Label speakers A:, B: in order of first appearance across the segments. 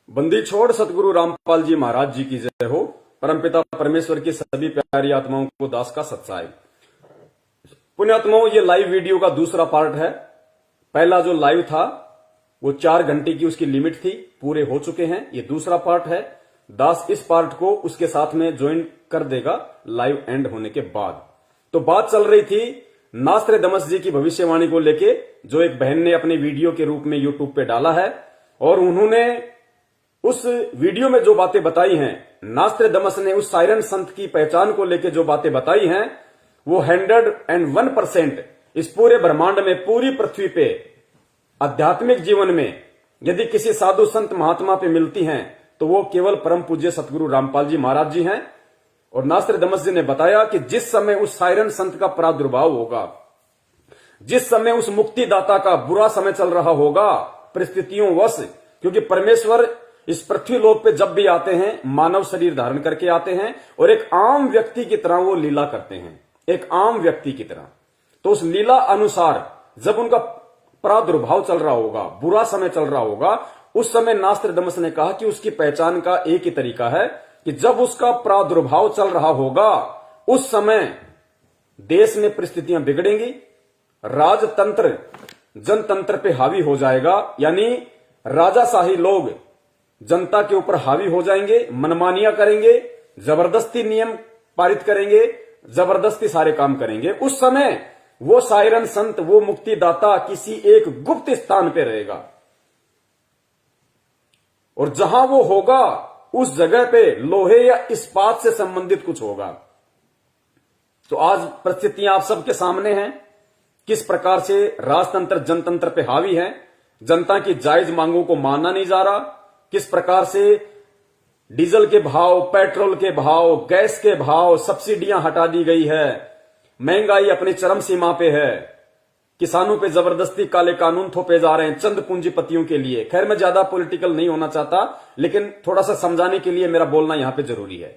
A: बंदी छोड़ सतगुरु रामपाल जी महाराज जी की जय हो। परमपिता परमेश्वर की सभी प्यारी आत्माओं को दास का सत्साई। पुण्यात्माओं, ये लाइव वीडियो का दूसरा पार्ट है। पहला जो लाइव था वो 4 घंटे की उसकी लिमिट थी, पूरे हो चुके हैं। ये दूसरा पार्ट है। दास इस पार्ट को उसके साथ में ज्वाइन कर देगा लाइव एंड होने के बाद। तो बात चल रही थी नास्त्रेदमस जी की भविष्यवाणी को लेके, जो एक बहन ने अपने वीडियो के रूप में यूट्यूब पे डाला है। और उन्होंने उस वीडियो में जो बातें बताई हैं, नास्त्रेदमस ने उस साइरन संत की पहचान को लेकर जो बातें बताई हैं, वो 101% इस पूरे ब्रह्मांड में, पूरी पृथ्वी पे आध्यात्मिक जीवन में यदि किसी साधु संत महात्मा पे मिलती हैं तो वो केवल परम पूज्य सतगुरु रामपाल जी महाराज जी हैं। और नास्त्रेदमस जी ने बताया कि जिस समय उस साइरन संत का प्रादुर्भाव होगा, जिस समय उस मुक्तिदाता का बुरा समय चल रहा होगा परिस्थितियों वश, क्योंकि परमेश्वर इस पृथ्वी लोक पे जब भी आते हैं मानव शरीर धारण करके आते हैं और एक आम व्यक्ति की तरह वो लीला करते हैं, एक आम व्यक्ति की तरह। तो उस लीला अनुसार जब उनका प्रादुर्भाव चल रहा होगा, बुरा समय चल रहा होगा, उस समय नास्त्रेदमस ने कहा कि उसकी पहचान का एक ही तरीका है कि जब उसका प्रादुर्भाव चल रहा होगा उस समय देश में परिस्थितियां बिगड़ेंगी, राजतंत्र जनतंत्र पे हावी हो जाएगा, यानी राजाशाही लोग जनता के ऊपर हावी हो जाएंगे, मनमानियां करेंगे, जबरदस्ती नियम पारित करेंगे, जबरदस्ती सारे काम करेंगे। उस समय वो साइरन संत, वो मुक्तिदाता किसी एक गुप्त स्थान पे रहेगा और जहां वो होगा उस जगह पे लोहे या इस्पात से संबंधित कुछ होगा। तो आज परिस्थितियां आप सबके सामने हैं, किस प्रकार से राजतंत्र जनतंत्र पे हावी है, जनता की जायज मांगों को माना नहीं जा रहा, किस प्रकार से डीजल के भाव, पेट्रोल के भाव, गैस के भाव, सब्सिडियां हटा दी गई है, महंगाई अपनी चरम सीमा पे है, किसानों पे जबरदस्ती काले कानून थोपे जा रहे हैं चंद पूंजीपतियों के लिए। खैर, मैं ज्यादा पॉलिटिकल नहीं होना चाहता, लेकिन थोड़ा सा समझाने के लिए मेरा बोलना यहां पे जरूरी है।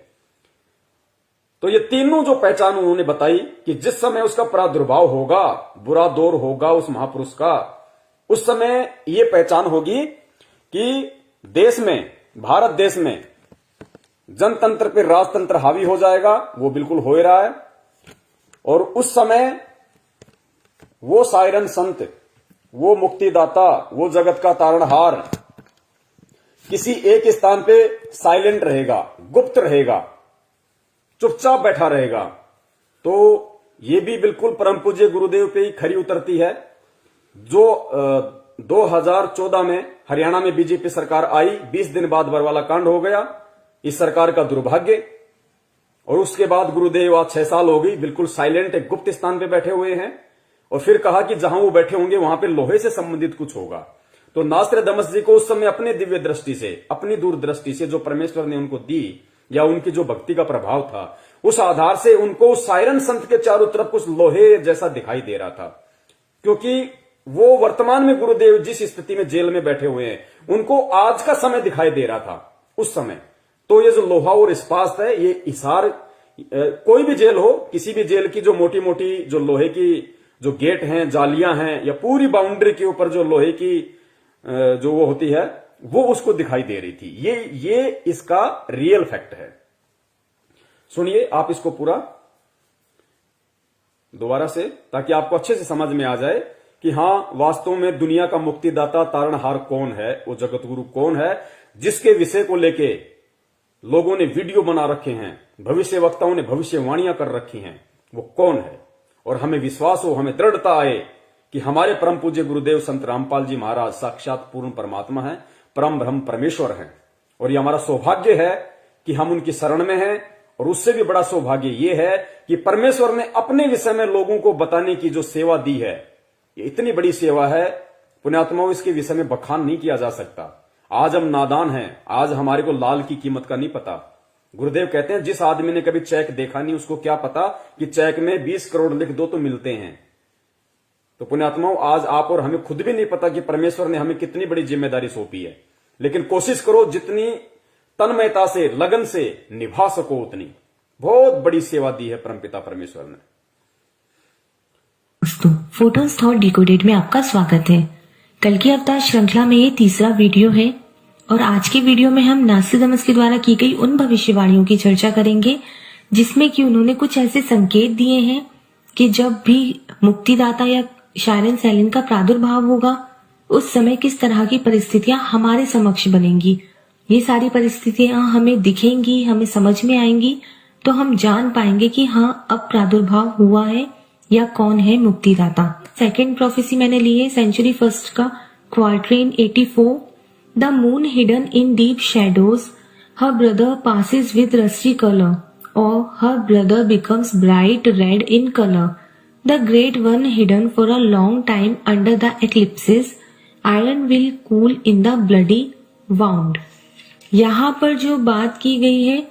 A: तो ये तीनों जो पहचान उन्होंने बताई कि जिस समय उसका प्रादुर्भाव होगा, बुरा दौर होगा उस महापुरुष का, उस समय ये पहचान होगी कि देश में, भारत देश में जनतंत्र पे राजतंत्र हावी हो जाएगा। वो बिल्कुल हो ही रहा है। और उस समय वो साइरन संत, वो मुक्तिदाता, वो जगत का तारणहार किसी एक स्थान पे साइलेंट रहेगा, गुप्त रहेगा, चुपचाप बैठा रहेगा। तो ये भी बिल्कुल परम पूज्य गुरुदेव पे ही खरी उतरती है। जो 2014 में हरियाणा में बीजेपी सरकार आई, 20 दिन बाद बरवाला कांड हो गया, इस सरकार का दुर्भाग्य। और उसके बाद गुरुदेव आज 6 साल हो गई बिल्कुल साइलेंट, एक गुप्त स्थान पे बैठे हुए हैं। और फिर कहा कि जहां वो बैठे होंगे वहां पे लोहे से संबंधित कुछ होगा। तो नास्त्रेदमस जी को उस समय अपने दिव्य दृष्टि से, अपनी दूरदृष्टि से जो परमेश्वर ने उनको दी, या उनकी जो भक्ति का प्रभाव था, उस आधार से उनको साइरन संत के चारों तरफ कुछ लोहे जैसा दिखाई दे रहा था। क्योंकि वो वर्तमान में गुरुदेव जिस स्थिति में जेल में बैठे हुए हैं, उनको आज का समय दिखाई दे रहा था उस समय। तो ये जो लोहा और इस्पात है, ये हिसार, कोई भी जेल हो, किसी भी जेल की जो मोटी मोटी जो लोहे की जो गेट हैं, जालियां हैं, या पूरी बाउंड्री के ऊपर जो लोहे की जो वो होती है, वो उसको दिखाई दे रही थी। ये इसका रियल फैक्ट है। सुनिए आप इसको पूरा दोबारा से, ताकि आपको अच्छे से समझ में आ जाए कि हां, वास्तव में दुनिया का मुक्तिदाता तारणहार कौन है, वो जगत गुरु कौन है, जिसके विषय को लेके लोगों ने वीडियो बना रखे हैं, भविष्य वक्ताओं ने भविष्यवाणियां कर रखी हैं, वो कौन है। और हमें विश्वास हो, हमें दृढ़ता आए कि हमारे परम पूज्य गुरुदेव संत रामपाल जी महाराज साक्षात पूर्ण परमात्मा हैं, परम ब्रह्म परमेश्वर हैं। और ये हमारा सौभाग्य है कि हम उनकी शरण में हैं। और उससे भी बड़ा सौभाग्य ये है कि परमेश्वर ने अपने विषय में लोगों को बताने की जो सेवा दी है, ये इतनी बड़ी सेवा है पुण्यात्माओं, इसके विषय में बखान नहीं किया जा सकता। आज हम नादान हैं, आज हमारे को लाल की कीमत का नहीं पता। गुरुदेव कहते हैं जिस आदमी ने कभी चेक देखा नहीं, उसको क्या पता कि चेक में 20 करोड़ लिख दो तो मिलते हैं। तो पुण्यात्माओं, आज आप और हमें खुद भी नहीं पता कि परमेश्वर ने हमें कितनी बड़ी जिम्मेदारी सौंपी है। लेकिन कोशिश करो जितनी तन्मयता से, लगन से निभा सको उतनी। बहुत बड़ी सेवा दी है परमपिता परमेश्वर ने।
B: दोस्तों, फोटोज थॉट डिकोडेड में आपका स्वागत है। कल की अवतार श्रृंखला में ये तीसरा वीडियो है और आज के वीडियो में हम नास्ट्राडामस के द्वारा की गई उन भविष्यवाणियों की चर्चा करेंगे जिसमें कि उन्होंने कुछ ऐसे संकेत दिए हैं कि जब भी मुक्तिदाता या शायरन सैलिन का प्रादुर्भाव होगा उस समय किस तरह की परिस्थितियां हमारे समक्ष बनेंगी। ये सारी परिस्थितियां हमें दिखेंगी, हमें समझ में आएंगी, तो हम जान पाएंगे कि हाँ अब प्रादुर्भाव हुआ है या कौन है मुक्तिदाता। सेकेंड प्रोफेसी मैंने ली है सेंचुरी फर्स्ट का quatrain 84। The moon hidden in deep shadows, her brother passes with rusty colour or her brother becomes bright red in color. The great one hidden for a long time under the eclipses, iron will cool in the bloody wound. यहाँ पर जो बात की गई है,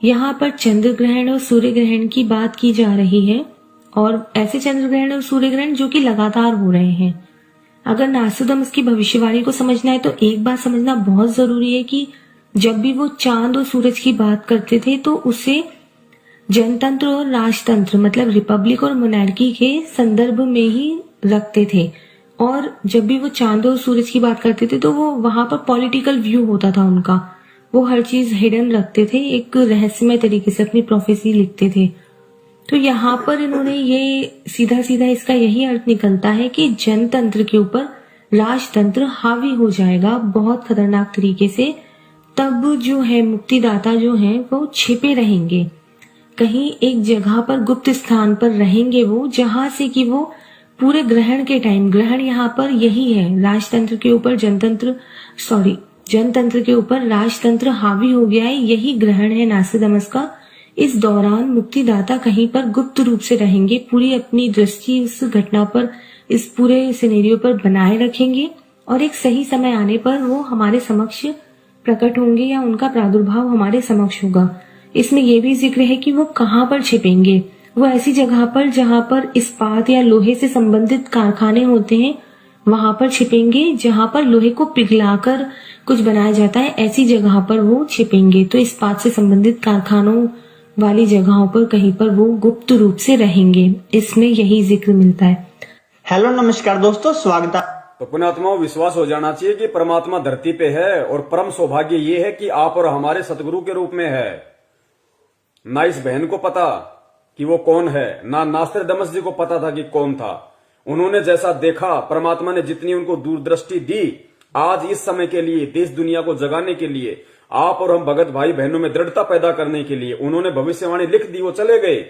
B: यहाँ पर चंद्र ग्रहण और सूर्य ग्रहण की बात की जा रही है और ऐसे चंद्र ग्रहण और सूर्य ग्रहण जो कि लगातार हो रहे हैं। अगर नास्ट्राडामस की भविष्यवाणी को समझना है तो एक बात समझना बहुत जरूरी है कि जब भी वो चांद और सूरज की बात करते थे तो उसे जनतंत्र और राजतंत्र मतलब रिपब्लिक और मोनार्की के संदर्भ में ही रखते थे। और जब भी वो चांद और सूरज की बात करते थे तो वो वहां पर पॉलिटिकल व्यू होता था उनका, वो हर चीज हिडन रखते थे, एक रहस्यमय तरीके से अपनी प्रोफेसी लिखते थे। तो यहाँ पर इन्होंने ये सीधा सीधा इसका यही अर्थ निकलता है कि जनतंत्र के ऊपर राजतंत्र हावी हो जाएगा बहुत खतरनाक तरीके से। तब जो है मुक्तिदाता जो है वो छिपे रहेंगे, कहीं एक जगह पर गुप्त स्थान पर रहेंगे वो, जहां से कि वो पूरे ग्रहण के टाइम, ग्रहण यहाँ पर यही है, राजतंत्र के ऊपर जनतंत्र के ऊपर राजतंत्र हावी हो गया है, यही ग्रहण है नास्ट्राडामस का। इस दौरान मुक्तिदाता कहीं पर गुप्त रूप से रहेंगे, पूरी अपनी दृष्टि उस घटना पर, इस पूरे सिनेरियो पर बनाए रखेंगे और एक सही समय आने पर वो हमारे समक्ष प्रकट होंगे या उनका प्रादुर्भाव हमारे समक्ष होगा। इसमें यह भी जिक्र है कि वो कहाँ पर छिपेंगे। वो ऐसी जगह पर जहाँ पर इस्पात या लोहे से संबंधित कारखाने होते हैं वहां पर छिपेंगे, जहाँ पर लोहे को पिघलाकर कुछ बनाया जाता है ऐसी जगह पर वो छिपेंगे। तो इस्पात से संबंधित कारखानों वाली जगहों पर कहीं पर वो गुप्त रूप से रहेंगे, इसमें यही जिक्र मिलता है।
C: हेलो नमस्कार दोस्तों, स्वागत है।
A: तो पुण्यात्माओं, विश्वास हो जाना चाहिए कि परमात्मा धरती पे है और परम सौभाग्य ये है कि आप और हमारे सतगुरु के रूप में है। ना इस बहन को पता कि वो कौन है, ना नास्ट्राडामस जी को पता था कि कौन था। उन्होंने जैसा देखा, परमात्मा ने जितनी उनको दूरदृष्टि दी, आज इस समय के लिए देश दुनिया को जगाने के लिए, आप और हम भगत भाई बहनों में दृढ़ता पैदा करने के लिए उन्होंने भविष्यवाणी लिख दी। वो चले गए।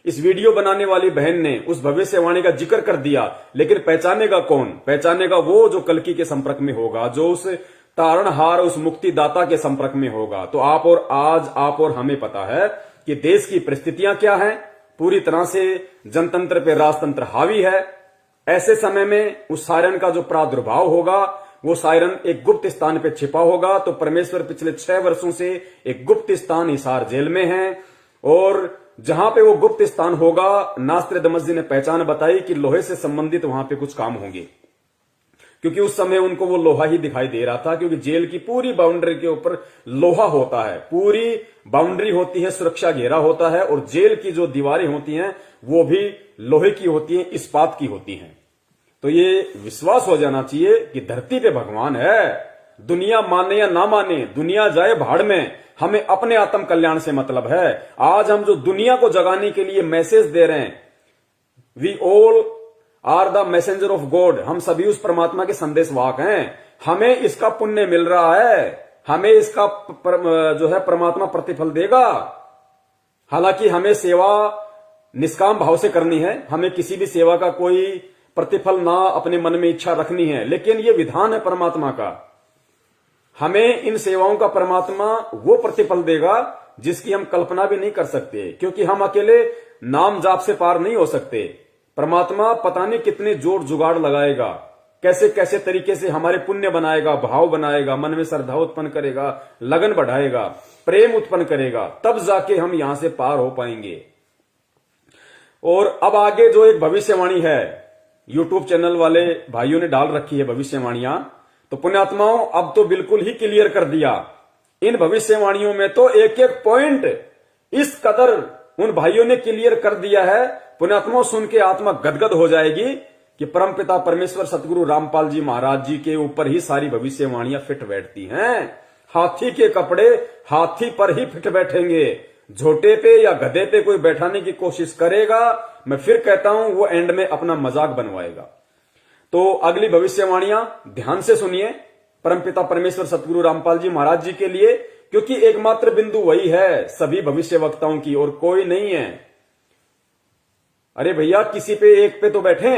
A: इस वीडियो बनाने वाली बहन ने उस भविष्यवाणी का जिक्र कर दिया, लेकिन पहचानेगा कौन? पहचानेगा वो जो कल्कि के संपर्क में होगा, जो उस तारणहार, उस मुक्तिदाता के संपर्क में होगा। तो आप और हमें पता है कि देश की परिस्थितियां क्या हैं। पूरी तरह से जनतंत्र पे राजतंत्र हावी है। ऐसे समय में उस सायरन का जो प्रादुर्भाव होगा, वो सायरन एक गुप्त स्थान पे छिपा होगा। तो परमेश्वर पिछले 6 वर्षों से एक गुप्त स्थान हिसार जेल में है और जहां पे वो गुप्त स्थान होगा, नास्ट्राडामस जी ने पहचान बताई कि लोहे से संबंधित वहां पे कुछ काम होंगे, क्योंकि उस समय उनको वो लोहा ही दिखाई दे रहा था। क्योंकि जेल की पूरी बाउंड्री के ऊपर लोहा होता है, पूरी बाउंड्री होती है, सुरक्षा घेरा होता है और जेल की जो दीवारें होती हैं वो भी लोहे की होती हैं, इस्पात की होती हैं। तो ये विश्वास हो जाना चाहिए कि धरती पे भगवान है। दुनिया माने या ना माने, दुनिया जाए भाड़ में, हमें अपने आत्म कल्याण से मतलब है। आज हम जो दुनिया को जगाने के लिए मैसेज दे रहे हैं, we all are the messenger of God, हम सभी उस परमात्मा के संदेशवाहक हैं। हमें इसका पुण्य मिल रहा है, हमें इसका जो है परमात्मा प्रतिफल देगा। हालांकि हमें सेवा निष्काम भाव से करनी है, हमें किसी भी सेवा का कोई प्रतिफल ना अपने मन में इच्छा रखनी है, लेकिन ये विधान है परमात्मा का। हमें इन सेवाओं का परमात्मा वो प्रतिफल देगा जिसकी हम कल्पना भी नहीं कर सकते, क्योंकि हम अकेले नाम जाप से पार नहीं हो सकते। परमात्मा पता नहीं कितने जोड़ जुगाड़ लगाएगा, कैसे कैसे तरीके से हमारे पुण्य बनाएगा, भाव बनाएगा, मन में श्रद्धा उत्पन्न करेगा, लगन बढ़ाएगा, प्रेम उत्पन्न करेगा, तब जाके हम यहां से पार हो पाएंगे। और अब आगे जो एक भविष्यवाणी है, यूट्यूब चैनल वाले भाइयों ने डाल रखी है भविष्यवाणियां, तो पुण्यात्माओं अब तो बिल्कुल ही क्लियर कर दिया। इन भविष्यवाणियों में तो एक एक पॉइंट इस कदर उन भाइयों ने क्लियर कर दिया है, पुण्यात्माओं सुन के आत्मा गदगद हो जाएगी कि परमपिता परमेश्वर सतगुरु रामपाल जी महाराज जी के ऊपर ही सारी भविष्यवाणियां फिट बैठती हैं। हाथी के कपड़े हाथी पर ही फिट बैठेंगे। झोटे पे या गधे पे कोई बैठाने की कोशिश करेगा, मैं फिर कहता हूं, वो एंड में अपना मजाक बनवाएगा। तो अगली भविष्यवाणियां ध्यान से सुनिए परमपिता परमेश्वर सतगुरु रामपाल जी महाराज जी के लिए, क्योंकि एकमात्र बिंदु वही है सभी भविष्य वक्ताओं की, और कोई नहीं है। अरे भैया, किसी पे एक पे तो बैठे,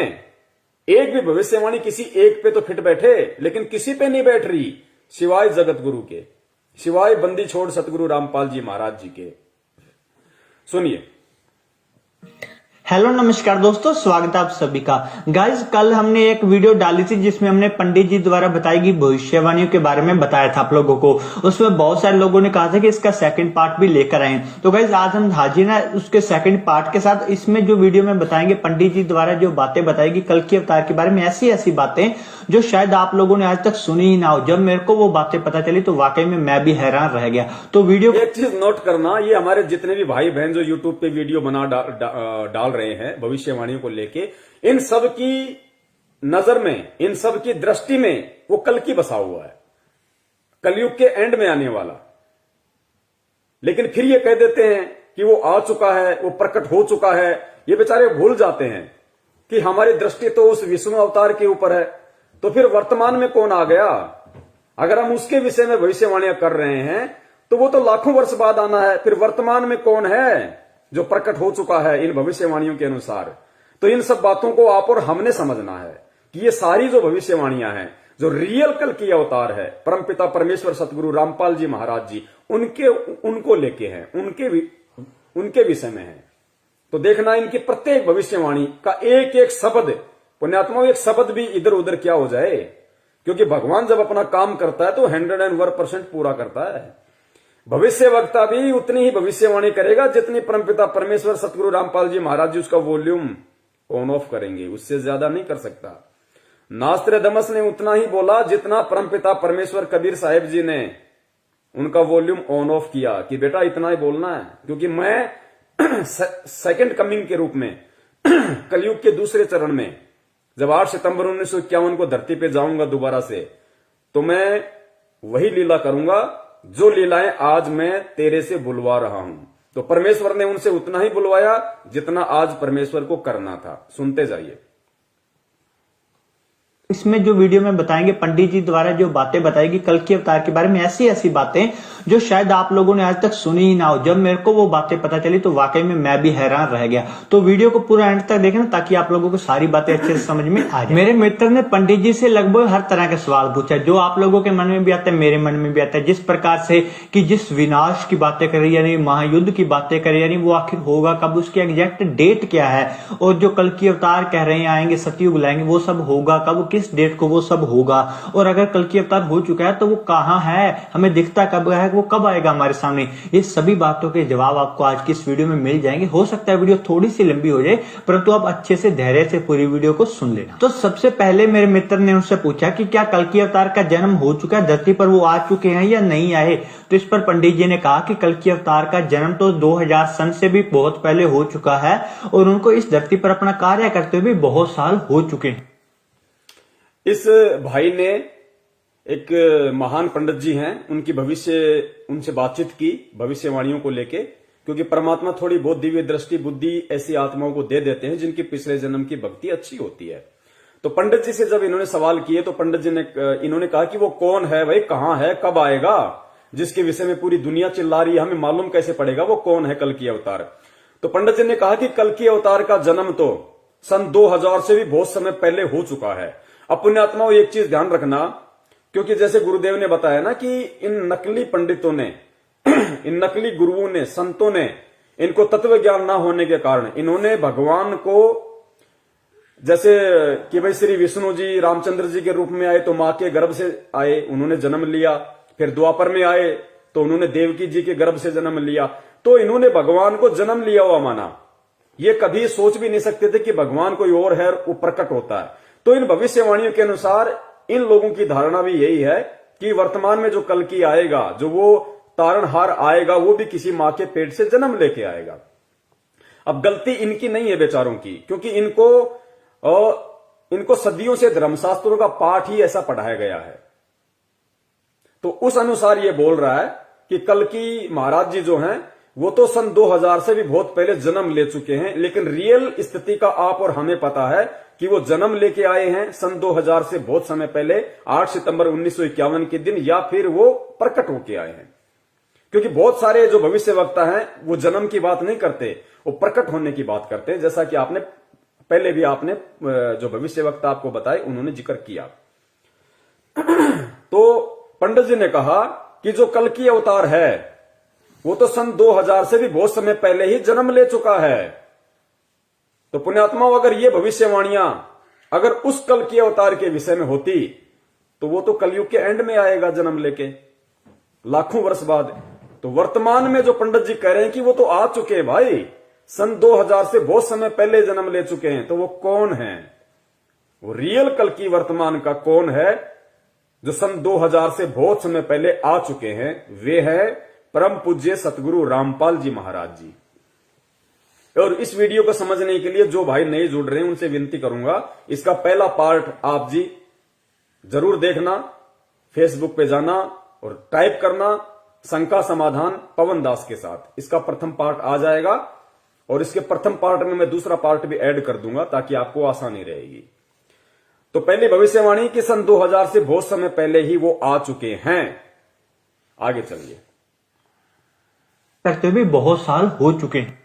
A: एक भी भविष्यवाणी किसी एक पे तो फिट बैठे, लेकिन किसी पे नहीं बैठ रही सिवाय जगत गुरु के, सिवाय बंदी छोड़ सतगुरु रामपाल जी महाराज जी के। सुनिए।
C: हेलो नमस्कार दोस्तों, स्वागत है आप सभी का। गाइस, कल हमने एक वीडियो डाली थी जिसमें हमने पंडित जी द्वारा बताई गई भविष्यवाणियों के बारे में बताया था आप लोगों को। उसमें बहुत सारे लोगों ने कहा था कि इसका सेकंड पार्ट भी लेकर आए। तो गाइस, आज हम हाजिर हैं उसके सेकंड पार्ट के साथ। इसमें जो वीडियो में बताएंगे पंडित जी द्वारा जो बातें बताएगी कल के अवतार के बारे में, ऐसी ऐसी बातें जो शायद आप लोगों ने आज तक सुनी ही ना हो। जब मेरे को वो बातें पता चली तो वाकई में मैं भी हैरान रह गया। तो वीडियो
A: एक चीज नोट करना, ये हमारे जितने भी भाई बहन जो यूट्यूब पे वीडियो बना डाल रहे हैं भविष्यवाणियों को लेके, इन सब की नजर में, इन सब की दृष्टि में वो कल की बसा हुआ है, कलयुग के एंड में आने वाला। लेकिन फिर ये कह देते हैं कि वो आ चुका है, वो प्रकट हो चुका है। ये बेचारे भूल जाते हैं कि हमारी दृष्टि तो उस विष्णु अवतार के ऊपर है। तो फिर वर्तमान में कौन आ गया? अगर हम उसके विषय में भविष्यवाणियां कर रहे हैं तो वो तो लाखों वर्ष बाद आना है। फिर वर्तमान में कौन है जो प्रकट हो चुका है इन भविष्यवाणियों के अनुसार? तो इन सब बातों को आप और हमने समझना है कि ये सारी जो भविष्यवाणियां हैं, जो रियल कल की अवतार है परमपिता परमेश्वर सतगुरु रामपाल जी महाराज जी, उनको लेके हैं, उनके विषय में है। तो देखना, इनकी प्रत्येक भविष्यवाणी का एक एक शब्द, पुण्यात्माओं, एक शब्द भी इधर उधर क्या हो जाए, क्योंकि भगवान जब अपना काम करता है तो 101% पूरा करता है। भविष्य वक्ता भी उतनी ही भविष्यवाणी करेगा जितनी परमपिता परमेश्वर सतगुरु रामपाल जी महाराज जी उसका वॉल्यूम ऑन ऑफ करेंगे, उससे ज्यादा नहीं कर सकता। नास्त्रदमस ने उतना ही बोला जितना परमपिता परमेश्वर कबीर साहिब जी ने उनका वॉल्यूम ऑन ऑफ किया कि बेटा इतना ही बोलना है, क्योंकि मैं सेकंड कमिंग के रूप में कलयुग के दूसरे चरण में जब 8 सितंबर 1951 को धरती पे जाऊंगा दोबारा से, तो मैं वही लीला करूंगा जो लीलाएं आज मैं तेरे से बुलवा रहा हूं। तो परमेश्वर ने उनसे उतना ही बुलवाया जितना आज परमेश्वर को करना था। सुनते जाइए।
C: इसमें जो वीडियो में बताएंगे पंडित जी द्वारा जो बातें बताएगी कल के अवतार के बारे में, ऐसी ऐसी बातें जो शायद आप लोगों ने आज तक सुनी ही ना हो। जब मेरे को वो बातें पता चली तो वाकई में मैं भी हैरान रह गया। तो वीडियो को पूरा एंड तक देखना ताकि आप लोगों को सारी बातें अच्छे से समझ में आ जाए। मेरे मित्र ने पंडित जी से लगभग हर तरह के सवाल पूछा, जो आप लोगों के मन में भी आता है, मेरे मन में भी आता है। जिस प्रकार से कि जिस विनाश की बातें कर रही, यानी महायुद्ध की बातें कर रही, यानी वो आखिर होगा कब, उसकी एग्जैक्ट डेट क्या है, और जो कल की अवतार कह रहे हैं आएंगे, सतयुग लाएंगे, वो सब होगा कब, किस डेट को वो सब होगा, और अगर कल की अवतार हो चुका है तो वो कहां है, हमें दिखता कब है, वो कब आएगा हमारे सामने। ये सभी बातों के जवाब आपको आज की इस वीडियो में मिल जाएंगे। हो सकता है वीडियो थोड़ी सी लंबी हो जाए, परंतु आप अच्छे से धैर्य से पूरी वीडियो को सुन लेना। तो सबसे पहले मेरे मित्र ने उनसे पूछा कि क्या कल की अवतार का जन्म हो चुका है, धरती पर वो आ चुके हैं या नहीं आए। तो इस पर पंडित जी ने कहा कि कल की अवतार का जन्म तो 2000 सन से भी बहुत पहले हो चुका है, और उनको इस धरती पर अपना कार्य करते हुए भी बहुत साल हो चुके हैं।
A: इस भाई ने, एक महान पंडित जी हैं, उनसे बातचीत की भविष्यवाणियों को लेके, क्योंकि परमात्मा थोड़ी बहुत दिव्य दृष्टि बुद्धि ऐसी आत्माओं को दे देते हैं जिनकी पिछले जन्म की भक्ति अच्छी होती है। तो पंडित जी से जब इन्होंने सवाल किए तो पंडित जी ने इन्होंने कहा कि वो कौन है भाई, कहां है, कब आएगा, जिसके विषय में पूरी दुनिया चिल्ला रही है, हमें मालूम कैसे पड़ेगा वो कौन है कल की अवतार। तो पंडित जी ने कहा कि कल की अवतार का जन्म तो सन 2000 से भी बहुत समय पहले हो चुका है। अब पुण्यात्माओं, एक चीज ध्यान रखना, क्योंकि जैसे गुरुदेव ने बताया ना कि इन नकली पंडितों ने इन नकली गुरुओं ने, संतों ने, इनको तत्व ज्ञान ना होने के कारण इन्होंने भगवान को, जैसे कि भाई श्री विष्णु जी रामचंद्र जी के रूप में आए तो मां के गर्भ से आए, उन्होंने जन्म लिया। फिर द्वापर में आए तो उन्होंने देवकी जी के गर्भ से जन्म लिया। तो इन्होंने भगवान को जन्म लिया हुआ माना। ये कभी सोच भी नहीं सकते थे कि भगवान कोई और है, वो प्रकट होता है। तो इन भविष्यवाणियों के अनुसार इन लोगों की धारणा भी यही है कि वर्तमान में जो कल की आएगा, जो वो तारणहार आएगा, वो भी किसी मां के पेट से जन्म लेके आएगा। अब गलती इनकी नहीं है बेचारों की, क्योंकि इनको इनको सदियों से धर्मशास्त्रों का पाठ ही ऐसा पढ़ाया गया है। तो उस अनुसार ये बोल रहा है कि कल्कि महाराज जी जो हैं वो तो सन 2000 से भी बहुत पहले जन्म ले चुके हैं, लेकिन रियल स्थिति का आप और हमें पता है कि वो जन्म लेके आए हैं सन 2000 से बहुत समय पहले 8 सितंबर 1951 के दिन, या फिर वो प्रकट होके आए हैं। क्योंकि बहुत सारे जो भविष्य वक्ता हैं वो जन्म की बात नहीं करते, वो प्रकट होने की बात करते हैं, जैसा कि आपने पहले भी आपने जो भविष्य वक्ता आपको बताए उन्होंने जिक्र किया। तो पंडित जी ने कहा कि जो कल्कि अवतार है वो तो सन 2000 से भी बहुत समय पहले ही जन्म ले चुका है। तो पुण्यात्माओं, अगर ये भविष्यवाणियां अगर उस कल्कि अवतार के विषय में होती तो वो तो कलयुग के एंड में आएगा जन्म लेके लाखों वर्ष बाद। तो वर्तमान में जो पंडित जी कह रहे हैं कि वो तो आ चुके हैं भाई, सन 2000 से बहुत समय पहले जन्म ले चुके हैं, तो वो कौन है? वो रियल कल्कि वर्तमान का कौन है जो सन 2000 से बहुत समय पहले आ चुके हैं? वे है परम पूज्य सतगुरु रामपाल जी महाराज जी। और इस वीडियो को समझने के लिए जो भाई नहीं जुड़ रहे हैं उनसे विनती करूंगा, इसका पहला पार्ट आप जी जरूर देखना, फेसबुक पे जाना और टाइप करना शंका समाधान पवन दास के साथ। इसका प्रथम पार्ट आ जाएगा और इसके प्रथम पार्ट में मैं दूसरा पार्ट भी ऐड कर दूंगा ताकि आपको आसानी रहेगी। तो पहली भविष्यवाणी कि सन 2000 से बहुत समय पहले ही वो आ चुके हैं। आगे चलिए।
C: करते हुए बहुत साल हो चुके हैं।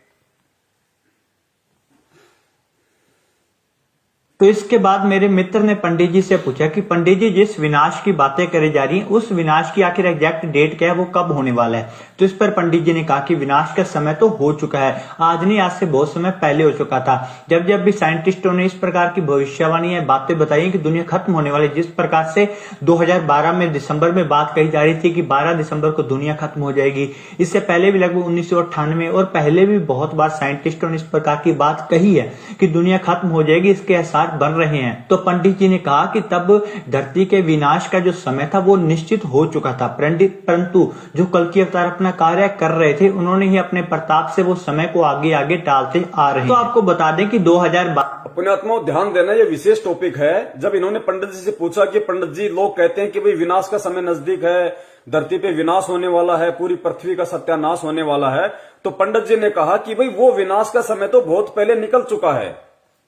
C: तो इसके बाद मेरे मित्र ने पंडित जी से पूछा कि पंडित जी जिस विनाश की बातें करी जा रही हैं उस विनाश की आखिर एग्जैक्ट डेट क्या है, वो कब होने वाला है? तो इस पर पंडित जी ने कहा कि विनाश का समय तो हो चुका है, आज नहीं आज से बहुत समय पहले हो चुका था। जब जब भी साइंटिस्टों ने इस प्रकार की भविष्यवाणी या बातें बताई कि दुनिया खत्म होने वाली, जिस प्रकार से 2012 में दिसंबर में बात कही जा रही थी कि 12 दिसंबर को दुनिया खत्म हो जाएगी, इससे पहले भी लगभग 1998 और पहले भी बहुत बार साइंटिस्टों ने इस प्रकार की बात कही है कि दुनिया खत्म हो जाएगी, इसके आसार बन रहे हैं। तो पंडित जी ने कहा कि तब धरती के विनाश का जो समय था वो निश्चित हो चुका था, परंतु जो कल्कि अवतार अपना कार्य कर रहे थे उन्होंने ही अपने प्रताप से वो समय को आगे आगे टालते आ रहे हैं। तो आपको बता दें कि 2012
A: पुण्यात्माओं ध्यान देना, ये विशेष टॉपिक है। जब इन्होंने पंडित जी से पूछा कि पंडित जी लोग कहते हैं कि भाई विनाश का समय नजदीक है, धरती पे विनाश होने वाला है, पूरी पृथ्वी का सत्यानाश होने वाला है, तो पंडित जी ने कहा कि भाई वो विनाश का समय तो बहुत पहले निकल चुका है,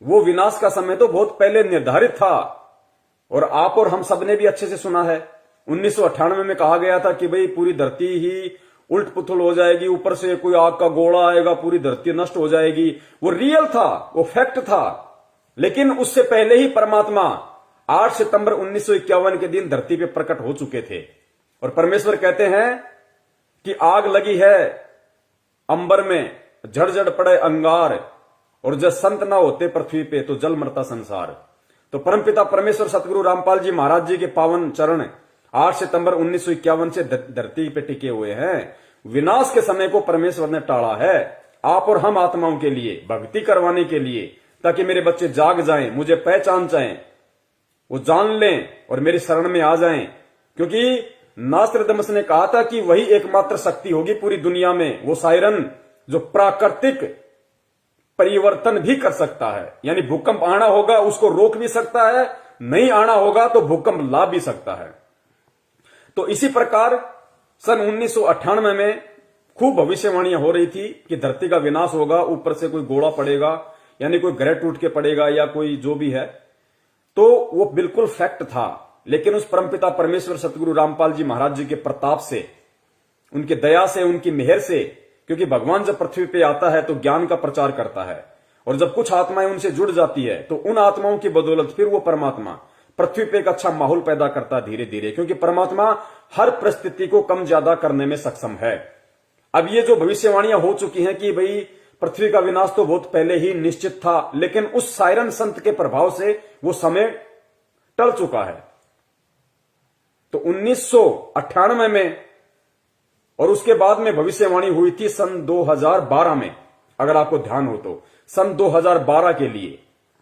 A: वो विनाश का समय तो बहुत पहले निर्धारित था। और आप और हम सब ने भी अच्छे से सुना है, 1998 में कहा गया था कि भाई पूरी धरती ही उल्ट पुथल हो जाएगी, ऊपर से कोई आग का गोला आएगा, पूरी धरती नष्ट हो जाएगी। वो रियल था, वो फैक्ट था। लेकिन उससे पहले ही परमात्मा 8 सितंबर 1951 के दिन धरती पे प्रकट हो चुके थे। और परमेश्वर कहते हैं कि आग लगी है अंबर में, झड़झड़ पड़े अंगार, और जब संत ना होते पृथ्वी पे तो जल मरता संसार। तो परमपिता परमेश्वर सतगुरु रामपाल जी महाराज जी के पावन चरण 8 सितंबर 1951 से धरती पे टिके हुए हैं। विनाश के समय को परमेश्वर ने टाला है आप और हम आत्माओं के लिए, भक्ति करवाने के लिए, ताकि मेरे बच्चे जाग जाएं, मुझे पहचान जाएं, वो जान लें और मेरी शरण में आ जाएं। क्योंकि नास्त्रदमस ने कहा था कि वही एकमात्र शक्ति होगी पूरी दुनिया में, वो सायरन जो प्राकृतिक परिवर्तन भी कर सकता है। यानी भूकंप आना होगा उसको रोक भी सकता है, नहीं आना होगा तो भूकंप ला भी सकता है। तो इसी प्रकार सन 1998 में खूब भविष्यवाणियां हो रही थी कि धरती का विनाश होगा, ऊपर से कोई गोला पड़ेगा, यानी कोई ग्रह टूट के पड़ेगा या कोई जो भी है। तो वो बिल्कुल फैक्ट था। लेकिन उस परमपिता परमेश्वर सतगुरु रामपाल जी महाराज जी के प्रताप से, उनकी दया से, उनकी मेहर से, क्योंकि भगवान जब पृथ्वी पे आता है तो ज्ञान का प्रचार करता है, और जब कुछ आत्माएं उनसे जुड़ जाती है तो उन आत्माओं की बदौलत फिर वो परमात्मा पृथ्वी पे एक अच्छा माहौल पैदा करता है धीरे धीरे। क्योंकि परमात्मा हर परिस्थिति को कम ज्यादा करने में सक्षम है। अब ये जो भविष्यवाणियां हो चुकी हैं कि भाई पृथ्वी का विनाश तो बहुत पहले ही निश्चित था, लेकिन उस सायरन संत के प्रभाव से वो समय टल चुका है। तो 1998 में और उसके बाद में भविष्यवाणी हुई थी सन 2012 में, अगर आपको ध्यान हो तो, सन 2012 के लिए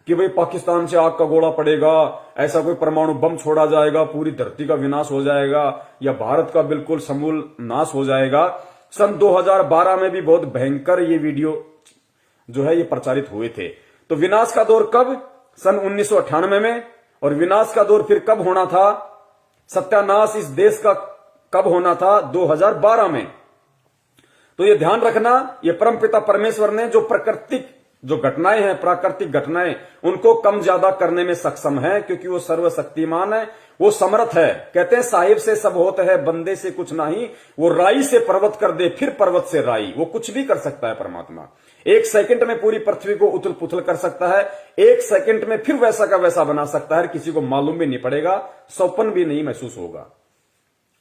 A: कि भाई पाकिस्तान से आग का गोला पड़ेगा, ऐसा कोई परमाणु बम छोड़ा जाएगा, पूरी धरती का विनाश हो जाएगा, या भारत का बिल्कुल समूल नाश हो जाएगा। सन 2012 में भी बहुत भयंकर ये वीडियो जो है ये प्रचारित हुए थे। तो विनाश का दौर कब? सन 1998 में, और विनाश का दौर फिर कब होना था, सत्यानाश इस देश का कब होना था, 2012 में। तो ये ध्यान रखना, ये परमपिता परमेश्वर ने जो प्राकृतिक जो घटनाएं हैं, प्राकृतिक घटनाएं, उनको कम ज्यादा करने में सक्षम है, क्योंकि वो सर्वशक्तिमान है, वो समर्थ है। कहते हैं साहिब से सब होता है, बंदे से कुछ नहीं। वो राई से पर्वत कर दे, फिर पर्वत से राई, वो कुछ भी कर सकता है परमात्मा। 1 सेकंड में पूरी पृथ्वी को उथल पुथल कर सकता है, 1 सेकंड में फिर वैसा का वैसा बना सकता है, किसी को मालूम भी नहीं पड़ेगा, सौपन भी नहीं महसूस होगा।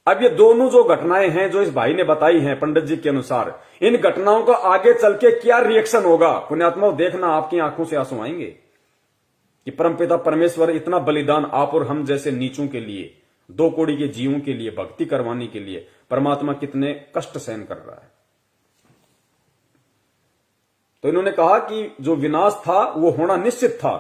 A: अब ये दोनों जो घटनाएं हैं जो इस भाई ने बताई हैं पंडित जी के अनुसार, इन घटनाओं का आगे चल के क्या रिएक्शन होगा, पुण्यात्माओं देखना, आपकी आंखों से आंसू आएंगे कि परमपिता परमेश्वर इतना बलिदान आप और हम जैसे नीचों के लिए, 2 कौड़ी के जीवों के लिए भक्ति करवाने के लिए परमात्मा कितने कष्ट सहन कर रहा है। तो इन्होंने कहा कि जो विनाश था वो होना निश्चित था,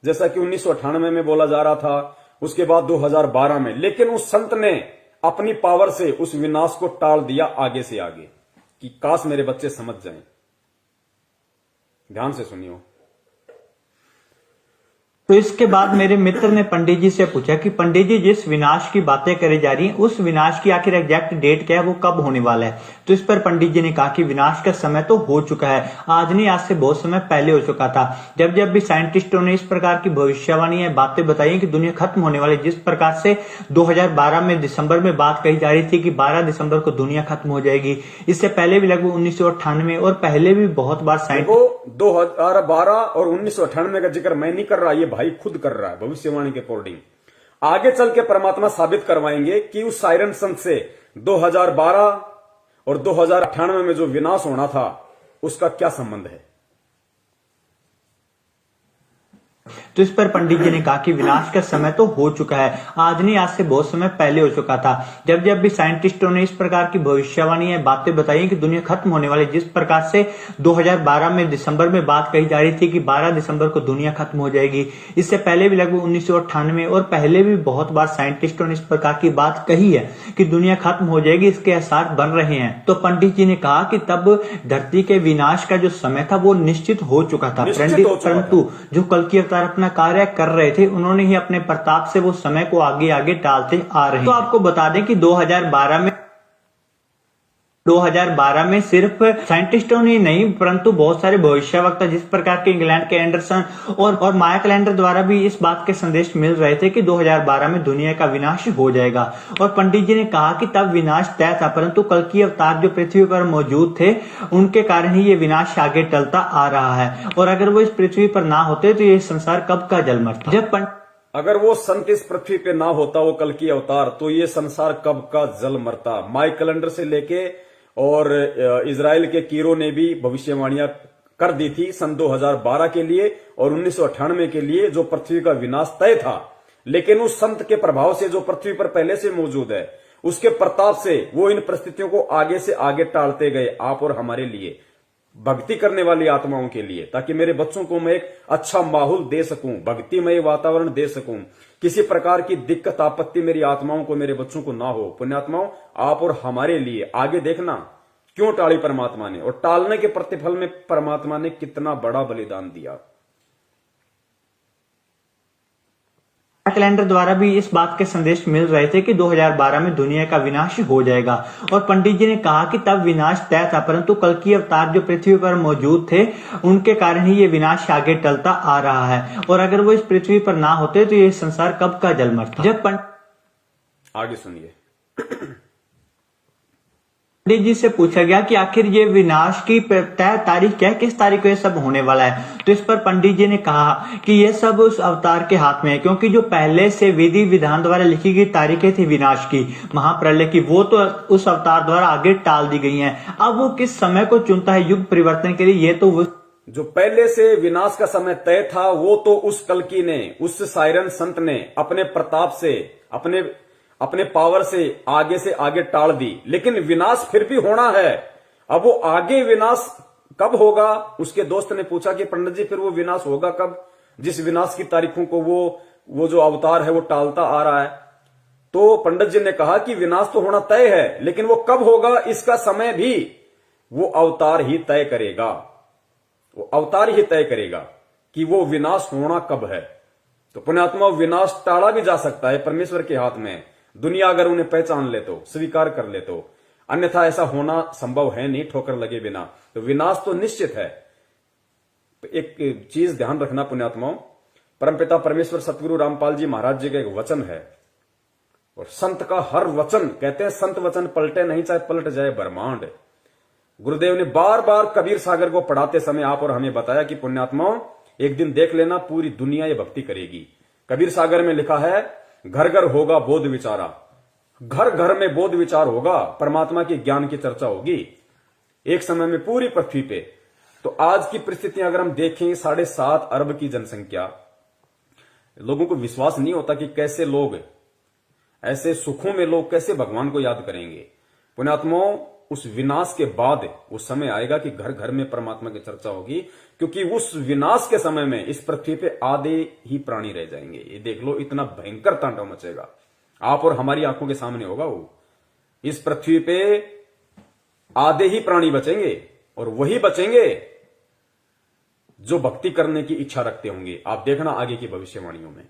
A: जैसा कि 1998 में बोला जा रहा था, उसके बाद 2012 में, लेकिन उस संत ने अपनी पावर से उस विनाश को टाल दिया आगे से आगे, कि काश मेरे बच्चे समझ जाएं। ध्यान से सुनियो।
C: तो इसके बाद मेरे मित्र ने पंडित जी से पूछा कि पंडित जी, जिस विनाश की बातें करी जा रही हैं, उस विनाश की आखिर एग्जैक्ट डेट क्या है, वो कब होने वाला है। तो इस पर पंडित जी ने कहा कि विनाश का समय तो हो चुका है, आज नहीं, आज से बहुत समय पहले हो चुका था। जब जब भी साइंटिस्टों ने इस प्रकार की भविष्यवाणी बातें बताई कि दुनिया खत्म होने वाली, जिस प्रकार से 2012 में दिसंबर में बात कही जा रही थी कि 12 दिसंबर को दुनिया खत्म हो जाएगी, इससे पहले भी लगभग 1998 और पहले भी बहुत बार साइंटिस्ट
A: 2012 और 1998 का जिक्र मैं नहीं कर रहा, ये भाई खुद कर रहा है भविष्यवाणी के अकॉर्डिंग। आगे चल के परमात्मा साबित करवाएंगे कि उस सायरन संत से 2012 और 2098 में जो विनाश होना था उसका क्या संबंध है।
C: तो इस पर पंडित जी ने कहा कि विनाश का समय तो हो चुका है, आज नहीं, आज से बहुत समय पहले हो चुका था। जब जब भी साइंटिस्टों ने इस प्रकार की भविष्यवाणी बातें बताई कि दुनिया खत्म होने वाली, जिस प्रकार से 2012 में दिसंबर में बात कही जा रही थी कि 12 दिसंबर को दुनिया खत्म हो जाएगी, इससे पहले भी लगभग 1998 और पहले भी बहुत बार साइंटिस्टों ने इस प्रकार की बात कही है कि दुनिया खत्म हो जाएगी, इसके आसार बन रहे हैं। तो पंडित जी ने कहा कि तब धरती के विनाश का जो समय था वो निश्चित हो चुका था, परंतु जो कल की अवतार अपना कार्य कर रहे थे, उन्होंने ही अपने प्रताप से वो समय को आगे आगे टालते आ रहे हैं। तो आपको बता दें कि 2012 में सिर्फ साइंटिस्टों ने नहीं, परंतु बहुत सारे भविष्यवक्ता, जिस प्रकार के इंग्लैंड के एंडरसन और माया कैलेंडर द्वारा भी इस बात के संदेश मिल रहे थे कि 2012 में दुनिया का विनाश हो जाएगा। और पंडित जी ने कहा कि तब विनाश तय था, परंतु कल की अवतार जो पृथ्वी पर मौजूद थे, उनके कारण ही ये विनाश आगे टलता आ रहा है, और अगर वो इस पृथ्वी पर ना होते तो ये संसार कब का जल मरता। जब
A: अगर वो संत इस पृथ्वी पे ना होता, वो कल की अवतार, तो ये संसार कब का जल मरता। माया कैलेंडर से लेके और इजराइल के कीरो ने भी भविष्यवाणियां कर दी थी सन 2012 के लिए और 1998 के लिए, जो पृथ्वी का विनाश तय था। लेकिन उस संत के प्रभाव से, जो पृथ्वी पर पहले से मौजूद है, उसके प्रताप से वो इन परिस्थितियों को आगे से आगे टालते गए, आप और हमारे लिए, भक्ति करने वाली आत्माओं के लिए, ताकि मेरे बच्चों को मैं एक अच्छा माहौल दे सकूं, भक्तिमय वातावरण दे सकूं, किसी प्रकार की दिक्कत आपत्ति मेरी आत्माओं को, मेरे बच्चों को ना हो। पुण्यात्माओं, आप और हमारे लिए आगे देखना क्यों टाली परमात्मा ने, और टालने के प्रतिफल में परमात्मा ने कितना बड़ा बलिदान दिया।
C: कैलेंडर द्वारा भी इस बात के संदेश मिल रहे थे कि 2012 में दुनिया का विनाश हो जाएगा, और पंडित जी ने कहा कि तब विनाश तय था, परंतु कल की अवतार जो पृथ्वी पर मौजूद थे, उनके कारण ही ये विनाश आगे टलता आ रहा है, और अगर वो इस पृथ्वी पर ना होते तो ये संसार कब का जल मरता। जब
A: आगे सुनिए।
C: पंडित जी से पूछा गया कि आखिर ये विनाश की तय तारीख क्या है, किस तारीख को ये सब होने वाला है। तो इस पर पंडित जी ने कहा कि ये सब उस अवतार के हाथ में है, क्योंकि जो पहले से विधि विधान द्वारा लिखी गई तारीखें थी विनाश की, महाप्रलय की, वो तो उस अवतार द्वारा आगे टाल दी गई हैं। अब वो किस समय को चुनता है युग परिवर्तन के लिए, ये तो वो
A: जो पहले से विनाश का समय तय था, वो तो उस कल्कि ने, उस सायरन संत ने अपने प्रताप से, अपने पावर से आगे टाल दी। लेकिन विनाश फिर भी होना है। अब वो आगे विनाश कब होगा, उसके दोस्त ने पूछा कि पंडित जी फिर वो विनाश होगा कब, जिस विनाश की तारीखों को वो जो अवतार है वो टालता आ रहा है। तो पंडित जी ने कहा कि विनाश तो होना तय है, लेकिन वो कब होगा इसका समय भी वो अवतार ही तय करेगा, वो अवतार ही तय करेगा। कि वो विनाश होना कब है। तो पुण्यात्मा, विनाश टाला भी जा सकता है, परमेश्वर के हाथ में। दुनिया अगर उन्हें पहचान ले तो, स्वीकार कर ले तो, अन्यथा ऐसा होना संभव है नहीं ठोकर लगे बिना। तो विनाश तो निश्चित है। एक चीज ध्यान रखना पुण्यात्माओं, परमपिता परमेश्वर सतगुरु रामपाल जी महाराज जी का एक वचन है, और संत का हर वचन, कहते हैं संत वचन पलटे नहीं, चाहे पलट जाए ब्रह्मांड। गुरुदेव ने बार बार कबीर सागर को पढ़ाते समय आप और हमें बताया कि पुण्यात्माओं, एक दिन देख लेना पूरी दुनिया ये भक्ति करेगी। कबीर सागर में लिखा है, घर घर होगा बोध विचारा। घर घर में बोध विचार होगा, परमात्मा के ज्ञान की चर्चा होगी एक समय में पूरी पृथ्वी पे। तो आज की परिस्थितियां अगर हम देखें, 7.5 अरब की जनसंख्या, लोगों को विश्वास नहीं होता कि कैसे लोग ऐसे सुखों में लोग कैसे भगवान को याद करेंगे। पुण्यात्माओं, उस विनाश के बाद उस समय आएगा कि घर घर में परमात्मा की चर्चा होगी, क्योंकि उस विनाश के समय में इस पृथ्वी पे आधे ही प्राणी रह जाएंगे। ये देख लो, इतना भयंकर तांडव मचेगा, आप और हमारी आंखों के सामने होगा। वो इस पृथ्वी पे आधे ही प्राणी बचेंगे, और वही बचेंगे जो भक्ति करने की इच्छा रखते होंगे। आप देखना आगे की भविष्यवाणियों में,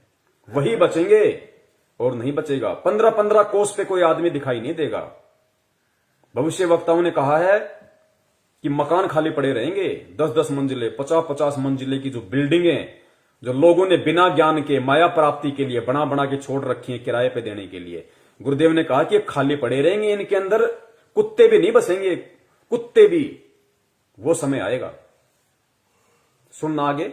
A: वही बचेंगे और नहीं बचेगा। 15-15 कोस पे कोई आदमी दिखाई नहीं देगा। भविष्य वक्ताओं ने कहा है कि मकान खाली पड़े रहेंगे, 10-10 मंजिले, 50-50 मंजिले की जो बिल्डिंगें, जो लोगों ने बिना ज्ञान के माया प्राप्ति के लिए बना बना के छोड़ रखी है किराए पे देने के लिए, गुरुदेव ने कहा कि खाली पड़े रहेंगे। इनके अंदर कुत्ते भी नहीं बसेंगे, कुत्ते भी। वो समय आएगा, सुनना आगे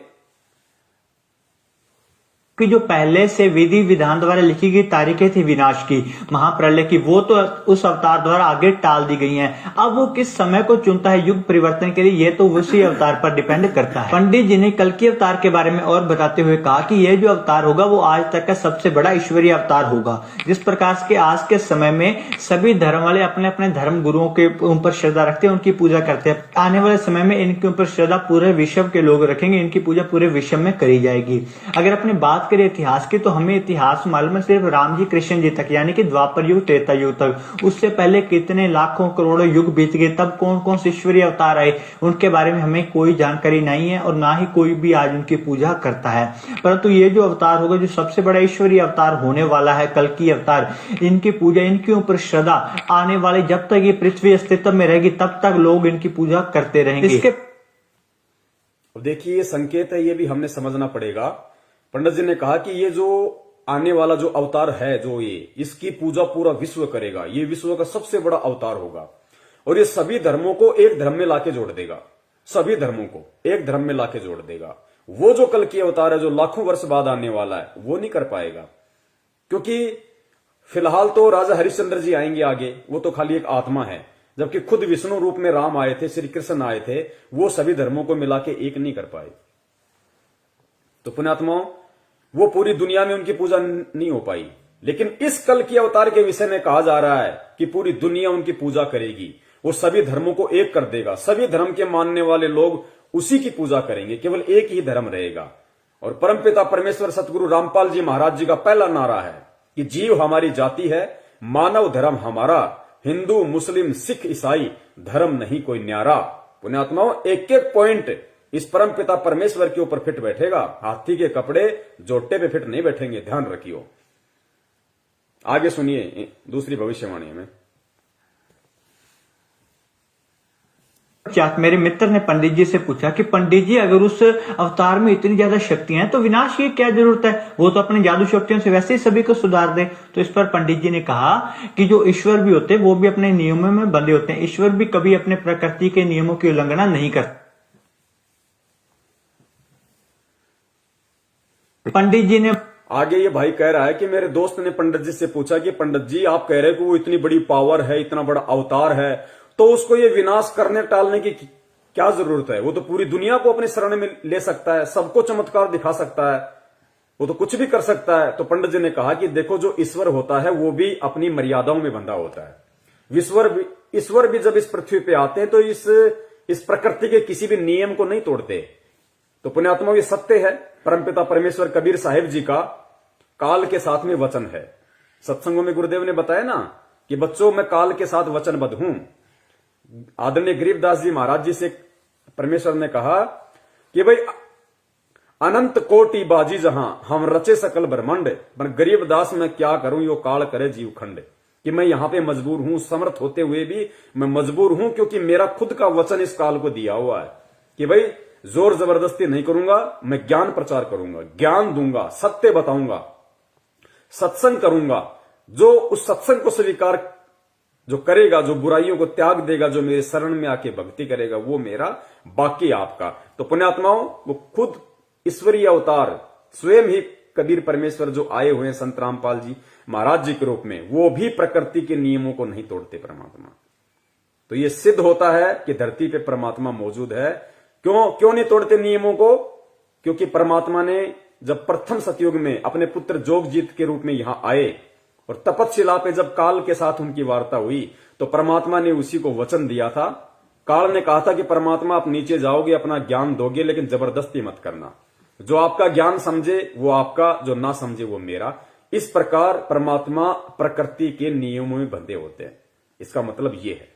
C: कि जो पहले से विधि विधान द्वारा लिखी गई तारीखें थी विनाश की, महाप्रलय की, वो तो उस अवतार द्वारा आगे टाल दी गई हैं। अब वो किस समय को चुनता है युग परिवर्तन के लिए, ये तो उसी अवतार पर डिपेंड करता है। पंडित जी ने कल के अवतार के बारे में और बताते हुए कहा कि यह जो अवतार होगा वो आज तक का सबसे बड़ा ईश्वरीय अवतार होगा। जिस प्रकार के आज के समय में सभी धर्म वाले अपने अपने धर्म गुरुओं के ऊपर श्रद्धा रखते हैं, उनकी पूजा करते हैं, आने वाले समय में इनके ऊपर श्रद्धा पूरे विश्व के लोग रखेंगे, इनकी पूजा पूरे विश्व में करी जाएगी। अगर अपनी बात करें इतिहास की, तो हमें इतिहास मालूम है सिर्फ राम जी कृष्ण जी तक, यानी कि द्वापर युग त्रेता युग तक। उससे पहले कितने लाखों करोड़ों युग बीत गए, तब कौन कौन से ईश्वरीय अवतार आए, उनके बारे में हमें कोई जानकारी नहीं है, और ना ही कोई भी आज उनकी पूजा करता है। परंतु ये जो अवतार होगा, जो सबसे बड़ा ईश्वरीय अवतार होने वाला है, कल की अवतार, इनकी पूजा, इनके ऊपर श्रद्धा आने वाले, जब तक ये पृथ्वी अस्तित्व में रहेगी तब तक लोग इनकी पूजा करते रहेंगे। इसके
A: देखिए, ये संकेत है, ये भी हमने समझना पड़ेगा। पंडित जी ने कहा कि ये जो आने वाला जो अवतार है, जो ये, इसकी पूजा पूरा विश्व करेगा, ये विश्व का सबसे बड़ा अवतार होगा, और ये सभी धर्मों को एक धर्म में लाके जोड़ देगा, सभी धर्मों को एक धर्म में लाके जोड़ देगा। वो जो कल की अवतार है, जो लाखों वर्ष बाद आने वाला है, वो नहीं कर पाएगा, क्योंकि फिलहाल तो राजा हरिश्चंद्र जी आएंगे आगे, वो तो खाली एक आत्मा है, जबकि खुद विष्णु रूप में राम आए थे, श्री कृष्ण आए थे, वो सभी धर्मों को मिला के एक नहीं कर पाए। तो पुण्यात्माओं, वो पूरी दुनिया में उनकी पूजा नहीं हो पाई, लेकिन इस कल की अवतार के विषय में कहा जा रहा है कि पूरी दुनिया उनकी पूजा करेगी, वो सभी धर्मों को एक कर देगा, सभी धर्म के मानने वाले लोग उसी की पूजा करेंगे, केवल एक ही धर्म रहेगा। और परमपिता परमेश्वर सतगुरु रामपाल जी महाराज जी का पहला नारा है कि जीव हमारी जाति है, मानव धर्म हमारा, हिंदू मुस्लिम सिख ईसाई धर्म नहीं कोई न्यारा। पुण्यात्माओं, एक एक पॉइंट इस परम पिता परमेश्वर के ऊपर फिट बैठेगा, हाथी के कपड़े जोटे पे फिट नहीं बैठेंगे, ध्यान रखियो। आगे सुनिए दूसरी भविष्यवाणी में।
C: मेरे मित्र ने पंडित जी से पूछा कि पंडित जी, अगर उस अवतार में इतनी ज्यादा शक्तियां हैं तो विनाश की क्या जरूरत है, वो तो अपने जादू शक्तियों से वैसे ही सभी को सुधार दे। तो इस पर पंडित जी ने कहा कि जो ईश्वर भी होते हैं वो भी अपने नियमों में बंधे होते हैं, ईश्वर भी कभी अपने प्रकृति के नियमों की उल्लंघना नहीं करते। पंडित जी ने
A: आगे ये भाई कह रहा है कि मेरे दोस्त ने पंडित जी से पूछा कि पंडित जी, आप कह रहे कि वो इतनी बड़ी पावर है, इतना बड़ा अवतार है, तो उसको ये विनाश करने टालने की क्या जरूरत है? वो तो पूरी दुनिया को अपने शरण में ले सकता है, सबको चमत्कार दिखा सकता है, वो तो कुछ भी कर सकता है। तो पंडित जी ने कहा कि देखो, जो ईश्वर होता है वो भी अपनी मर्यादाओं में बंधा होता है। ईश्वर भी जब इस पृथ्वी पे आते हैं तो इस प्रकृति के किसी भी नियम को नहीं तोड़ते। तो पुण्यात्मा, ये सत्य है। परमपिता परमेश्वर कबीर साहिब जी का काल के साथ में वचन है। सत्संगों में गुरुदेव ने बताया ना कि बच्चों, मैं काल के साथ वचनबद्ध हूं। आदरणीय गरीबदास जी महाराज जी से परमेश्वर ने कहा कि भाई, अनंत कोटि बाजी जहां हम रचे सकल ब्रह्मांड, पर गरीब दास मैं क्या करूं यो काल करे जीव खंड। कि मैं यहां पे मजबूर हूं, समर्थ होते हुए भी मैं मजबूर हूं, क्योंकि मेरा खुद का वचन इस काल को दिया हुआ है कि भाई जोर जबरदस्ती नहीं करूंगा, मैं ज्ञान प्रचार करूंगा, ज्ञान दूंगा, सत्य बताऊंगा, सत्संग करूंगा। जो उस सत्संग को स्वीकार जो करेगा, जो बुराइयों को त्याग देगा, जो मेरे शरण में आके भक्ति करेगा, वो मेरा, बाकी आपका। तो पुण्यात्माओं, वो खुद ईश्वरीय अवतार स्वयं ही कबीर परमेश्वर जो आए हुए हैं संत रामपाल जी महाराज जी के रूप में, वो भी प्रकृति के नियमों को नहीं तोड़ते परमात्मा। तो ये सिद्ध होता है कि धरती पे परमात्मा मौजूद है। क्यों नहीं तोड़ते नियमों को? क्योंकि परमात्मा ने जब प्रथम सतयुग में अपने पुत्र जोगजीत के रूप में यहां आए और तपतशिला पे जब काल के साथ उनकी वार्ता हुई, तो परमात्मा ने उसी को वचन दिया था। काल ने कहा था कि परमात्मा आप नीचे जाओगे, अपना ज्ञान दोगे, लेकिन जबरदस्ती मत करना। जो आपका ज्ञान समझे वो आपका, जो ना समझे वो मेरा। इस प्रकार परमात्मा प्रकृति के नियमों में बंधे होते हैं। इसका मतलब ये है।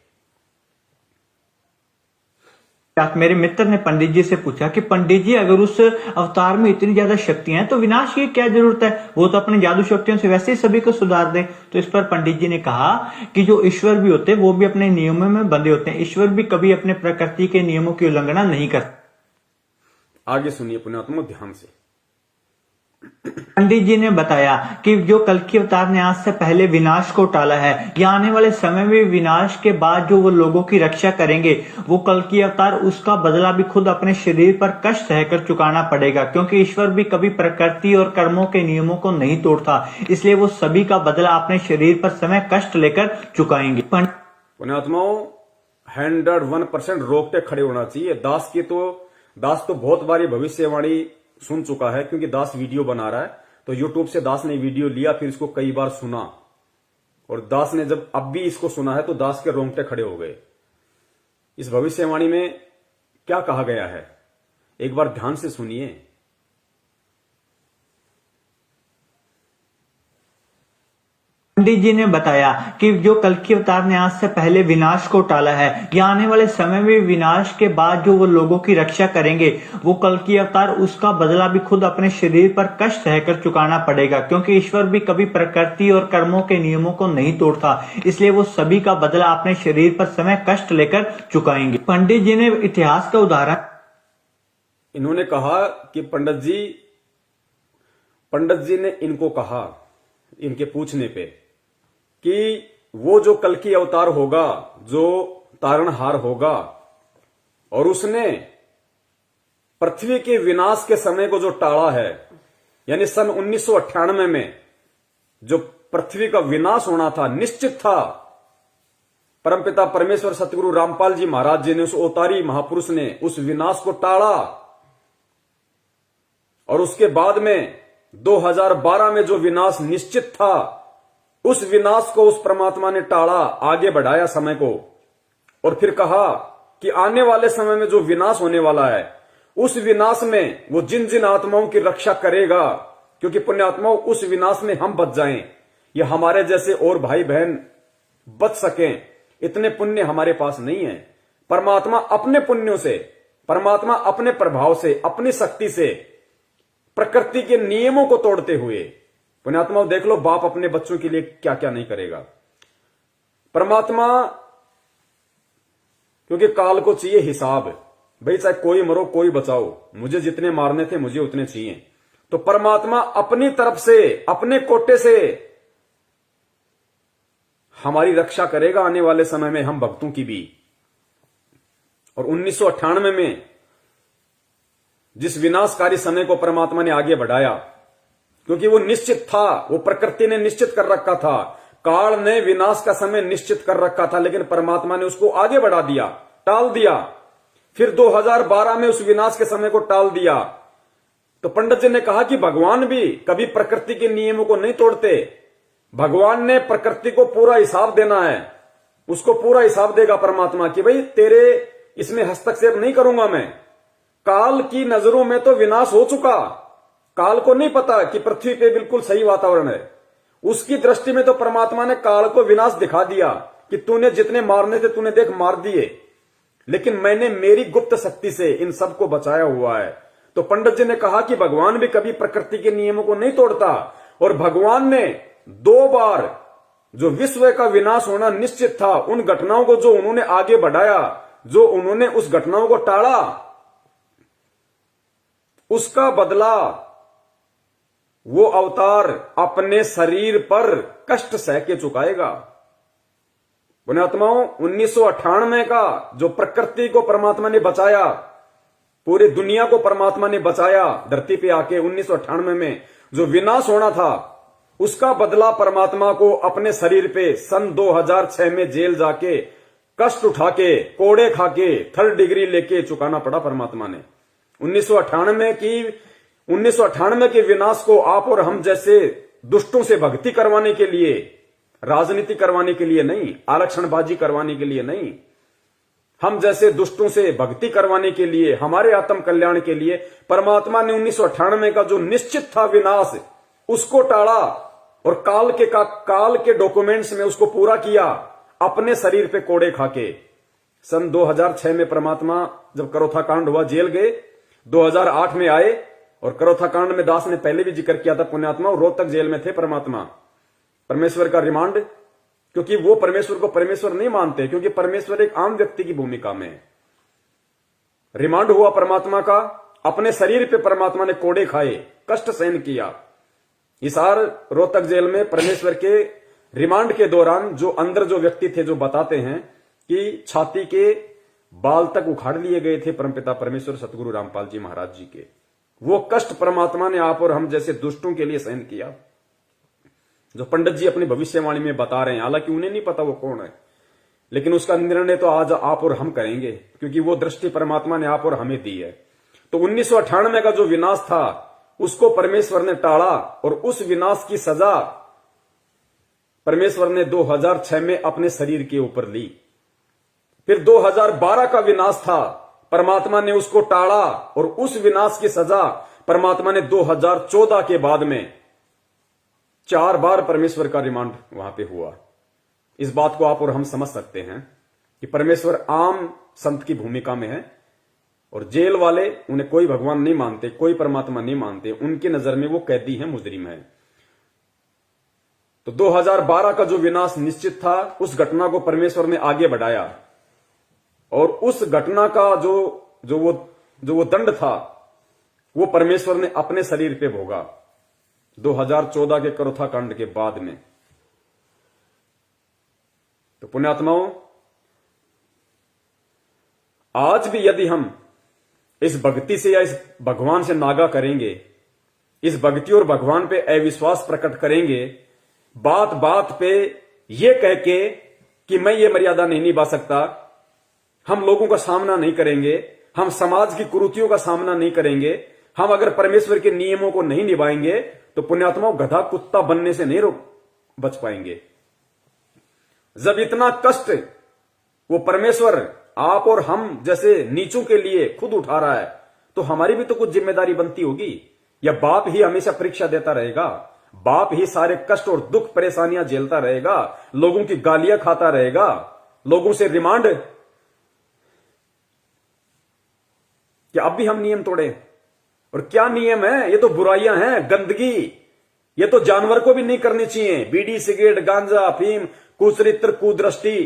C: मेरे मित्र ने पंडित जी से पूछा कि पंडित जी, अगर उस अवतार में इतनी ज्यादा शक्तियां हैं तो विनाश की क्या जरूरत है? वो तो अपने जादू शक्तियों से वैसे ही सभी को सुधार दे। तो इस पर पंडित जी ने कहा कि जो ईश्वर भी होते हैं वो भी अपने नियमों में बंधे होते हैं। ईश्वर भी कभी अपने प्रकृति के नियमों की उल्लंघना नहीं करते।
A: आगे सुनिए पुण्यात्मा ध्यान से।
C: पंडित जी ने बताया कि जो कल्कि अवतार ने आज से पहले विनाश को टाला है, या आने वाले समय में विनाश के बाद जो वो लोगों की रक्षा करेंगे, वो कल्कि अवतार, उसका बदला भी खुद अपने शरीर पर कष्ट सहकर चुकाना पड़ेगा। क्योंकि ईश्वर भी कभी प्रकृति और कर्मों के नियमों को नहीं तोड़ता, इसलिए वो सभी का बदला अपने शरीर पर समय कष्ट लेकर चुकाएंगे।
A: पुण्यात्माओं, 101% रोक के खड़े होना चाहिए। दास तो बहुत बारी भविष्यवाणी सुन चुका है, क्योंकि दास वीडियो बना रहा है। तो यूट्यूब से दास ने वीडियो लिया, फिर इसको कई बार सुना, और दास ने जब अब भी इसको सुना है तो दास के रोंगटे खड़े हो गए। इस भविष्यवाणी में क्या कहा गया है, एक बार ध्यान से सुनिए।
C: पंडित जी ने बताया कि जो कल्कि अवतार ने आज से पहले विनाश को टाला है, या आने वाले समय में विनाश के बाद जो वो लोगों की रक्षा करेंगे, वो कल्कि अवतार, उसका बदला भी खुद अपने शरीर पर कष्ट सहकर चुकाना पड़ेगा। क्योंकि ईश्वर भी कभी प्रकृति और कर्मों के नियमों को नहीं तोड़ता, इसलिए वो सभी का बदला अपने शरीर पर समय कष्ट लेकर चुकाएंगे। पंडित जी ने इतिहास का उदाहरण,
A: इन्होंने कहा कि पंडित जी ने इनको कहा, इनके पूछने पे, कि वो जो कल्कि अवतार होगा, जो तारणहार होगा, और उसने पृथ्वी के विनाश के समय को जो टाला है, यानी सन 1998 में जो पृथ्वी का विनाश होना था, निश्चित था, परमपिता परमेश्वर सतगुरु रामपाल जी महाराज जी ने, उस अवतारी महापुरुष ने उस विनाश को टाला। और उसके बाद में 2012 में जो विनाश निश्चित था, उस विनाश को उस परमात्मा ने टाला, आगे बढ़ाया समय को, और फिर कहा कि आने वाले समय में जो विनाश होने वाला है, उस विनाश में वो जिन जिन आत्माओं की रक्षा करेगा, क्योंकि पुण्यात्माओं उस विनाश में हम बच जाएं, या हमारे जैसे और भाई बहन बच सकें, इतने पुण्य हमारे पास नहीं है। परमात्मा अपने पुण्यों से, परमात्मा अपने प्रभाव से, अपनी शक्ति से, प्रकृति के नियमों को तोड़ते हुए, पुण्यात्माओं देख लो, बाप अपने बच्चों के लिए क्या क्या नहीं करेगा। परमात्मा, क्योंकि काल को चाहिए हिसाब, भाई चाहे कोई मरो कोई बचाओ, मुझे जितने मारने थे मुझे उतने चाहिए। तो परमात्मा अपनी तरफ से, अपने कोटे से हमारी रक्षा करेगा आने वाले समय में, हम भक्तों की भी। और 1998 में जिस विनाशकारी समय को परमात्मा ने आगे बढ़ाया, क्योंकि वो निश्चित था, वो प्रकृति ने निश्चित कर रखा था, काल ने विनाश का समय निश्चित कर रखा था, लेकिन परमात्मा ने उसको आगे बढ़ा दिया, टाल दिया। फिर 2012 में उस विनाश के समय को टाल दिया। तो पंडित जी ने कहा कि भगवान भी कभी प्रकृति के नियमों को नहीं तोड़ते। भगवान ने प्रकृति को पूरा हिसाब देना है, उसको पूरा हिसाब देगा परमात्मा कि भाई तेरे इसमें हस्तक्षेप नहीं करूंगा मैं। काल की नजरों में तो विनाश हो चुका, काल को नहीं पता कि पृथ्वी पे बिल्कुल सही वातावरण है। उसकी दृष्टि में तो परमात्मा ने काल को विनाश दिखा दिया कि तूने जितने मारने थे तूने देख मार दिए, लेकिन मैंने मेरी गुप्त शक्ति से इन सबको बचाया हुआ है। तो पंडित जी ने कहा कि भगवान भी कभी प्रकृति के नियमों को नहीं तोड़ता, और भगवान ने 2 बार जो विश्व का विनाश होना निश्चित था, उन घटनाओं को जो उन्होंने आगे बढ़ाया, जो उन्होंने उस घटनाओं को टाला, उसका बदला वो अवतार अपने शरीर पर कष्ट सह के चुकाएगा। पुण्यात्माओं, 1998 का जो प्रकृति को परमात्मा ने बचाया, पूरी दुनिया को परमात्मा ने बचाया, धरती पे आके 1998 में जो विनाश होना था, उसका बदला परमात्मा को अपने शरीर पे सन 2006 में जेल जाके कष्ट उठा के, कोड़े खा के, 3rd डिग्री लेके चुकाना पड़ा परमात्मा ने। 1998 के विनाश को आप और हम जैसे दुष्टों से भक्ति करवाने के लिए, राजनीति करवाने के लिए नहीं, आरक्षणबाजी करवाने के लिए नहीं, हम जैसे दुष्टों से भक्ति करवाने के लिए, हमारे आत्म कल्याण के लिए परमात्मा ने 1998 का जो निश्चित था विनाश, उसको टाला और काल के डॉक्यूमेंट्स में उसको पूरा किया, अपने शरीर पे कोड़े खाके। सन 2006 में परमात्मा जब करोथा कांड हुआ, जेल गए, 2008 में आए, और करोथा कांड में दास ने पहले भी जिक्र किया था, पुण्यात्मा रोहतक जेल में थे परमात्मा, परमेश्वर का रिमांड, क्योंकि वो परमेश्वर को परमेश्वर नहीं मानते, क्योंकि परमेश्वर एक आम व्यक्ति की भूमिका में है। रिमांड हुआ परमात्मा का, अपने शरीर पे परमात्मा ने कोड़े खाए, कष्ट सहन किया। हिसार रोहतक जेल में परमेश्वर के रिमांड के दौरान जो अंदर जो व्यक्ति थे, जो बताते हैं कि छाती के बाल तक उखाड़ लिए गए थे परमपिता परमेश्वर सतगुरु रामपाल जी महाराज जी के। वो कष्ट परमात्मा ने आप और हम जैसे दुष्टों के लिए सहन किया, जो पंडित जी अपनी भविष्यवाणी में बता रहे हैं। हालांकि उन्हें नहीं पता वो कौन है, लेकिन उसका निर्णय तो आज आप और हम करेंगे, क्योंकि वो दृष्टि परमात्मा ने आप और हमें दी है। तो 1998 का जो विनाश था, उसको परमेश्वर ने टाला, और उस विनाश की सजा परमेश्वर ने 2006 में अपने शरीर के ऊपर ली। फिर 2012 का विनाश था, परमात्मा ने उसको टाला, और उस विनाश की सजा परमात्मा ने 2014 के बाद में 4 बार परमेश्वर का रिमांड वहां पे हुआ। इस बात को आप और हम समझ सकते हैं कि परमेश्वर आम संत की भूमिका में है, और जेल वाले उन्हें कोई भगवान नहीं मानते, कोई परमात्मा नहीं मानते, उनकी नजर में वो कैदी है, मुजरिम है। तो 2012 का जो विनाश निश्चित था, उस घटना को परमेश्वर ने आगे बढ़ाया, और उस घटना का जो वो दंड था, वो परमेश्वर ने अपने शरीर पे भोगा 2014 के करोथा कांड के बाद में। तो पुण्यात्माओं, आज भी यदि हम इस भक्ति से या इस भगवान से नागा करेंगे, इस भक्ति और भगवान पे अविश्वास प्रकट करेंगे, बात बात पे ये कह के कि मैं ये मर्यादा नहीं निभा सकता, हम लोगों का सामना नहीं करेंगे, हम समाज की कुरीतियों का सामना नहीं करेंगे, हम अगर परमेश्वर के नियमों को नहीं निभाएंगे, तो पुण्यात्माओं गधा कुत्ता बनने से नहीं बच पाएंगे। जब इतना कष्ट वो परमेश्वर आप और हम जैसे नीचों के लिए खुद उठा रहा है, तो हमारी भी तो कुछ जिम्मेदारी बनती होगी। या बाप ही हमेशा परीक्षा देता रहेगा, बाप ही सारे कष्ट और दुख परेशानियां झेलता रहेगा, लोगों की गालियां खाता रहेगा, लोगों से रिमांड कि अब भी हम नियम तोड़े। और क्या नियम है? ये तो बुराइयां हैं, गंदगी, ये तो जानवर को भी नहीं करनी चाहिए। बीड़ी, सिगरेट, गांजा, अफीम, कुचरित्र, कुदृष्टि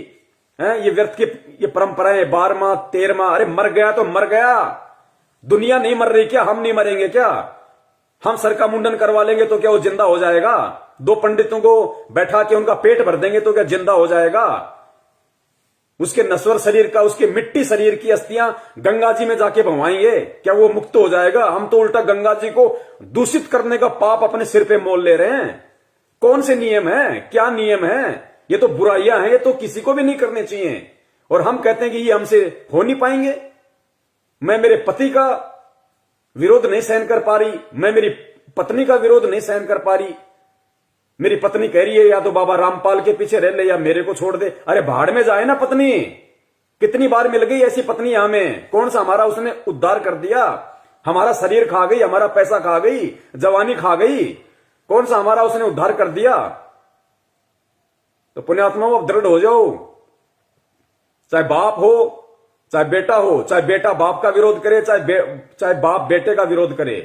A: है, ये व्यर्थ की ये परंपराएं, 12वां 13वां। अरे मर गया तो मर गया, दुनिया नहीं मर रही क्या? हम नहीं मरेंगे क्या? हम सर का मुंडन करवा लेंगे तो क्या वो जिंदा हो जाएगा? 2 पंडितों को बैठा के उनका पेट भर देंगे तो क्या जिंदा हो जाएगा? उसके नश्वर शरीर का, उसके मिट्टी शरीर की अस्थियां गंगा जी में जाके भवाएंगे, क्या वो मुक्त हो जाएगा? हम तो उल्टा गंगा जी को दूषित करने का पाप अपने सिर पे मोल ले रहे हैं। कौन से नियम है? क्या नियम है? ये तो बुराइयां हैं, ये तो किसी को भी नहीं करने चाहिए। और हम कहते हैं कि ये हमसे हो नहीं पाएंगे। मैं मेरे पति का विरोध नहीं सहन कर पा रही, मैं मेरी पत्नी का विरोध नहीं सहन कर पा रही। मेरी पत्नी कह रही है या तो बाबा रामपाल के पीछे रह ले या मेरे को छोड़ दे। अरे भाड़ में जाए ना पत्नी। कितनी बार मिल गई ऐसी पत्नी हमें? कौन सा हमारा उसने उद्धार कर दिया? हमारा शरीर खा गई, हमारा पैसा खा गई, जवानी खा गई, कौन सा हमारा उसने उद्धार कर दिया? तो पुण्यात्माओं, अब दृढ़ हो जाओ। चाहे बाप हो, चाहे बेटा हो, चाहे बेटा बाप का विरोध करे, चाहे बाप बेटे का विरोध करे,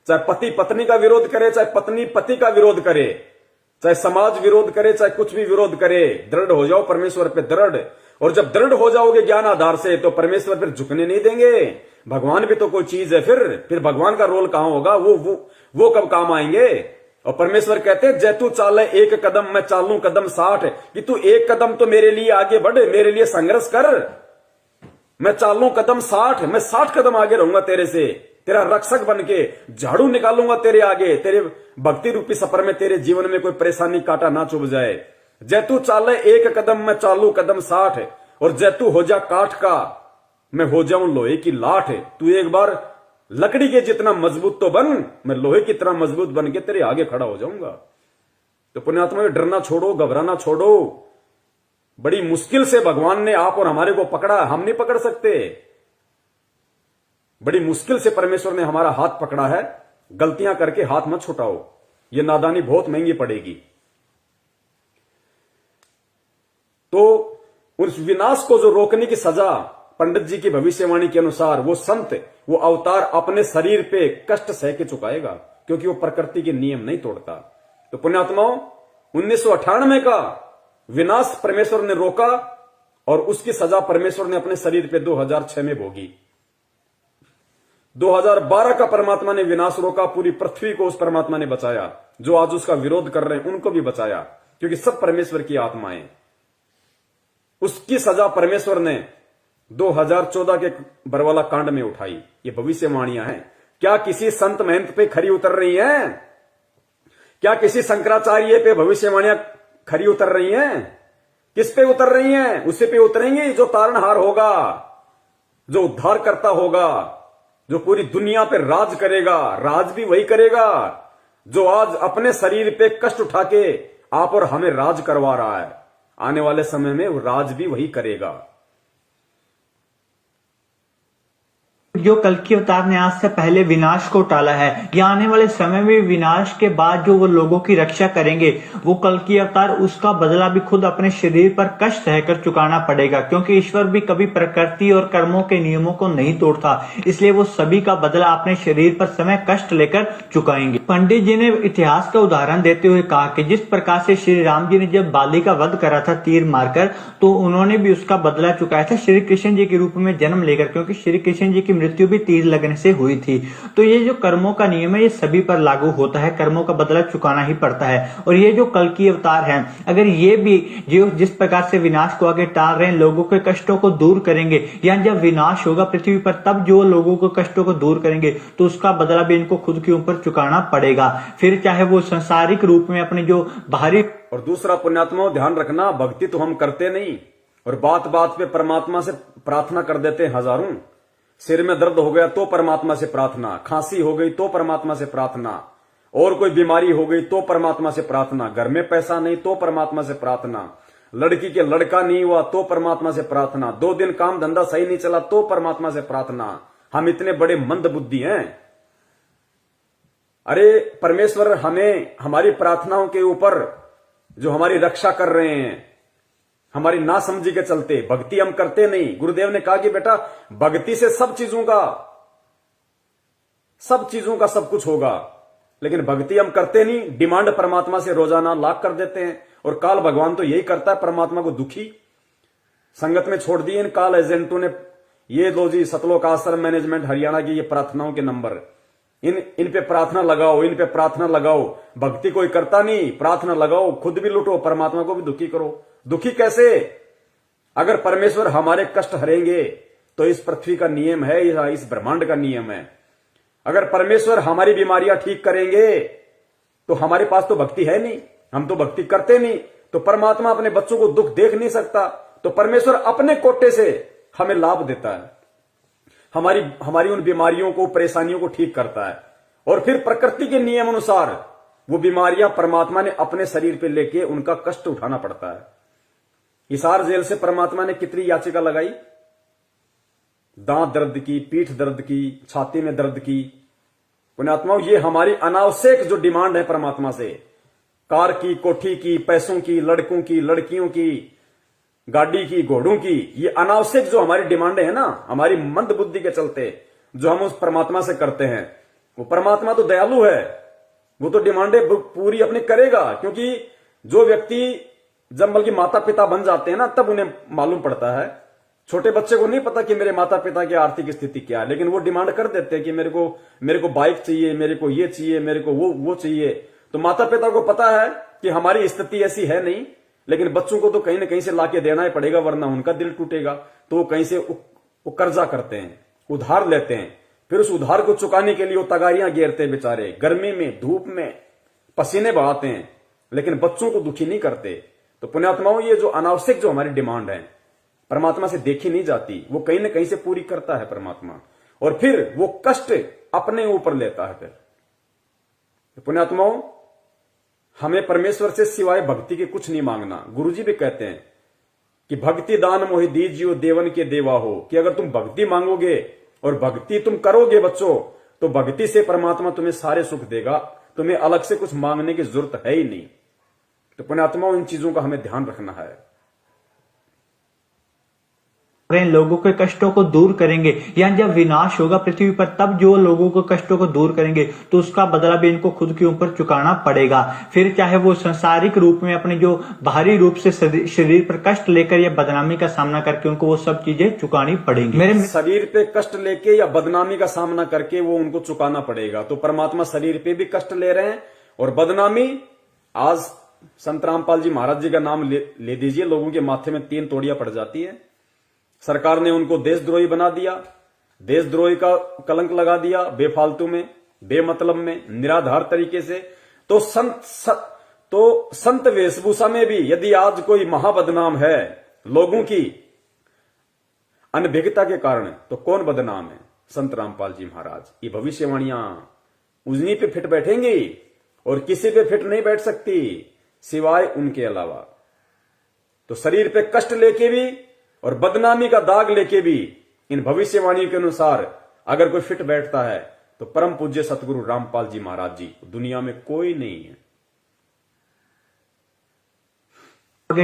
A: चाहे पति पत्नी का विरोध करे, चाहे पत्नी पति का विरोध करे, चाहे समाज विरोध करे, चाहे कुछ भी विरोध करे, दृढ़ हो जाओ परमेश्वर पे दृढ़। और जब दृढ़ हो जाओगे ज्ञान आधार से, तो परमेश्वर फिर झुकने नहीं देंगे। भगवान भी तो कोई चीज है, फिर भगवान का रोल कहां होगा, वो कब काम आएंगे। और परमेश्वर कहते हैं, जैतू चाले एक कदम मैं चालू कदम 60, कि तू एक कदम तो मेरे लिए आगे बढ़, मेरे लिए संघर्ष कर। मैं चालू कदम 60, मैं 60 कदम आगे रहूंगा तेरे से, तेरा रक्षक बन के झाड़ू निकालूंगा तेरे आगे, तेरे भक्ति रूपी सफर में तेरे जीवन में कोई परेशानी कांटा ना चुभ जाए। जैतू चाले एक कदम मैं चालू कदम 60, और जैतू हो जा काठ का मैं हो जाऊं लोहे की लाठ। तू एक बार लकड़ी के जितना मजबूत तो बन, मैं लोहे की तरह मजबूत बन के तेरे आगे खड़ा हो जाऊंगा। तो पुण्यात्मा, डरना छोड़ो, घबराना छोड़ो। बड़ी मुश्किल से भगवान ने आप और हमारे को पकड़ा, हम नहीं पकड़ सकते। बड़ी मुश्किल से परमेश्वर ने हमारा हाथ पकड़ा है। गलतियां करके हाथ मत छुटाओ, ये नादानी बहुत महंगी पड़ेगी। तो उस विनाश को जो रोकने की सजा पंडित जी की भविष्यवाणी के अनुसार वो संत, वो अवतार अपने शरीर पे कष्ट सह के चुकाएगा, क्योंकि वो प्रकृति के नियम नहीं तोड़ता। तो पुण्यात्माओं, 1998 का विनाश परमेश्वर ने रोका, और उसकी सजा परमेश्वर ने अपने शरीर पे 2006 में भोगी। 2012 का परमात्मा ने विनाश रोका, पूरी पृथ्वी को उस परमात्मा ने बचाया। जो आज उसका विरोध कर रहे हैं उनको भी बचाया, क्योंकि सब परमेश्वर की आत्माएं। उसकी सजा परमेश्वर ने 2014 के बरवाला कांड में उठाई। ये भविष्यवाणियां हैं। क्या किसी संत महंत पे खरी उतर रही हैं? क्या किसी शंकराचार्य पे भविष्यवाणियां खरी उतर रही हैं? किस पे उतर रही हैं? उसी पे उतरेंगी जो तारणहार होगा, जो उद्धार करता होगा, जो पूरी दुनिया पे राज करेगा। राज भी वही करेगा जो आज अपने शरीर पे कष्ट उठा के आप और हमें राज करवा रहा है। आने वाले समय में वो राज भी वही करेगा।
C: जो कल्कि अवतार ने आज से पहले विनाश को टाला है, या आने वाले समय में विनाश के बाद जो वो लोगों की रक्षा करेंगे, वो कल्कि अवतार, उसका बदला भी खुद अपने शरीर पर कष्ट सहकर चुकाना पड़ेगा। क्योंकि ईश्वर भी कभी प्रकृति और कर्मों के नियमों को नहीं तोड़ता, इसलिए वो सभी का बदला अपने शरीर पर समय कष्ट लेकर चुकाएंगे। पंडित जी ने इतिहास का उदाहरण देते हुए कहा कि जिस प्रकार से श्री राम जी ने जब बाली का वध करा था तीर मारकर, तो उन्होंने भी उसका बदला चुकाया था श्री कृष्ण जी के रूप में जन्म लेकर, क्योंकि श्री कृष्ण जी की मृत्यु भी तीर लगने से हुई थी। तो ये जो कर्मों का नियम है, ये सभी पर लागू होता है। कर्मों का बदला चुकाना ही पड़ता है। और ये जो कल्कि अवतार हैं, अगर ये भी जो जिस प्रकार से विनाश को आगे टाल रहे हैं, लोगों के कष्टों को दूर करेंगे, या जब विनाश होगा पृथ्वी पर तब जो लोगों के कष्टों को दूर करेंगे, तो उसका बदला भी इनको खुद के ऊपर चुकाना पड़ेगा। फिर चाहे वो संसारिक रूप में अपने जो बाहरी।
A: और दूसरा पुण्यात्मा, ध्यान रखना, भक्ति तो हम करते नहीं, और बात बात पे परमात्मा से प्रार्थना कर देते हैं हजारों। सिर में दर्द हो गया तो परमात्मा से प्रार्थना, खांसी हो गई तो परमात्मा से प्रार्थना, और कोई बीमारी हो गई तो परमात्मा से प्रार्थना, घर में पैसा नहीं तो परमात्मा से प्रार्थना, लड़की के लड़का नहीं हुआ तो परमात्मा से प्रार्थना, 2 दिन काम धंधा सही नहीं चला तो परमात्मा से प्रार्थना। हम इतने बड़े मंद बुद्धि हैं। अरे परमेश्वर हमें हमारी प्रार्थनाओं के ऊपर जो हमारी रक्षा कर रहे हैं, हमारी नासमझी के चलते भक्ति हम करते नहीं। गुरुदेव ने कहा कि बेटा, भक्ति से सब चीजों का सब कुछ होगा, लेकिन भक्ति हम करते नहीं। डिमांड परमात्मा से रोजाना लाख कर देते हैं, और काल भगवान तो यही करता है, परमात्मा को दुखी संगत में छोड़ दिए इन काल एजेंटों ने। ये लो जी, सतलोक आश्रम मैनेजमेंट हरियाणा की ये प्रार्थनाओं के नंबर, इन पे प्रार्थना लगाओ, इन पे प्रार्थना लगाओ। भक्ति कोई करता नहीं, प्रार्थना लगाओ, खुद भी लुटो, परमात्मा को भी दुखी करो। दुखी कैसे? अगर परमेश्वर हमारे कष्ट हरेंगे तो इस पृथ्वी का नियम है, या इस ब्रह्मांड का नियम है। अगर परमेश्वर हमारी बीमारियां ठीक करेंगे तो हमारे पास तो भक्ति है नहीं, हम तो भक्ति करते नहीं। तो परमात्मा अपने बच्चों को दुख देख नहीं सकता, तो परमेश्वर अपने कोटे से हमें लाभ देता है, हमारी उन बीमारियों को, परेशानियों को ठीक करता है। और फिर प्रकृति के नियम अनुसार वो बीमारियां परमात्मा ने अपने शरीर पे लेके उनका कष्ट उठाना पड़ता है। हिसार जेल से परमात्मा ने कितनी याचिका लगाई, दांत दर्द की, पीठ दर्द की, छाती में दर्द की। पुण्यात्माओं, ये हमारी अनावश्यक जो डिमांड है परमात्मा से, कार की, कोठी की, पैसों की, लड़कों की, लड़कियों की, गाड़ी की, घोड़ों की, ये अनावश्यक जो हमारी डिमांडें हैं ना, हमारी मंद बुद्धि के चलते जो हम उस परमात्मा से करते हैं, वो परमात्मा तो दयालु है, वो तो डिमांडें पूरी अपनी करेगा। क्योंकि जो व्यक्ति जब बल्कि माता पिता बन जाते हैं ना, तब उन्हें मालूम पड़ता है। छोटे बच्चे को नहीं पता कि मेरे माता पिता की आर्थिक स्थिति क्या है, लेकिन वो डिमांड कर देते हैं कि मेरे को बाइक चाहिए, मेरे को ये चाहिए, मेरे को वो चाहिए। तो माता पिता को पता है कि हमारी स्थिति ऐसी है नहीं, लेकिन बच्चों को तो कहीं ना कहीं से लाके देना ही पड़ेगा, वरना उनका दिल टूटेगा। तो वो कहीं से वो कर्जा करते हैं, उधार लेते हैं, फिर उस उधार को चुकाने के लिए वो तगारियां घेरते हैं बेचारे, गर्मी में, धूप में पसीने बहाते हैं, लेकिन बच्चों को दुखी नहीं करते। तो पुण्यात्माओं, ये जो अनावश्यक जो हमारी डिमांड है परमात्मा से देखी नहीं जाती, वो कहीं ना कहीं से पूरी करता है परमात्मा, और फिर वो कष्ट अपने ऊपर लेता है। फिर तो पुण्यात्माओं, हमें परमेश्वर से सिवाय भक्ति के कुछ नहीं मांगना। गुरुजी भी कहते हैं कि भक्ति दान मोहि दीजियो देवन के देवा हो, कि अगर तुम भक्ति मांगोगे और भक्ति तुम करोगे बच्चों, तो भक्ति से परमात्मा तुम्हें सारे सुख देगा, तुम्हें अलग से कुछ मांगने की जरूरत है ही नहीं। तो पुण्यात्माओं, इन चीजों का हमें ध्यान रखना है।
C: लोगों के कष्टों को दूर करेंगे, या जब विनाश होगा पृथ्वी पर, तब जो लोगों के कष्टों को दूर करेंगे तो उसका बदला भी इनको खुद के ऊपर चुकाना पड़ेगा। फिर चाहे वो सांसारिक रूप में अपने जो बाहरी रूप से शरीर पर कष्ट लेकर या बदनामी का सामना करके उनको वो सब चीजें चुकानी पड़ेंगी। मेरे
A: शरीर पे कष्ट लेके या बदनामी का सामना करके वो उनको चुकाना पड़ेगा। तो परमात्मा शरीर पे भी कष्ट ले रहे हैं और बदनामी, आज संत रामपाल जी महाराज जी का नाम ले दीजिए, लोगों के माथे में 3 तोड़ियां पड़ जाती है। सरकार ने उनको देशद्रोही बना दिया, देशद्रोही का कलंक लगा दिया, बेफालतू में, बेमतलब में, निराधार तरीके से। तो संत वेशभूषा में भी यदि आज कोई महाबदनाम है लोगों की अनभिज्ञता के कारण, तो कौन बदनाम है? संत रामपाल जी महाराज। ये भविष्यवाणियां उन्हीं पे फिट बैठेंगी और किसी पे फिट नहीं बैठ सकती सिवाय उनके अलावा। तो शरीर पे कष्ट लेके भी और बदनामी का दाग लेके भी इन भविष्यवाणियों के अनुसार अगर कोई फिट बैठता है तो परम पूज्य सतगुरु रामपाल जी महाराज जी, दुनिया में कोई नहीं है।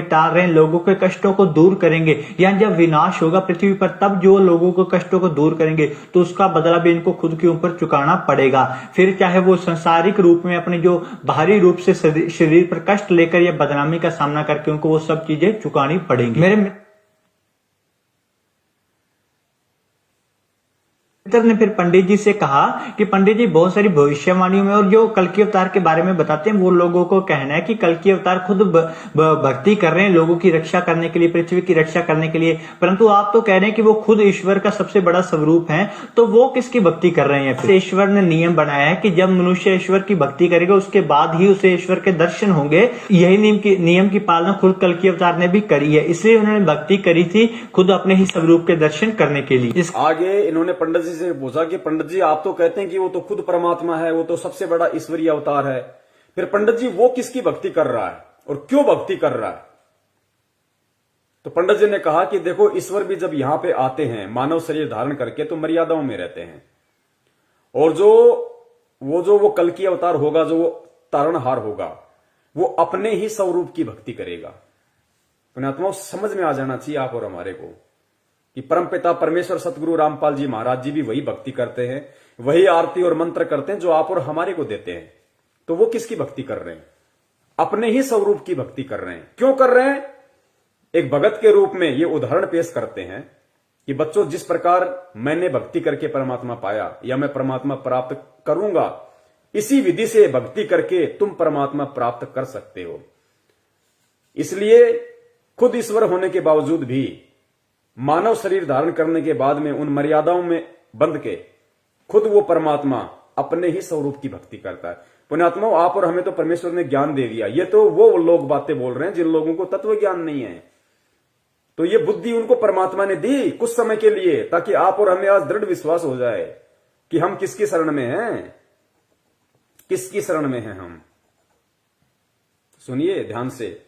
C: टाल रहे हैं, लोगों के कष्टों को दूर करेंगे, या जब विनाश होगा पृथ्वी पर, तब जो लोगों के कष्टों को दूर करेंगे तो उसका बदला भी इनको खुद के ऊपर चुकाना पड़ेगा। फिर चाहे वो सांसारिक रूप में अपने जो बाहरी रूप से शरीर पर कष्ट लेकर या बदनामी का सामना करके उनको वो सब चीजें चुकानी पड़ेंगी। मेरे मित्र ने फिर पंडित जी से कहा कि पंडित जी, बहुत सारी भविष्यवाणियों में और जो कल की अवतार के बारे में बताते हैं, वो लोगों को कहना है कि कल की अवतार खुद भक्ति कर रहे हैं लोगों की रक्षा करने के लिए, पृथ्वी की रक्षा करने के लिए, परंतु आप तो कह रहे हैं कि वो खुद ईश्वर का सबसे बड़ा स्वरूप है, तो वो किसकी भक्ति कर रहे हैं? फिर ईश्वर ने नियम बनाया है कि जब मनुष्य ईश्वर की भक्ति करेगा उसके बाद ही उसे ईश्वर के दर्शन होंगे। यही नियम की पालना खुद कल की अवतार ने भी करी है, इसलिए उन्होंने भक्ति करी थी खुद अपने ही स्वरूप के दर्शन करने के लिए।
A: आगे इन्होंने पंडित जी से पूछा कि पंडित जी, आप तो कहते हैं कि वो तो खुद परमात्मा है, वो तो सबसे बड़ा ईश्वरीय अवतार है, फिर पंडित जी वो किसकी भक्ति कर रहा है और क्यों भक्ति कर रहा है? तो पंडित जी ने कहा कि देखो, ईश्वर भी जब यहां पे आते हैं मानव शरीर धारण करके तो मर्यादाओं में रहते हैं, और वो कल की अवतार होगा, जो वो तारणहार होगा, वो अपने ही स्वरूप की भक्ति करेगा। पुण्यात्माओं, समझ में आ जाना चाहिए आप और हमारे को कि परमपिता परमेश्वर सतगुरु रामपाल जी महाराज जी भी वही भक्ति करते हैं, वही आरती और मंत्र करते हैं जो आप और हमारे को देते हैं। तो वो किसकी भक्ति कर रहे हैं? अपने ही स्वरूप की भक्ति कर रहे हैं। क्यों कर रहे हैं? एक भगत के रूप में ये उदाहरण पेश करते हैं कि बच्चों, जिस प्रकार मैंने भक्ति करके परमात्मा पाया या मैं परमात्मा प्राप्त करूंगा, इसी विधि से भक्ति करके तुम परमात्मा प्राप्त कर सकते हो। इसलिए खुद ईश्वर होने के बावजूद भी मानव शरीर धारण करने के बाद में उन मर्यादाओं में बंध के खुद वो परमात्मा अपने ही स्वरूप की भक्ति करता है। पुण्यात्माओं, आप और हमें तो परमेश्वर ने ज्ञान दे दिया, ये तो वो लोग बातें बोल रहे हैं जिन लोगों को तत्व ज्ञान नहीं है। तो ये बुद्धि उनको परमात्मा ने दी कुछ समय के लिए, ताकि आप और हमें आज दृढ़ विश्वास हो जाए कि हम किसकी शरण में हैं, किसकी शरण में हैं हम। सुनिए ध्यान से,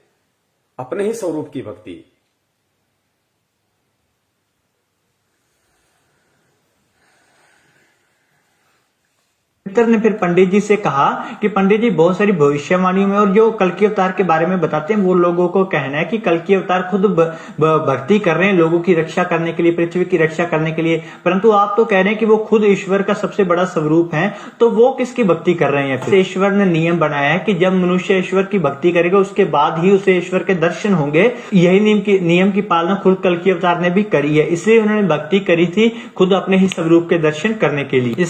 A: अपने ही स्वरूप की भक्ति।
C: मित्र ने फिर पंडित जी से कहा कि पंडित जी बहुत सारी भविष्यवाणियों में और जो कल की अवतार के बारे में बताते हैं वो लोगों को कहना है कि कल की अवतार खुद भक्ति कर रहे हैं लोगों की रक्षा करने के लिए, पृथ्वी की रक्षा करने के लिए, परंतु आप तो कह रहे हैं कि वो खुद ईश्वर का सबसे बड़ा स्वरूप है, तो वो किसकी भक्ति कर रहे हैं? फिर ईश्वर ने नियम बनाया है कि जब मनुष्य ईश्वर की भक्ति करेगा उसके बाद ही उसे ईश्वर के दर्शन होंगे। यही नियम की पालना खुद कल की अवतार ने भी करी है, इसलिए उन्होंने भक्ति करी थी खुद अपने ही स्वरूप के दर्शन करने के लिए।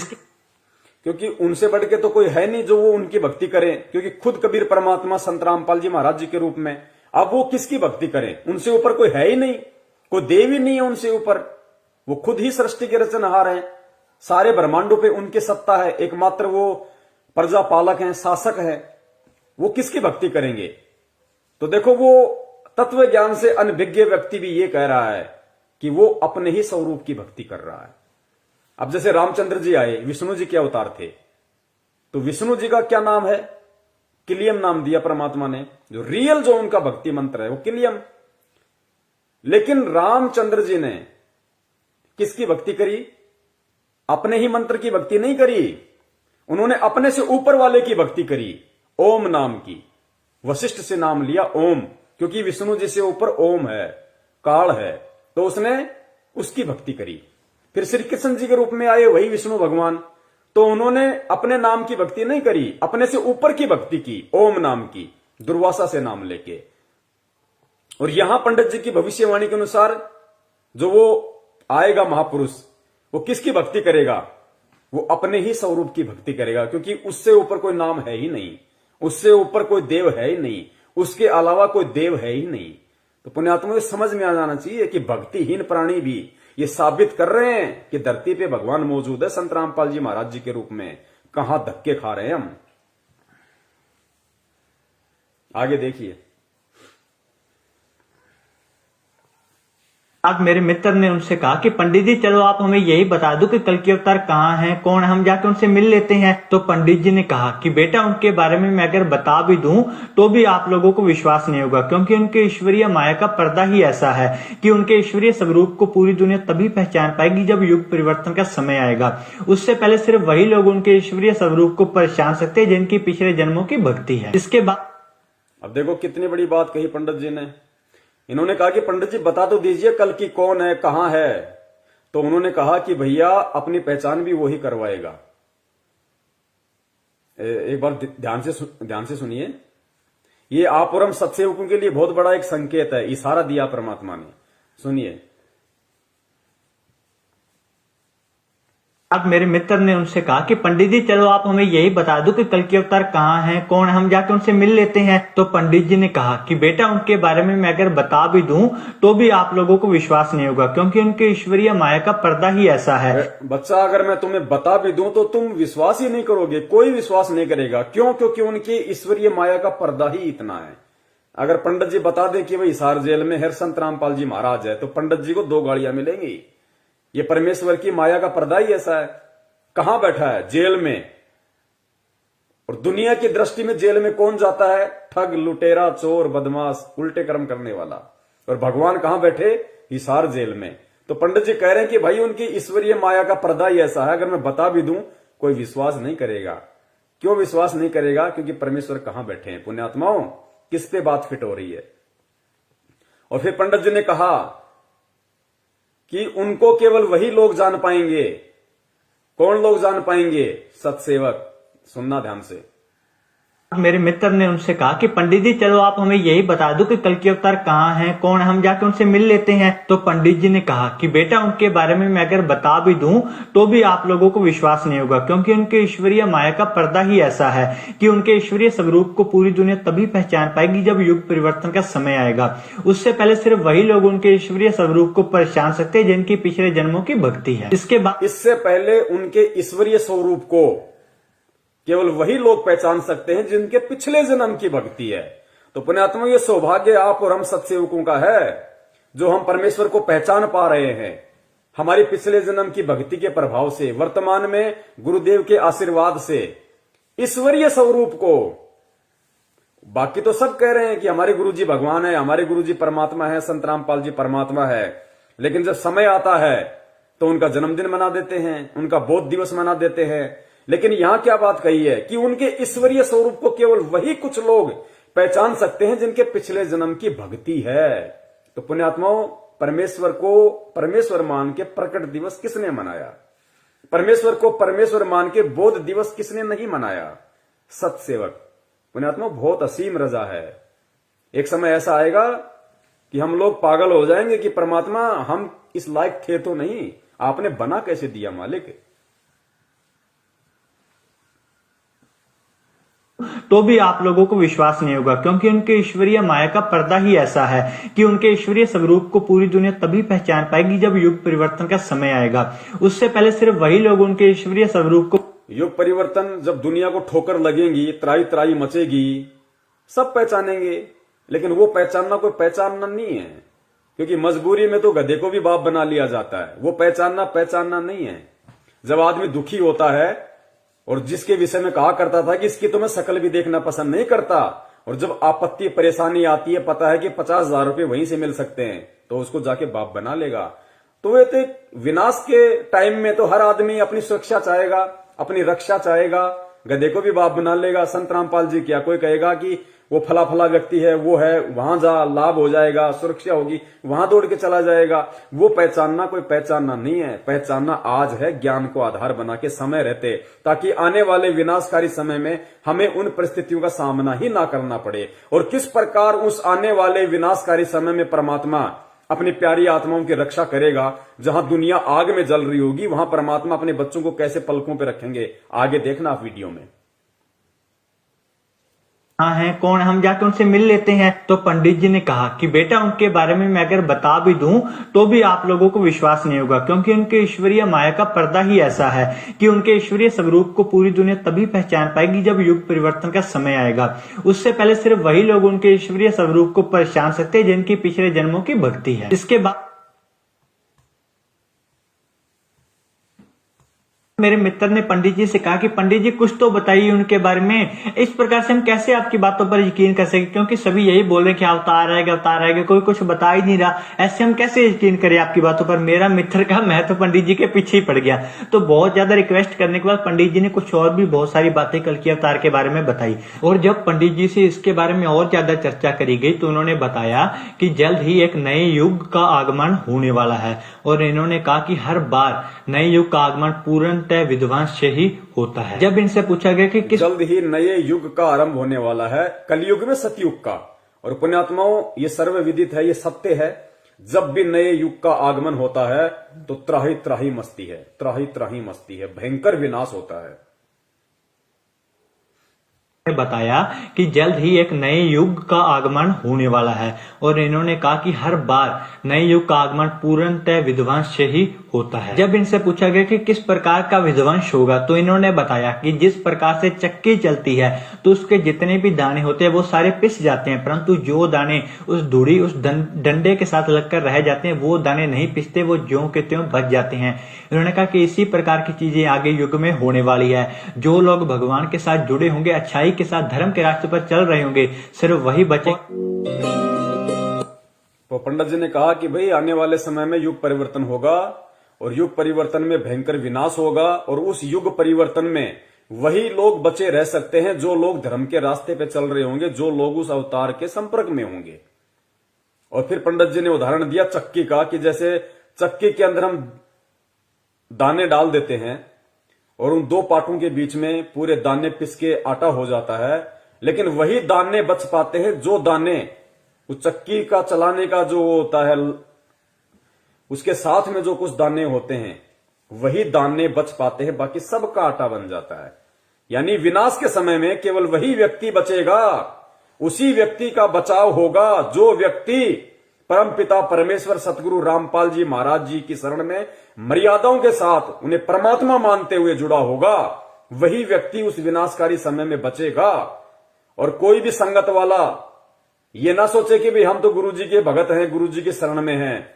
A: क्योंकि उनसे बढ़ के तो कोई है नहीं जो वो उनकी भक्ति करें, क्योंकि खुद कबीर परमात्मा संत रामपाल जी महाराज जी के रूप में, अब वो किसकी भक्ति करें? उनसे ऊपर कोई है ही नहीं, कोई देव ही नहीं है उनसे ऊपर, वो खुद ही सृष्टि के रचनहार हैं, सारे ब्रह्मांडों पे उनकी सत्ता है, एकमात्र वो प्रजा पालक हैं, शासक है, वो किसकी भक्ति करेंगे? तो देखो वो तत्व ज्ञान से अनभिज्ञ व्यक्ति भी ये कह रहा है कि वो अपने ही स्वरूप की भक्ति कर रहा है। अब जैसे रामचंद्र जी आए, विष्णु जी के अवतार थे, तो विष्णु जी का क्या नाम है? किलियम नाम दिया परमात्मा ने, जो रियल जो उनका भक्ति मंत्र है वो किलियम। लेकिन रामचंद्र जी ने किसकी भक्ति करी? अपने ही मंत्र की भक्ति नहीं करी, उन्होंने अपने से ऊपर वाले की भक्ति करी, ओम नाम की। वशिष्ठ से नाम लिया ओम, क्योंकि विष्णु जी से ऊपर ओम है, काल है, तो उसने उसकी भक्ति करी। फिर श्री कृष्ण जी के रूप में आए वही विष्णु भगवान, तो उन्होंने अपने नाम की भक्ति नहीं करी, अपने से ऊपर की भक्ति की, ओम नाम की, दुर्वासा से नाम लेके। और यहां पंडित जी की भविष्यवाणी के अनुसार जो वो आएगा महापुरुष, वो किसकी भक्ति करेगा? वो अपने ही स्वरूप की भक्ति करेगा, क्योंकि उससे ऊपर कोई नाम है ही नहीं, उससे ऊपर कोई देव है ही नहीं, उसके अलावा कोई देव है ही नहीं। तो पुण्यात्मा समझ में आ जाना चाहिए कि भक्तिहीन प्राणी भी ये साबित कर रहे हैं कि धरती पे भगवान मौजूद है संत रामपाल जी महाराज जी के रूप में। कहां धक्के खा रहे हैं हम, आगे देखिए।
C: आज मेरे मित्र ने उनसे कहा कि पंडित जी चलो आप हमें यही बता दो कि कल की अवतार कहाँ है, कौन है, हम जाके उनसे मिल लेते हैं। तो पंडित जी ने कहा कि बेटा उनके बारे में मैं अगर बता भी दूं तो भी आप लोगों को विश्वास नहीं होगा, क्योंकि उनके ईश्वरीय माया का पर्दा ही ऐसा है कि उनके ईश्वरीय स्वरूप को पूरी दुनिया तभी पहचान पाएगी जब युग परिवर्तन का समय आएगा। उससे पहले सिर्फ वही लोग उनके ईश्वरीय स्वरूप को पहचान सकते हैं जिनकी पिछले जन्मों की भक्ति है। इसके बाद
A: अब देखो कितनी बड़ी बात कही पंडित जी ने। इन्होंने कहा कि पंडित जी बता तो दीजिए कल की कौन है, कहां है। तो उन्होंने कहा कि भैया अपनी पहचान भी वही करवाएगा। एक बार ध्यान से सुनिए, ये आप और हम सत्सेवकों के लिए बहुत बड़ा एक संकेत है, इशारा दिया परमात्मा ने। सुनिए।
C: अब मेरे मित्र ने उनसे कहा कि पंडित जी चलो आप हमें यही बता दो कि कल की अवतार कहाँ है, कौन है, हम जाके उनसे मिल लेते हैं। तो पंडित जी ने कहा कि बेटा उनके बारे में मैं अगर बता भी दूं तो भी आप लोगों को विश्वास नहीं होगा, क्योंकि उनके ईश्वरीय माया का पर्दा ही ऐसा है।
A: बच्चा अगर मैं तुम्हें बता भी दूं तो तुम विश्वास ही नहीं करोगे, कोई विश्वास नहीं करेगा। क्यों? क्योंकि उनकी ईश्वरीय माया का पर्दा ही इतना है। अगर पंडित जी बता दे कि भाई हिसार जेल में हर संत रामपाल जी महाराज है, तो पंडित जी को 2 गाड़ियां मिलेंगी। ये परमेश्वर की माया का पर्दा ही ऐसा है। कहां बैठा है? जेल में। और दुनिया की दृष्टि में जेल में कौन जाता है? ठग, लुटेरा, चोर, बदमाश, उल्टे कर्म करने वाला। और भगवान कहां बैठे? हिसार जेल में। तो पंडित जी कह रहे हैं कि भाई उनकी ईश्वरीय माया का पर्दा ही ऐसा है, अगर मैं बता भी दूं कोई विश्वास नहीं करेगा। क्यों विश्वास नहीं करेगा? क्योंकि परमेश्वर कहां बैठे हैं। पुण्यात्माओं, किस पे बात फिट हो रही है? और फिर पंडित जी ने कहा कि उनको केवल वही लोग जान पाएंगे। कौन लोग जान पाएंगे? सत्सेवक। सुनना ध्यान से।
C: मेरे मित्र ने उनसे कहा कि पंडित जी चलो आप हमें यही बता दो कि कल की अवतार कहाँ है, कौन है, हम जाके उनसे मिल लेते हैं। तो पंडित जी ने कहा कि बेटा उनके बारे में मैं अगर बता भी दूं तो भी आप लोगों को विश्वास नहीं होगा, क्योंकि उनके ईश्वरीय माया का पर्दा ही ऐसा है कि उनके ईश्वरीय स्वरूप को पूरी दुनिया तभी पहचान पाएगी जब युग परिवर्तन का समय आएगा। उससे पहले सिर्फ वही लोग उनके ईश्वरीय स्वरूप को पहचान सकते हैं जिनकी पिछले जन्मों की भक्ति है।
A: इससे पहले उनके ईश्वरीय स्वरूप को केवल वही लोग पहचान सकते हैं जिनके पिछले जन्म की भक्ति है। तो पुण्यात्मा, ये सौभाग्य आप और हम सत्सेवकों का है जो हम परमेश्वर को पहचान पा रहे हैं हमारी पिछले जन्म की भक्ति के प्रभाव से, वर्तमान में गुरुदेव के आशीर्वाद से ईश्वरीय स्वरूप को। बाकी तो सब कह रहे हैं कि हमारे गुरुजी भगवान है, हमारे गुरुजी परमात्मा है, संत रामपाल जी परमात्मा है, लेकिन जब समय आता है तो उनका जन्मदिन मना देते हैं, उनका बोध दिवस मना देते हैं, लेकिन यहां क्या बात कही है कि उनके ईश्वरीय स्वरूप को केवल वही कुछ लोग पहचान सकते हैं जिनके पिछले जन्म की भक्ति है। तो पुण्यात्माओं, परमेश्वर को परमेश्वर मान के प्रकट दिवस किसने मनाया? परमेश्वर को परमेश्वर मान के बोध दिवस किसने नहीं मनाया? सतसेवक। पुण्यात्मा, बहुत असीम रजा है। एक समय ऐसा आएगा कि हम लोग पागल हो जाएंगे कि परमात्मा हम इस लायक थे तो नहीं, आपने बना कैसे दिया मालिक।
C: तो भी आप लोगों को विश्वास नहीं होगा, क्योंकि उनके ईश्वरीय माया का पर्दा ही ऐसा है कि उनके ईश्वरीय स्वरूप को पूरी दुनिया तभी पहचान पाएगी जब युग परिवर्तन का समय आएगा। उससे पहले सिर्फ वही लोग उनके ईश्वरीय स्वरूप को,
A: युग परिवर्तन जब दुनिया को ठोकर लगेंगी, त्राही त्राही मचेगी, सब पहचानेंगे। लेकिन वो पहचानना कोई पहचानना नहीं है, क्योंकि मजबूरी में तो गधे को भी बाप बना लिया जाता है। वो पहचानना नहीं है। जब आदमी दुखी होता है और जिसके विषय में कहा करता था कि इसकी तो मैं शकल भी देखना पसंद नहीं करता, और जब आपत्ति परेशानी आती है, पता है कि 50,000 रुपए वहीं से मिल सकते हैं, तो उसको जाके बाप बना लेगा। तो वे तो विनाश के टाइम में तो हर आदमी अपनी सुरक्षा चाहेगा, अपनी रक्षा चाहेगा, गधे को भी बाप बना लेगा। संत रामपाल जी क्या कोई कहेगा कि वो फला फला व्यक्ति है, वो है, वहां जा लाभ हो जाएगा, सुरक्षा होगी, वहां दौड़ के चला जाएगा। वो पहचानना कोई पहचानना नहीं है। पहचानना आज है ज्ञान को आधार बना के समय रहते, ताकि आने वाले विनाशकारी समय में हमें उन परिस्थितियों का सामना ही ना करना पड़े। और किस प्रकार उस आने वाले विनाशकारी समय में परमात्मा अपनी प्यारी आत्माओं की रक्षा करेगा। जहां दुनिया आग में जल रही होगी, वहां परमात्मा अपने बच्चों को कैसे पलकों पे रखेंगे, आगे देखना आप वीडियो में।
C: हाँ है कौन, हम जाके उनसे मिल लेते हैं। तो पंडित जी ने कहा कि बेटा उनके बारे में मैं अगर बता भी दूं तो भी आप लोगों को विश्वास नहीं होगा, क्योंकि उनके ईश्वरीय माया का पर्दा ही ऐसा है कि उनके ईश्वरीय स्वरूप को पूरी दुनिया तभी पहचान पाएगी जब युग परिवर्तन का समय आएगा। उससे पहले सिर्फ वही लोग उनके ईश्वरीय स्वरूप को पहचान सकते हैं जिनकी पिछले जन्मों की भक्ति है। इसके बाद मेरे मित्र ने पंडित जी से कहा कि पंडित जी कुछ तो बताइए उनके बारे में। इस प्रकार से हम कैसे आपकी बातों पर यकीन कर सके, क्योंकि सभी यही बोल रहे हैं कि अवतार आएगा, कोई कुछ बता ही नहीं रहा। ऐसे हम कैसे यकीन करें आपकी बातों पर। मेरा मित्र का मैं तो पंडित जी के पीछे ही पड़ गया। तो बहुत ज्यादा रिक्वेस्ट करने के बाद पंडित जी ने कुछ और भी बहुत सारी बातें कल की अवतार के बारे में बताई। और जब पंडित जी से इसके बारे में और ज्यादा चर्चा करी गई तो उन्होंने बताया कि जल्द ही एक नए युग का आगमन होने वाला है। और इन्होंने कहा कि हर बार नए युग का आगमन पूर्ण विध्वंस से ही होता है। जब इनसे पूछा गया कि किस
A: जल्द ही नए युग का आरंभ होने वाला है, कलयुग में सतयुग का। और पुण्यात्माओं, ये सर्वविदित है, ये सत्य है। जब भी नए युग का आगमन होता है तो त्राही त्राही मस्ती है, त्राही त्राही मस्ती है, भयंकर विनाश होता है।
C: बताया कि जल्द ही एक नए युग का आगमन होने वाला है। और इन्होंने कहा कि हर बार नए युग का आगमन पूर्णतः विध्वंस से ही होता है। जब इनसे पूछा गया कि किस प्रकार का विध्वंस होगा तो इन्होंने बताया कि जिस प्रकार से चक्की चलती है तो उसके जितने भी दाने होते हैं वो सारे पिस जाते हैं, परंतु जो दाने उस धुड़ी उस डंडे के साथ लगकर रह जाते हैं वो दाने नहीं पिसते, वो ज्यों के त्यों बच जाते हैं। इन्होंने कहा कि इसी प्रकार की चीजें आगे युग में होने वाली है। जो लोग भगवान के साथ जुड़े होंगे, अच्छाई के साथ धर्म के रास्ते पर चल रहे होंगे, सिर्फ वही बचे।
A: तो पंडित जी ने कहा कि भाई आने वाले समय में युग परिवर्तन होगा और युग परिवर्तन में भयंकर विनाश होगा। और उस युग परिवर्तन में वही लोग बचे रह सकते हैं जो लोग धर्म के रास्ते पे चल रहे होंगे, जो लोग उस अवतार के संपर्क में होंगे। और फिर पंडित जी ने उदाहरण दिया चक्की का, कि जैसे चक्की के अंदर हम दाने डाल देते हैं और उन दो पाटों के बीच में पूरे दाने पिस के आटा हो जाता है, लेकिन वही दाने बच पाते हैं जो दाने उस चक्की का चलाने का जो होता है, उसके साथ में जो कुछ दाने होते हैं वही दाने बच पाते हैं, बाकी सबका आटा बन जाता है। यानी विनाश के समय में केवल वही व्यक्ति बचेगा, उसी व्यक्ति का बचाव होगा जो व्यक्ति परमपिता परमेश्वर सतगुरु रामपाल जी महाराज जी की शरण में मर्यादाओं के साथ उन्हें परमात्मा मानते हुए जुड़ा होगा। वही व्यक्ति उस विनाशकारी समय में बचेगा। और कोई भी संगत वाला ये ना सोचे कि भाई हम तो गुरु जी के भगत हैं, गुरु जी के शरण में हैं,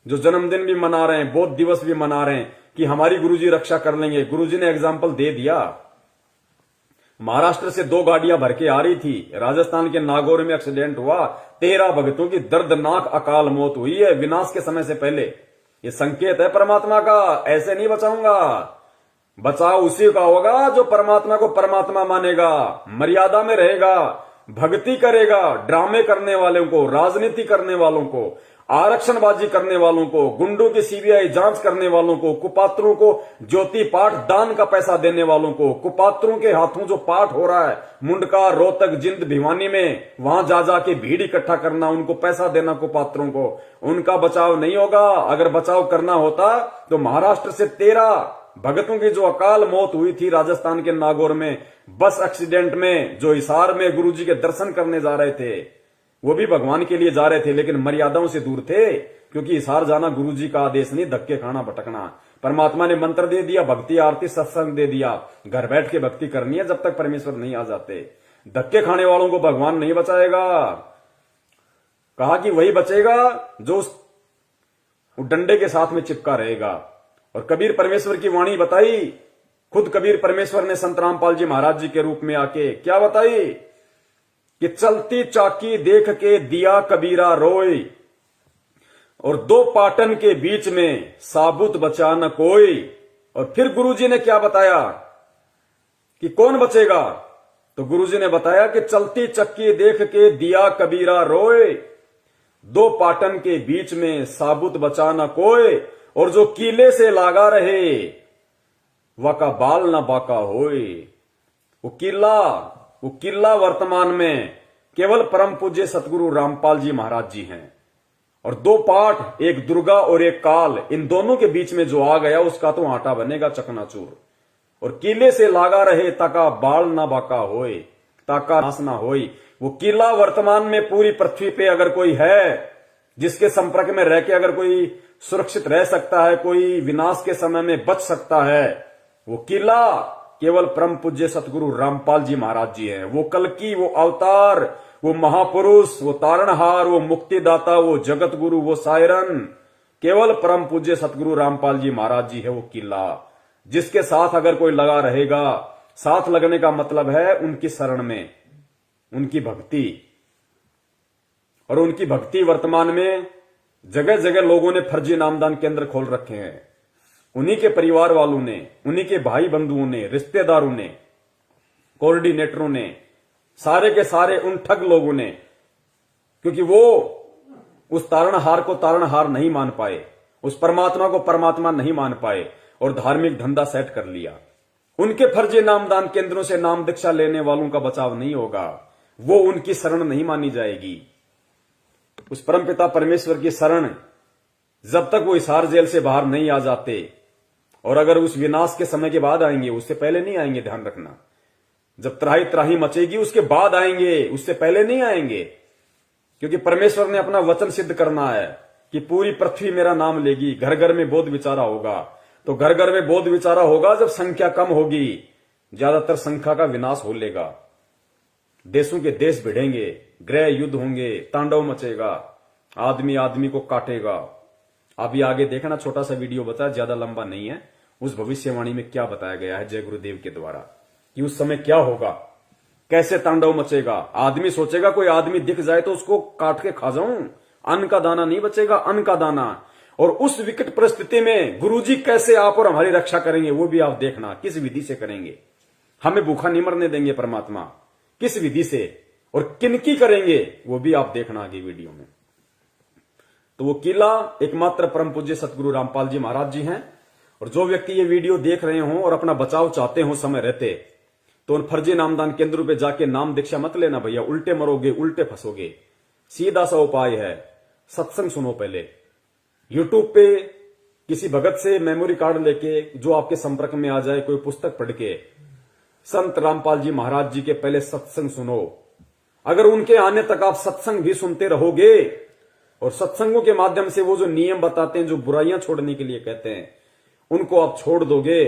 A: जो जन्मदिन भी मना रहे हैं, बोध दिवस भी मना रहे हैं कि हमारी गुरु जी रक्षा कर लेंगे। गुरु जी ने एग्जाम्पल दे दिया। महाराष्ट्र से 2 गाड़ियां भर के आ रही थी, राजस्थान के नागौर में एक्सीडेंट हुआ, 13 भक्तों की दर्दनाक अकाल मौत हुई है विनाश के समय से पहले। ये संकेत है परमात्मा का, ऐसे नहीं बचाऊंगा। बचाव उसी का होगा जो परमात्मा को परमात्मा मानेगा, मर्यादा में रहेगा, भक्ति करेगा। ड्रामे करने वालों को, राजनीति करने वालों को, आरक्षणबाजी करने वालों को, गुंडों की सीबीआई जांच करने वालों को, कुपात्रों को ज्योति पाठ दान का पैसा देने वालों को, कुपात्रों के हाथों जो पाठ हो रहा है मुंडका, रोहतक, जिंद, भिवानी में, वहां जा के भीड़ इकट्ठा करना, उनको पैसा देना कुपात्रों को, उनका बचाव नहीं होगा। अगर बचाव करना होता तो महाराष्ट्र से 13 भगतों की जो अकाल मौत हुई थी राजस्थान के नागौर में बस एक्सीडेंट में, जो हिसार में गुरुजी के दर्शन करने जा रहे थे, वो भी भगवान के लिए जा रहे थे लेकिन मर्यादाओं से दूर थे, क्योंकि हिसार जाना गुरुजी का आदेश नहीं, धक्के खाना भटकना। परमात्मा ने मंत्र दे दिया, भक्ति आरती सत्संग दे दिया, घर बैठ के भक्ति करनी है जब तक परमेश्वर नहीं आ जाते। धक्के खाने वालों को भगवान नहीं बचाएगा। कहा कि वही बचेगा जो उस डंडे के साथ में चिपका रहेगा। और कबीर परमेश्वर की वाणी बताई, खुद कबीर परमेश्वर ने संत रामपाल जी महाराज जी के रूप में आके क्या बताई कि चलती चाकी देख के दिया कबीरा रोई, और 2 पाटन के बीच में साबुत बचा न कोई। और फिर गुरुजी ने क्या बताया कि कौन बचेगा, तो गुरुजी ने बताया कि चलती चक्की देख के दिया कबीरा रोए, 2 पाटन के बीच में साबुत बचा न कोई, और जो कीले से लागा रहे वाका बाल न बाका होए। वो किला वर्तमान में केवल परम पूज्य सतगुरु रामपाल जी महाराज जी हैं। और 2 पाठ, एक दुर्गा और एक काल, इन दोनों के बीच में जो आ गया उसका तो आटा बनेगा चकनाचूर। और किले से लागा रहे ताका बाल ना बाका होए, ताका नाश ना होई। वो किला वर्तमान में पूरी पृथ्वी पे अगर कोई है जिसके संपर्क में रह के अगर कोई सुरक्षित रह सकता है, कोई विनाश के समय में बच सकता है, वो किला केवल परम पूज्य सतगुरु रामपाल जी महाराज जी हैं। वो कल्कि, वो अवतार, वो महापुरुष, वो तारणहार, वो मुक्तिदाता, वो जगत गुरु, वो सायरन, केवल परम पूज्य सतगुरु रामपाल जी महाराज जी है वो किला, जिसके साथ अगर कोई लगा रहेगा। साथ लगने का मतलब है उनकी शरण में, उनकी भक्ति। और उनकी भक्ति वर्तमान में जगह जगह लोगों ने फर्जी नामदान केंद्र खोल रखे हैं। उन्हीं के परिवार वालों ने, उन्हीं के भाई बंधुओं ने, रिश्तेदारों ने, कोऑर्डिनेटरों ने, सारे के सारे उन ठग लोगों ने, क्योंकि वो उस तारणहार को तारणहार नहीं मान पाए, उस परमात्मा को परमात्मा नहीं मान पाए और धार्मिक धंधा सेट कर लिया। उनके फर्जी नामदान केंद्रों से नाम दीक्षा लेने वालों का बचाव नहीं होगा, वो उनकी शरण नहीं मानी जाएगी। उस परमपिता परमेश्वर की शरण जब तक वो हिसार जेल से बाहर नहीं आ जाते, और अगर उस विनाश के समय के बाद आएंगे, उससे पहले नहीं आएंगे, ध्यान रखना। जब त्राही त्राही मचेगी उसके बाद आएंगे, उससे पहले नहीं आएंगे। क्योंकि परमेश्वर ने अपना वचन सिद्ध करना है कि पूरी पृथ्वी मेरा नाम लेगी, घर घर में बोध विचारा होगा। तो घर घर में बोध विचारा होगा जब संख्या कम होगी, ज्यादातर संख्या का विनाश हो लेगा, देशों के देश भिड़ेंगे, गृह युद्ध होंगे, तांडव मचेगा, आदमी आदमी को काटेगा। अभी आगे देखना, छोटा सा वीडियो बता, ज्यादा लंबा नहीं है। उस भविष्यवाणी में क्या बताया गया है जय गुरुदेव के द्वारा कि उस समय क्या होगा, कैसे तांडव मचेगा। आदमी सोचेगा कोई आदमी दिख जाए तो उसको काट के खा जाऊं, अन्न का दाना नहीं बचेगा, अन्न का दाना। और उस विकट परिस्थिति में गुरुजी कैसे आप और हमारी रक्षा करेंगे वो भी आप देखना, किस विधि से करेंगे। हमें भूखा नहीं मरने देंगे परमात्मा, किस विधि से और किनकी करेंगे वो भी आप देखना आगे वीडियो में। तो वो किला एकमात्र परम पूज्य सतगुरु रामपाल जी महाराज जी हैं। और जो व्यक्ति ये वीडियो देख रहे हों और अपना बचाव चाहते हो समय रहते, तो उन फर्जी नामदान केंद्रों पे जाके नाम दीक्षा मत लेना भैया, उल्टे मरोगे, उल्टे फंसोगे। सीधा सा उपाय है, सत्संग सुनो पहले। यूट्यूब पे किसी भगत से मेमोरी कार्ड लेके जो आपके संपर्क में आ जाए, कोई पुस्तक पढ़ के संत रामपाल जी महाराज जी के पहले सत्संग सुनो। अगर उनके आने तक आप सत्संग भी सुनते रहोगे और सत्संगों के माध्यम से वो जो नियम बताते हैं, जो बुराइयां छोड़ने के लिए कहते हैं, उनको आप छोड़ दोगे,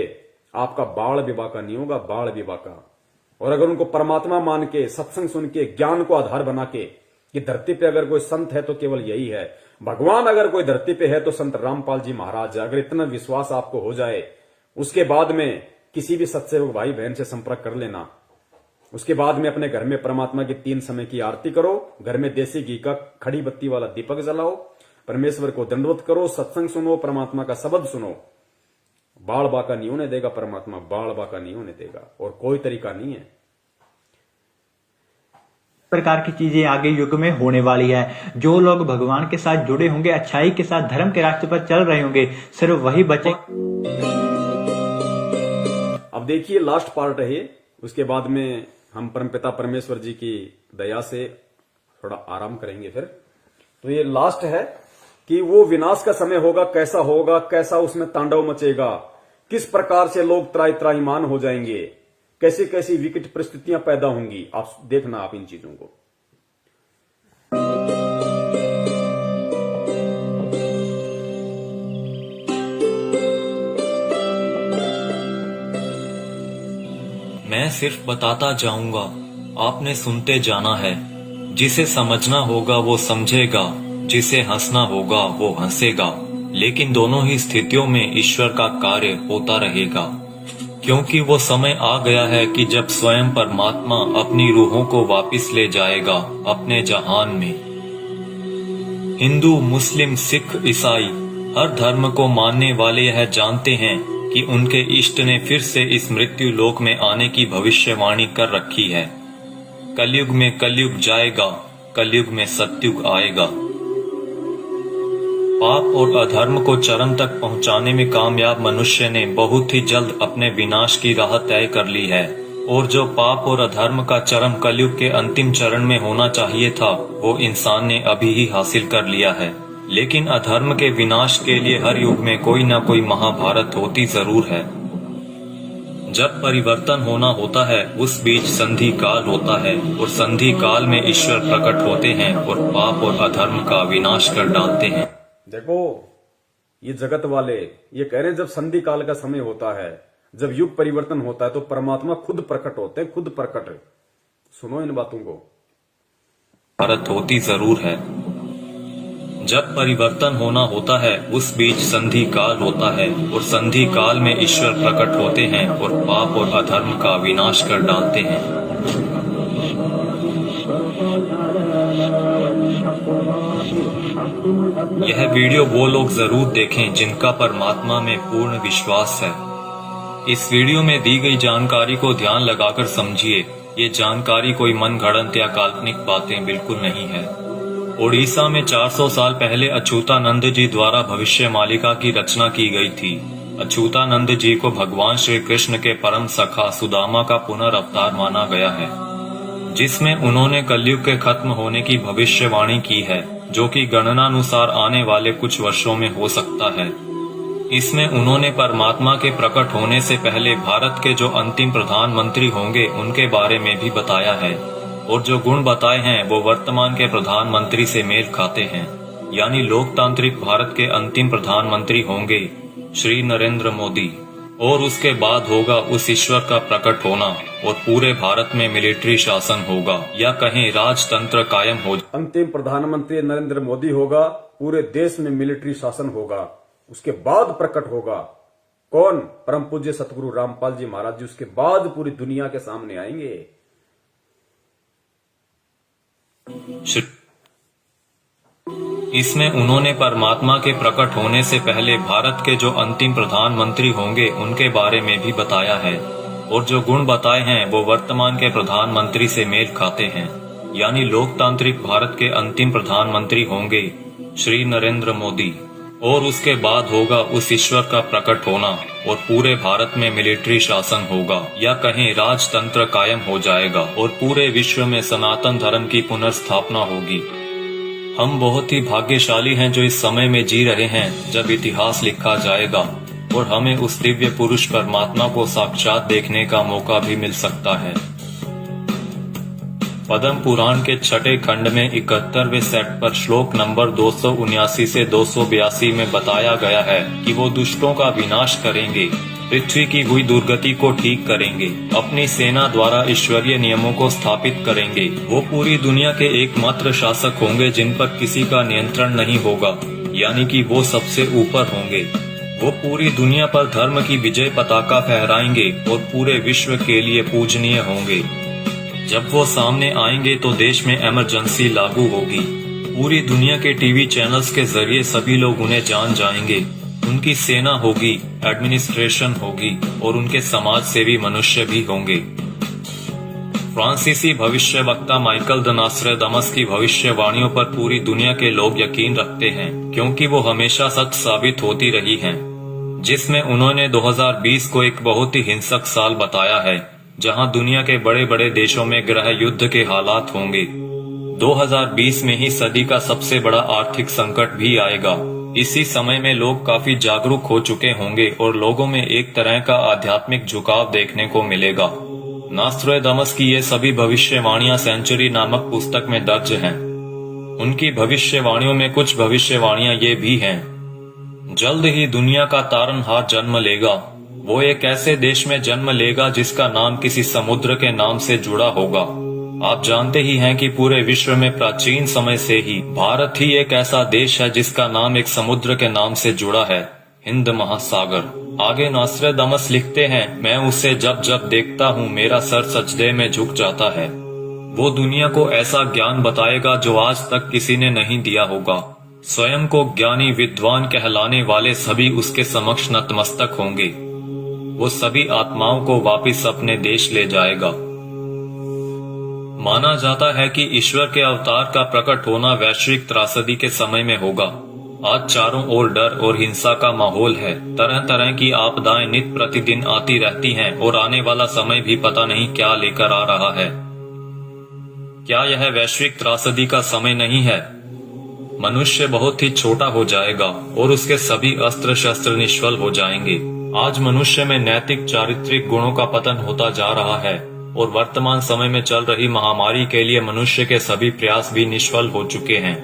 A: आपका बाल विवाका नहीं होगा, बाल विवाका। और अगर उनको परमात्मा मान के, सत्संग सुन के, ज्ञान को आधार बना के कि धरती पे अगर कोई संत है तो केवल यही है, भगवान अगर कोई धरती पे है तो संत रामपाल जी महाराज है, अगर इतना विश्वास आपको हो जाए, उसके बाद में किसी भी सत्सेवक भाई बहन से संपर्क कर लेना। उसके बाद में अपने घर में परमात्मा की 3 समय की आरती करो, घर में देसी घी का खड़ी बत्ती वाला दीपक जलाओ, परमेश्वर को दंडवत करो, सत्संग सुनो, परमात्मा का शब्द सुनो। बाढ़ बाका नहीं होने देगा परमात्मा, बाढ़ बाका नहीं होने देगा, और कोई तरीका नहीं है।
C: प्रकार की चीजें आगे युग में होने वाली है। जो लोग भगवान के साथ जुड़े होंगे, अच्छाई के साथ धर्म के रास्ते पर चल रहे होंगे, सिर्फ वही बचे।
A: अब देखिए लास्ट पार्ट है ये, उसके बाद में हम परमपिता परमेश्वर जी की दया से थोड़ा आराम करेंगे फिर। तो ये लास्ट है कि वो विनाश का समय होगा, कैसा होगा, कैसा उसमें तांडव मचेगा, किस प्रकार से लोग त्राहिमाम हो जाएंगे, कैसी कैसी विकट परिस्थितियां पैदा होंगी। आप देखना आप इन चीजों को।
D: मैं सिर्फ बताता जाऊंगा, आपने सुनते जाना है। जिसे समझना होगा वो समझेगा, जिसे हंसना होगा वो हंसेगा, लेकिन दोनों ही स्थितियों में ईश्वर का कार्य होता रहेगा, क्योंकि वो समय आ गया है कि जब स्वयं परमात्मा अपनी रूहों को वापस ले जाएगा अपने जहान में। हिंदू, मुस्लिम, सिख, ईसाई हर धर्म को मानने वाले यह जानते हैं कि उनके इष्ट ने फिर से इस मृत्यु लोक में आने की भविष्यवाणी कर रखी है। कलयुग में कलयुग जाएगा, कलयुग में सतयुग आएगा। पाप और अधर्म को चरम तक पहुंचाने में कामयाब मनुष्य ने बहुत ही जल्द अपने विनाश की राह तय कर ली है, और जो पाप और अधर्म का चरम कलयुग के अंतिम चरण में होना चाहिए था, वो इंसान ने अभी ही हासिल कर लिया है। लेकिन अधर्म के विनाश के लिए हर युग में कोई न कोई महाभारत होती जरूर है। जब परिवर्तन होना होता है उस बीच संधि काल होता है, और संधि काल में ईश्वर प्रकट होते हैं और पाप और अधर्म का विनाश कर डालते हैं।
A: देखो ये जगत वाले ये कह रहे हैं जब संधि काल का समय होता है, जब युग परिवर्तन होता है तो परमात्मा खुद प्रकट होते हैं, खुद प्रकट। सुनो इन बातों को।
D: भारत होती जरूर है। जब परिवर्तन होना होता है उस बीच संधि काल होता है, और संधि काल में ईश्वर प्रकट होते हैं और पाप और अधर्म का विनाश कर डालते हैं। यह वीडियो वो लोग जरूर देखें जिनका परमात्मा में पूर्ण विश्वास है। इस वीडियो में दी गई जानकारी को ध्यान लगाकर समझिए। ये जानकारी कोई मनगढ़ंत या काल्पनिक बातें बिल्कुल नहीं है। ओडिशा में 400 साल पहले अच्युतानंद जी द्वारा भविष्य मालिका की रचना की गई थी। अच्युतानंद जी को भगवान श्री कृष्ण के परम सखा सुदामा का पुनर्अवतार माना गया है, जिसमें उन्होंने कलयुग के खत्म होने की भविष्यवाणी की है, जो कि गणनानुसार आने वाले कुछ वर्षों में हो सकता है। इसमें उन्होंने परमात्मा के प्रकट होने से पहले भारत के जो अंतिम प्रधानमंत्री होंगे उनके बारे में भी बताया है, और जो गुण बताए हैं वो वर्तमान के प्रधानमंत्री से मेल खाते हैं। यानी लोकतांत्रिक भारत के अंतिम प्रधानमंत्री होंगे श्री नरेंद्र मोदी, और उसके बाद होगा उस ईश्वर का प्रकट होना, और पूरे भारत में मिलिट्री शासन होगा, या कहीं राजतंत्र कायम हो।
A: अंतिम प्रधानमंत्री नरेंद्र मोदी होगा, पूरे देश में मिलिट्री शासन होगा, उसके बाद प्रकट होगा कौन? परम पूज्य सतगुरु रामपाल जी महाराज जी। उसके बाद पूरी दुनिया के सामने आएंगे।
D: इसमें उन्होंने परमात्मा के प्रकट होने से पहले भारत के जो अंतिम प्रधानमंत्री होंगे उनके बारे में भी बताया है, और जो गुण बताए हैं वो वर्तमान के प्रधानमंत्री से मेल खाते हैं। यानी लोकतांत्रिक भारत के अंतिम प्रधानमंत्री होंगे श्री नरेंद्र मोदी, और उसके बाद होगा उस ईश्वर का प्रकट होना, और पूरे भारत में मिलिट्री शासन होगा, या कहीं राजतंत्र कायम हो जाएगा, और पूरे विश्व में सनातन धर्म की पुनर्स्थापना होगी। हम बहुत ही भाग्यशाली हैं जो इस समय में जी रहे हैं जब इतिहास लिखा जाएगा, और हमें उस दिव्य पुरुष परमात्मा को साक्षात देखने का मौका भी मिल सकता है। पद्म पुराण के छठे खंड में 71वें सेट पर श्लोक नंबर 279 से 282 में बताया गया है कि वो दुष्टों का विनाश करेंगे, पृथ्वी की हुई दुर्गति को ठीक करेंगे, अपनी सेना द्वारा ईश्वरीय नियमों को स्थापित करेंगे। वो पूरी दुनिया के एकमात्र शासक होंगे जिन पर किसी का नियंत्रण नहीं होगा, यानी कि वो सबसे ऊपर होंगे। वो पूरी दुनिया पर धर्म की विजय पताका फहराएंगे और पूरे विश्व के लिए पूजनीय होंगे। जब वो सामने आएंगे तो देश में इमरजेंसी लागू होगी। पूरी दुनिया के टीवी चैनल्स के जरिए सभी लोग उन्हें जान जाएंगे। उनकी सेना होगी, एडमिनिस्ट्रेशन होगी और उनके समाज सेवी मनुष्य भी होंगे। फ्रांसीसी भविष्यवक्ता माइकल द नास्ट्राडामस की भविष्यवाणियों पर पूरी दुनिया के लोग यकीन रखते हैं, क्योंकि वो हमेशा सच साबित होती रही हैं। जिसमें उन्होंने 2020 को एक बहुत ही हिंसक साल बताया है, जहां दुनिया के बड़े बड़े देशों में गृह युद्ध के हालात होंगे। 2020 में ही सदी का सबसे बड़ा आर्थिक संकट भी आएगा। इसी समय में लोग काफी जागरूक हो चुके होंगे और लोगों में एक तरह का आध्यात्मिक झुकाव देखने को मिलेगा। नास्ट्राडामस की ये सभी भविष्यवाणियां सेंचुरी नामक पुस्तक में दर्ज हैं। उनकी भविष्यवाणियों में कुछ भविष्यवाणियां ये भी हैं। जल्द ही दुनिया का तारनहार जन्म लेगा। वो एक ऐसे देश में जन्म लेगा जिसका नाम किसी समुद्र के नाम से जुड़ा होगा। आप जानते ही हैं कि पूरे विश्व में प्राचीन समय से ही भारत ही एक ऐसा देश है जिसका नाम एक समुद्र के नाम से जुड़ा है, हिंद महासागर। आगे नास्ट्राडामस लिखते हैं, मैं उसे जब जब देखता हूँ मेरा सर सजदे में झुक जाता है। वो दुनिया को ऐसा ज्ञान बताएगा जो आज तक किसी ने नहीं दिया होगा। स्वयं को ज्ञानी विद्वान कहलाने वाले सभी उसके समक्ष नतमस्तक होंगे। वो सभी आत्माओं को वापस अपने देश ले जाएगा। माना जाता है कि ईश्वर के अवतार का प्रकट होना वैश्विक त्रासदी के समय में होगा। आज चारों ओर डर और हिंसा का माहौल है। तरह तरह की आपदाएं नित प्रतिदिन आती रहती हैं और आने वाला समय भी पता नहीं क्या लेकर आ रहा है। क्या यह वैश्विक त्रासदी का समय नहीं है? मनुष्य बहुत ही छोटा हो जाएगा और उसके सभी अस्त्र शस्त्र निष्फल हो जाएंगे। आज मनुष्य में नैतिक चारित्रिक गुणों का पतन होता जा रहा है और वर्तमान समय में चल रही महामारी के लिए मनुष्य के सभी प्रयास भी निष्फल हो चुके हैं।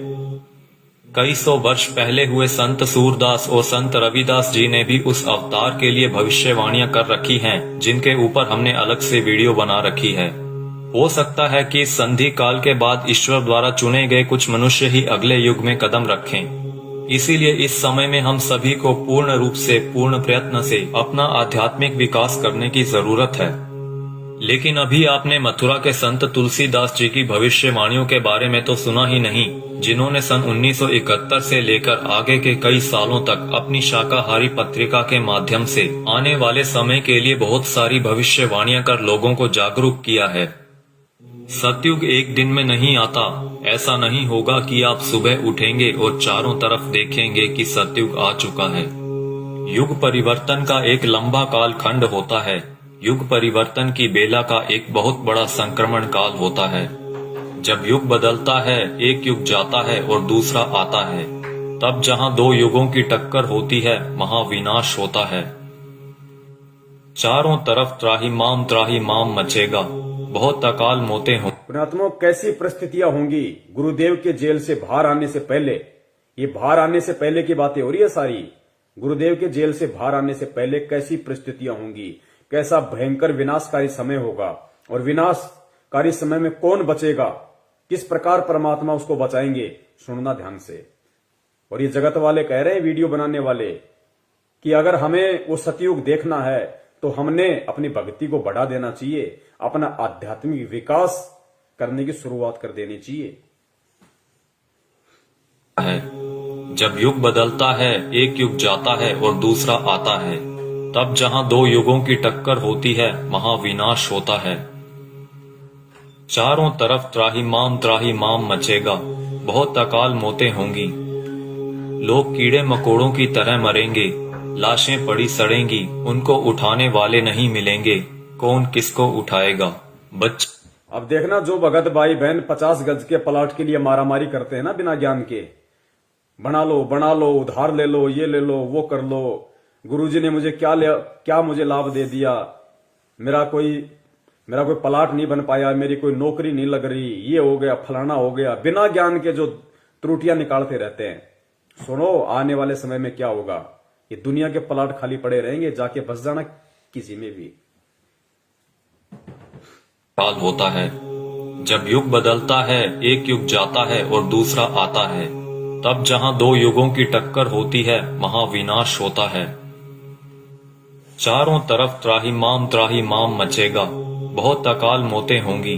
D: कई सौ वर्ष पहले हुए संत सूरदास और संत रविदास जी ने भी उस अवतार के लिए भविष्यवाणियां कर रखी हैं, जिनके ऊपर हमने अलग से वीडियो बना रखी है। हो सकता है कि इस संधि काल के बाद ईश्वर द्वारा चुने गए कुछ मनुष्य ही अगले युग में कदम रखें। इसीलिए इस समय में हम सभी को पूर्ण रूप से, पूर्ण प्रयत्न से अपना आध्यात्मिक विकास करने की जरूरत है। लेकिन अभी आपने मथुरा के संत तुलसीदास जी की भविष्यवाणियों के बारे में तो सुना ही नहीं, जिन्होंने सन 1971 से लेकर आगे के कई सालों तक अपनी शाकाहारी पत्रिका के माध्यम से आने वाले समय के लिए बहुत सारी भविष्यवाणियां कर लोगों को जागरूक किया है। सतयुग एक दिन में नहीं आता। ऐसा नहीं होगा कि आप सुबह उठेंगे और चारों तरफ देखेंगे कि सतयुग आ चुका है। युग परिवर्तन का एक लंबा काल खंड होता है। युग परिवर्तन की बेला का एक बहुत बड़ा संक्रमण काल होता है। जब युग बदलता है, एक युग जाता है और दूसरा आता है। तब जहां दो युगों की टक्कर होती है, महाविनाश होता है। चारों तरफ त्राही माम मचेगा, बहुत अकाल मौतें हों।
A: पुण्यात्माओं, कैसी परिस्थितियां होंगी गुरुदेव के जेल से बाहर आने से पहले। ये बाहर आने से पहले की बातें हो रही है सारी। गुरुदेव के जेल से बाहर आने से पहले कैसी परिस्थितियां होंगी, कैसा भयंकर विनाशकारी समय होगा और विनाशकारी समय में कौन बचेगा, किस प्रकार परमात्मा उसको बचाएंगे, सुनना ध्यान से। और ये जगत वाले कह रहे हैं, वीडियो बनाने वाले, कि अगर हमें वो सतयुग देखना है तो हमने अपनी भक्ति को बढ़ा देना चाहिए, अपना आध्यात्मिक विकास करने की शुरुआत कर देनी चाहिए।
D: जब युग बदलता है, एक युग जाता है और दूसरा आता है। तब जहां दो युगों की टक्कर होती है, महाविनाश होता है। चारों तरफ त्राही माम मचेगा, बहुत अकाल मौतें होंगी। लोग कीड़े मकोड़ों की तरह मरेंगे, लाशें पड़ी सड़ेंगी, उनको उठाने वाले नहीं मिलेंगे, कौन किसको उठाएगा।
A: अब देखना, जो भगत भाई बहन 50 गज के प्लाट के लिए मारामारी करते हैं ना बिना ज्ञान के, बना लो, उधार ले लो, ये ले लो, वो कर लो, गुरुजी ने मुझे क्या मुझे लाभ दे दिया, मेरा कोई प्लाट नहीं बन पाया, मेरी कोई नौकरी नहीं लग रही, ये हो गया, फलाना हो गया, बिना ज्ञान के जो त्रुटियां निकालते रहते हैं। सुनो, आने वाले समय में क्या होगा, ये दुनिया के प्लाट खाली पड़े रहेंगे, जाके बस जाना किसी में भी।
D: काल होता है। जब युग बदलता है, एक युग जाता है और दूसरा आता है। तब जहां दो युगों की टक्कर होती है, महाविनाश होता है। चारों तरफ त्राही माम मचेगा, बहुत अकाल मौतें होंगी।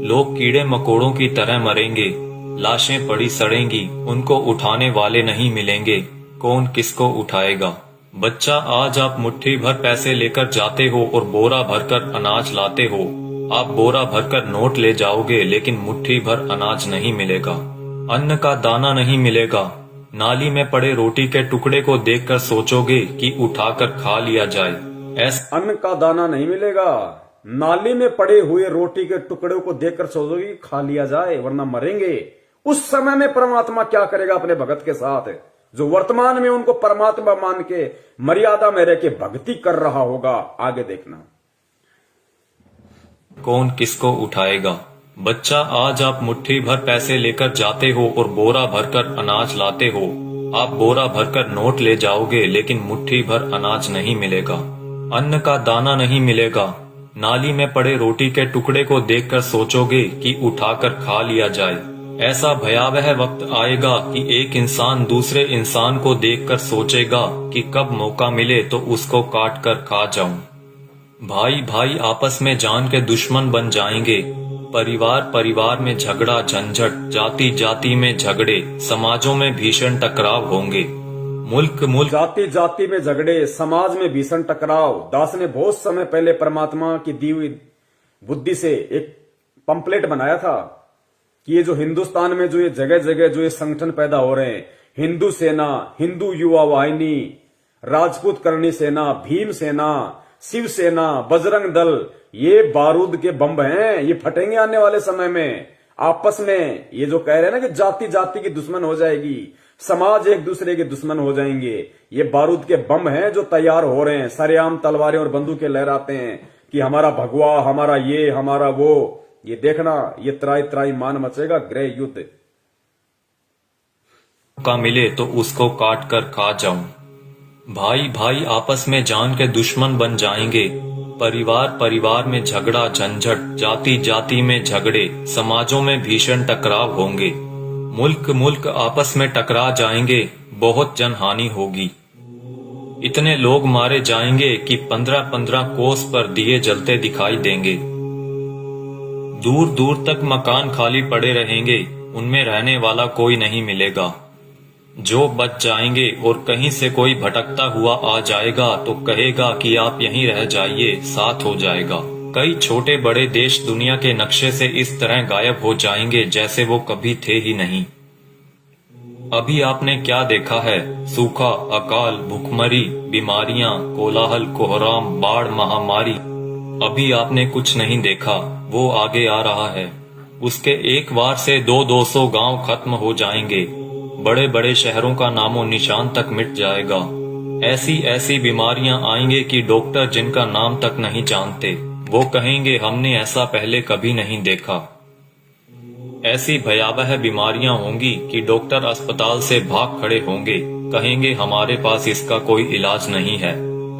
D: लोग कीड़े मकोड़ों की तरह मरेंगे, लाशें पड़ी सड़ेंगी, उनको उठाने वाले नहीं मिलेंगे, कौन किसको उठाएगा। बच्चा, आज आप मुट्ठी भर पैसे लेकर जाते हो और बोरा भरकर अनाज लाते हो। आप बोरा भरकर नोट ले जाओगे लेकिन मुट्ठी भर अनाज नहीं मिलेगा, अन्न का दाना नहीं मिलेगा। नाली में पड़े रोटी के टुकड़े को देखकर सोचोगे कि उठाकर खा लिया जाए।
A: अन्न का दाना नहीं मिलेगा, नाली में पड़े हुए रोटी के टुकड़े को देखकर सोचोगे कि खा लिया जाए वरना मरेंगे। उस समय में परमात्मा क्या करेगा अपने भगत के साथ, जो वर्तमान में उनको परमात्मा मान के मर्यादा में रह के भक्ति कर रहा होगा। आगे देखना।
D: कौन किसको उठाएगा। बच्चा, आज आप मुट्ठी भर पैसे लेकर जाते हो और बोरा भरकर अनाज लाते हो। आप बोरा भरकर नोट ले जाओगे लेकिन मुट्ठी भर अनाज नहीं मिलेगा, अन्न का दाना नहीं मिलेगा। नाली में पड़े रोटी के टुकड़े को देखकर सोचोगे कि उठाकर खा लिया जाए। ऐसा भयावह वक्त आएगा कि एक इंसान दूसरे इंसान को देखकर सोचेगा कि कब मौका मिले तो उसको काट कर खा जाऊं। भाई भाई आपस में जान के दुश्मन बन जाएंगे। परिवार परिवार में झगड़ा झंझट, जाति जाति में झगड़े, समाजों में भीषण टकराव होंगे। मुल्क मुल्क
A: जाति जाति में झगड़े, समाज में भीषण टकराव। दास ने बहुत समय पहले परमात्मा की दी हुई बुद्धि से एक पंपलेट बनाया था कि ये जो हिंदुस्तान में जो ये जगह जगह जो ये संगठन पैदा हो रहे हैं, हिंदू सेना, हिंदू युवा वाहिनी, राजपूत करणी सेना, भीम सेना, शिव सेना, बजरंग दल, ये बारूद के बम हैं, ये फटेंगे आने वाले समय में। आपस में ये जो कह रहे हैं ना कि जाति जाति की दुश्मन हो जाएगी, समाज एक दूसरे के दुश्मन हो जाएंगे, ये बारूद के बम हैं जो तैयार हो रहे हैं। सरेआम तलवारें और बंदूकें लहराते हैं कि हमारा भगवा, हमारा ये, हमारा वो। ये देखना, ये त्राई त्राई मान मचेगा, गृह युद्ध।
D: का मिले तो उसको काट कर खा जाऊं। भाई भाई आपस में जान के दुश्मन बन जाएंगे। परिवार परिवार में झगड़ा झंझट, जाति जाति में झगड़े, समाजों में भीषण टकराव होंगे। मुल्क मुल्क आपस में टकरा जाएंगे, बहुत जनहानि होगी। इतने लोग मारे जाएंगे कि 15-15 कोस पर दिए जलते दिखाई देंगे। दूर दूर तक मकान खाली पड़े रहेंगे, उनमें रहने वाला कोई नहीं मिलेगा। जो बच जाएंगे और कहीं से कोई भटकता हुआ आ जाएगा तो कहेगा कि आप यहीं रह जाइए, साथ हो जाएगा। कई छोटे बड़े देश दुनिया के नक्शे से इस तरह गायब हो जाएंगे जैसे वो कभी थे ही नहीं। अभी आपने क्या देखा है? सूखा, अकाल, भूखमरी, बीमारियां, कोलाहल, कोहराम, बाढ़, महामारी। अभी आपने कुछ नहीं देखा, वो आगे आ रहा है। उसके एक बार से 200-200 गांव खत्म हो जाएंगे। बड़े बड़े शहरों का नामो निशान तक मिट जाएगा। ऐसी ऐसी बीमारियां आएंगे कि डॉक्टर जिनका नाम तक नहीं जानते, वो कहेंगे हमने ऐसा पहले कभी नहीं देखा। ऐसी भयावह बीमारियां होंगी कि डॉक्टर अस्पताल से भाग खड़े होंगे, कहेंगे हमारे पास इसका कोई इलाज नहीं है।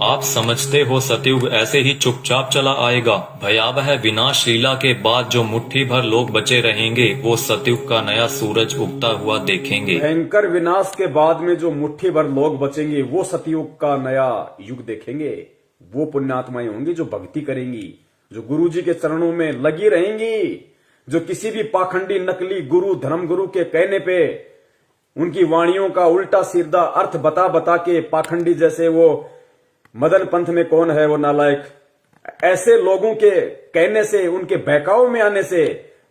D: आप समझते हो सतयुग ऐसे ही चुपचाप चला आएगा। भयावह विनाश लीला के बाद जो मुट्ठी भर लोग बचे रहेंगे वो सतयुग का नया सूरज उगता हुआ देखेंगे।
A: भयंकर विनाश के बाद में जो मुट्ठी भर लोग बचेंगे वो सतयुग का नया युग देखेंगे। वो पुण्यात्माएं होंगी जो भक्ति करेंगी, जो गुरु जी के चरणों में लगी रहेंगी, जो किसी भी पाखंडी नकली गुरु धर्म गुरु के कहने पे उनकी वाणियों का उल्टा सीधा अर्थ बता बता के, पाखंडी जैसे वो मदन पंथ में कौन है वो नालायक, ऐसे लोगों के कहने से, उनके बहकाव में आने से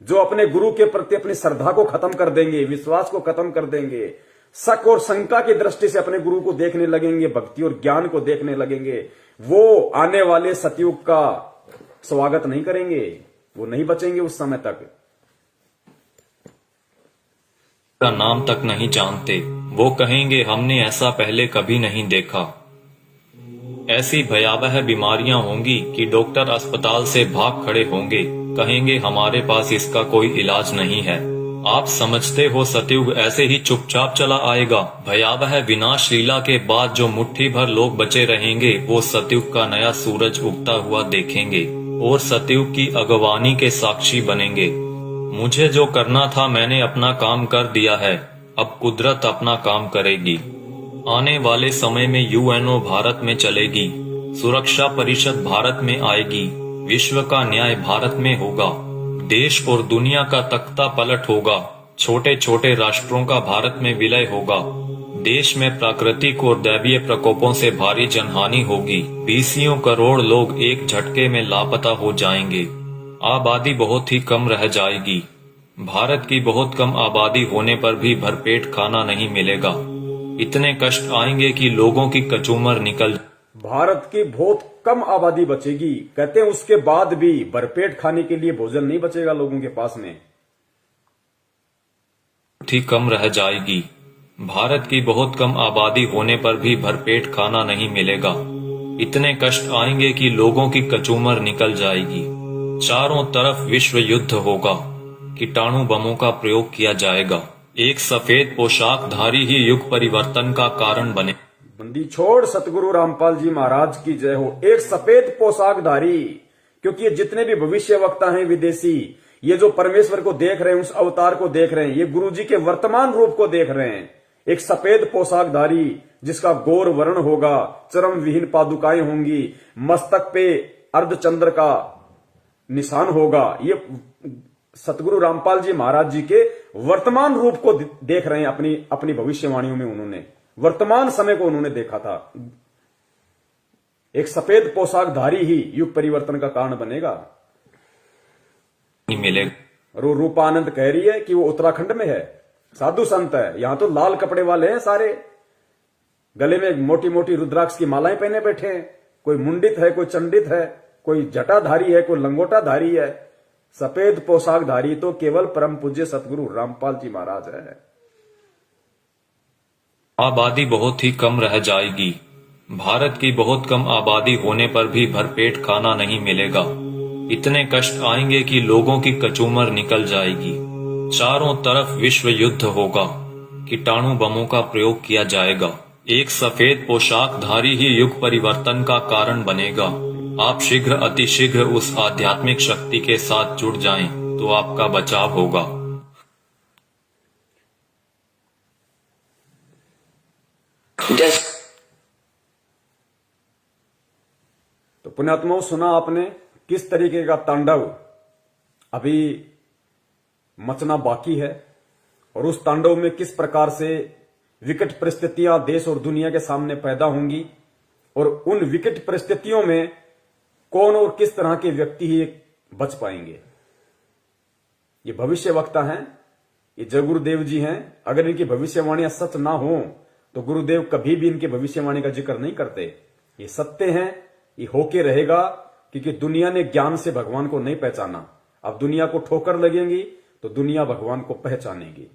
A: जो अपने गुरु के प्रति अपनी श्रद्धा को खत्म कर देंगे, विश्वास को खत्म कर देंगे, शक और शंका की दृष्टि से अपने गुरु को देखने लगेंगे, भक्ति और ज्ञान को देखने लगेंगे, वो आने वाले सतयुग का स्वागत नहीं करेंगे, वो नहीं बचेंगे उस समय तक।
D: का नाम तक नहीं जानते, वो कहेंगे हमने ऐसा पहले कभी नहीं देखा। ऐसी भयावह बीमारियां होंगी कि डॉक्टर अस्पताल से भाग खड़े होंगे, कहेंगे हमारे पास इसका कोई इलाज नहीं है। आप समझते हो सतयुग ऐसे ही चुपचाप चला आएगा। भयावह विनाश लीला के बाद जो मुट्ठी भर लोग बचे रहेंगे वो सतयुग का नया सूरज उगता हुआ देखेंगे और सतयुग की अगवानी के साक्षी बनेंगे। मुझे जो करना था मैंने अपना काम कर दिया है, अब कुदरत अपना काम करेगी। आने वाले समय में यूएनओ भारत में चलेगी, सुरक्षा परिषद भारत में आएगी, विश्व का न्याय भारत में होगा, देश और दुनिया का तख्ता पलट होगा, छोटे छोटे राष्ट्रों का भारत में विलय होगा, देश में प्राकृतिक और दैवीय प्रकोपों से भारी जनहानि होगी। 20 करोड़ लोग एक झटके में लापता हो जाएंगे। आबादी बहुत ही कम रह जाएगी। भारत की बहुत कम आबादी होने पर भी भरपेट खाना नहीं मिलेगा। इतने कष्ट आएंगे कि लोगों की कचूमर निकल।
A: भारत की बहुत कम आबादी बचेगी, कहते हैं उसके बाद भी भरपेट खाने के लिए भोजन नहीं बचेगा लोगों के पास में।
D: ही कम रह जाएगी। भारत की बहुत कम आबादी होने पर भी भरपेट खाना नहीं मिलेगा। इतने कष्ट आएंगे कि लोगों की कचूमर निकल जाएगी। चारों तरफ विश्व युद्ध होगा। कीटाणु बमों का प्रयोग किया जाएगा। एक सफेद पोशाकधारी ही युग परिवर्तन का कारण बने।
A: बंदी छोड़ सतगुरु रामपाल जी महाराज की जय हो। एक सफेद पोशाकधारी, क्योंकि ये जितने भी भविष्य वक्ता हैं विदेशी, ये जो परमेश्वर को देख रहे हैं, उस अवतार को देख रहे हैं, ये गुरु जी के वर्तमान रूप को देख रहे हैं। एक सफेद पोशाकधारी जिसका गौर वर्ण होगा, चरम विहीन पादुकाएं होंगी, मस्तक पे अर्धचंद्र का निशान होगा। ये सतगुरु रामपाल जी महाराज जी के वर्तमान रूप को देख रहे हैं। अपनी भविष्यवाणियों में उन्होंने वर्तमान समय को उन्होंने देखा था। एक सफेद पोशाकधारी ही युग परिवर्तन का कारण बनेगा।
D: मिलेगा।
A: रूपानंद कह रही है कि वो उत्तराखंड में है, साधु संत है। यहां तो लाल कपड़े वाले हैं सारे, गले में मोटी मोटी रुद्राक्ष की मालाएं पहने बैठे हैं। कोई मुंडित है, कोई चंडित है, कोई जटाधारी है, कोई लंगोटाधारी है। सफेद पोशाकधारी तो केवल परम पूज्य सतगुरु रामपाल जी महाराज है।
D: आबादी बहुत ही कम रह जाएगी। भारत की बहुत कम आबादी होने पर भी भरपेट खाना नहीं मिलेगा। इतने कष्ट आएंगे कि लोगों की कचूमर निकल जाएगी। चारों तरफ विश्व युद्ध होगा। कीटाणु बमों का प्रयोग किया जाएगा। एक सफेद पोशाकधारी ही युग परिवर्तन का कारण बनेगा। आप शीघ्र अतिशीघ्र उस आध्यात्मिक शक्ति के साथ जुड़ जाएं, तो आपका बचाव होगा।
A: तो पुण्यात्माओं, सुना आपने किस तरीके का तांडव अभी मचना बाकी है, और उस तांडव में किस प्रकार से विकट परिस्थितियां देश और दुनिया के सामने पैदा होंगी, और उन विकट परिस्थितियों में कौन और किस तरह के व्यक्ति ही बच पाएंगे। ये भविष्य वक्ता हैं, ये जय गुरुदेव जी हैं। अगर इनकी भविष्यवाणियां सच ना हो तो गुरुदेव कभी भी इनकी भविष्यवाणी का जिक्र नहीं करते। ये सत्य हैं, ये होके रहेगा, क्योंकि दुनिया ने ज्ञान से भगवान को नहीं पहचाना। अब दुनिया को ठोकर लगेंगी तो दुनिया भगवान को पहचानेगी।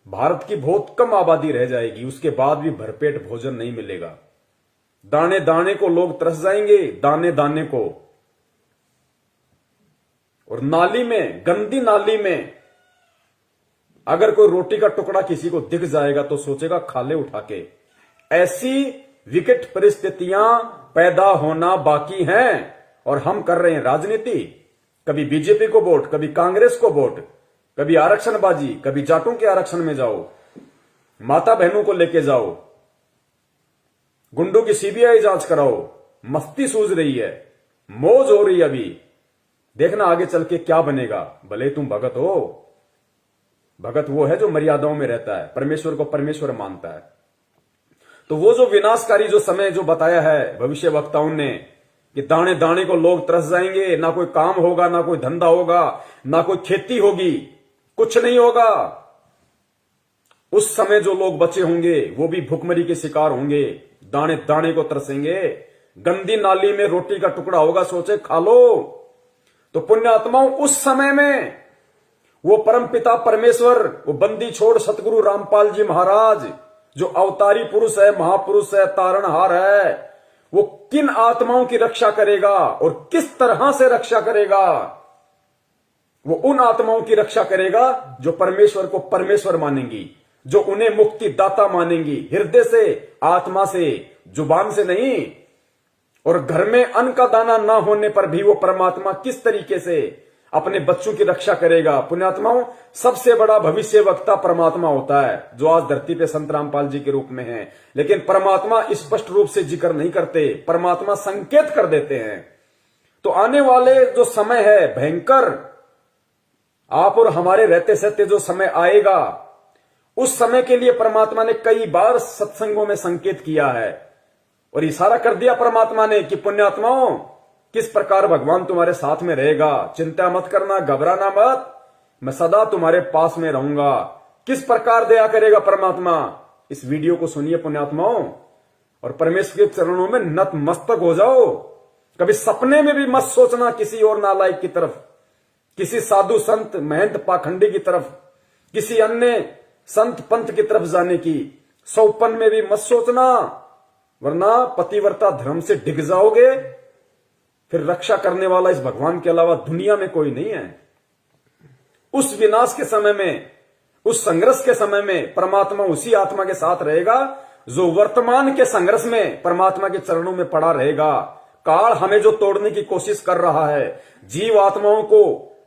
A: भारत की बहुत कम आबादी रह जाएगी, उसके बाद भी भरपेट भोजन नहीं मिलेगा। दाने दाने को लोग तरस जाएंगे, दाने दाने को। और नाली में, गंदी नाली में अगर कोई रोटी का टुकड़ा किसी को दिख जाएगा तो सोचेगा खा ले उठा के। ऐसी विकट परिस्थितियां पैदा होना बाकी हैं, और हम कर रहे हैं राजनीति। कभी बीजेपी को वोट, कभी कांग्रेस को वोट, कभी आरक्षणबाजी, कभी जाटों के आरक्षण में जाओ, माता बहनों को लेके जाओ, गुंडों की सीबीआई जांच कराओ। मस्ती सूझ रही है, मौज हो रही है। अभी देखना आगे चल के क्या बनेगा। भले तुम भगत हो, भगत वो है जो मर्यादाओं में रहता है, परमेश्वर को परमेश्वर मानता है। तो वो जो विनाशकारी जो समय जो बताया है भविष्य वक्ताओं ने, कि दाने दाने को लोग तरस जाएंगे, ना कोई काम होगा, ना कोई धंधा होगा, ना कोई खेती होगी, कुछ नहीं होगा। उस समय जो लोग बचे होंगे वो भी भुखमरी के शिकार होंगे, दाने दाने को तरसेंगे। गंदी नाली में रोटी का टुकड़ा होगा, सोचे खा लो। तो पुण्यात्माओं, उस समय में वो परमपिता परमेश्वर, वो बंदी छोड़ सतगुरु रामपाल जी महाराज, जो अवतारी पुरुष है, महापुरुष है, तारणहार है, वो किन आत्माओं की रक्षा करेगा और किस तरह से रक्षा करेगा। वो उन आत्माओं की रक्षा करेगा जो परमेश्वर को परमेश्वर मानेंगी, जो उन्हें मुक्ति दाता मानेंगी, हृदय से, आत्मा से, जुबान से नहीं। और घर में अन्न का दाना ना होने पर भी वो परमात्मा किस तरीके से अपने बच्चों की रक्षा करेगा। पुण्यात्माओं, सबसे बड़ा भविष्य वक्ता परमात्मा होता है, जो आज धरती पे संत रामपाल जी के रूप में है। लेकिन परमात्मा स्पष्ट रूप से जिक्र नहीं करते, परमात्मा संकेत कर देते हैं। तो आने वाले जो समय है भयंकर, आप और हमारे रहते सहते जो समय आएगा, उस समय के लिए परमात्मा ने कई बार सत्संगों में संकेत किया है और इशारा कर दिया परमात्मा ने कि पुण्यात्माओं, किस प्रकार भगवान तुम्हारे साथ में रहेगा, चिंता मत करना, घबराना मत, मैं सदा तुम्हारे पास में रहूंगा। किस प्रकार दया करेगा परमात्मा, इस वीडियो को सुनिए पुण्यात्माओं और परमेश्वर के चरणों में नतमस्तक हो जाओ। कभी सपने में भी मत सोचना किसी और नालायक की तरफ, किसी साधु संत महंत पाखंडी की तरफ, किसी अन्य संत पंथ की तरफ जाने की सौपन में भी मत सोचना, वरना पतिव्रता धर्म से डिग जाओगे। फिर रक्षा करने वाला इस भगवान के अलावा दुनिया में कोई नहीं है। उस विनाश के समय में, उस संघर्ष के समय में परमात्मा उसी आत्मा के साथ रहेगा जो वर्तमान के संघर्ष में परमात्मा के चरणों में पड़ा रहेगा। काल हमें जो तोड़ने की कोशिश कर रहा है, जीव आत्माओं को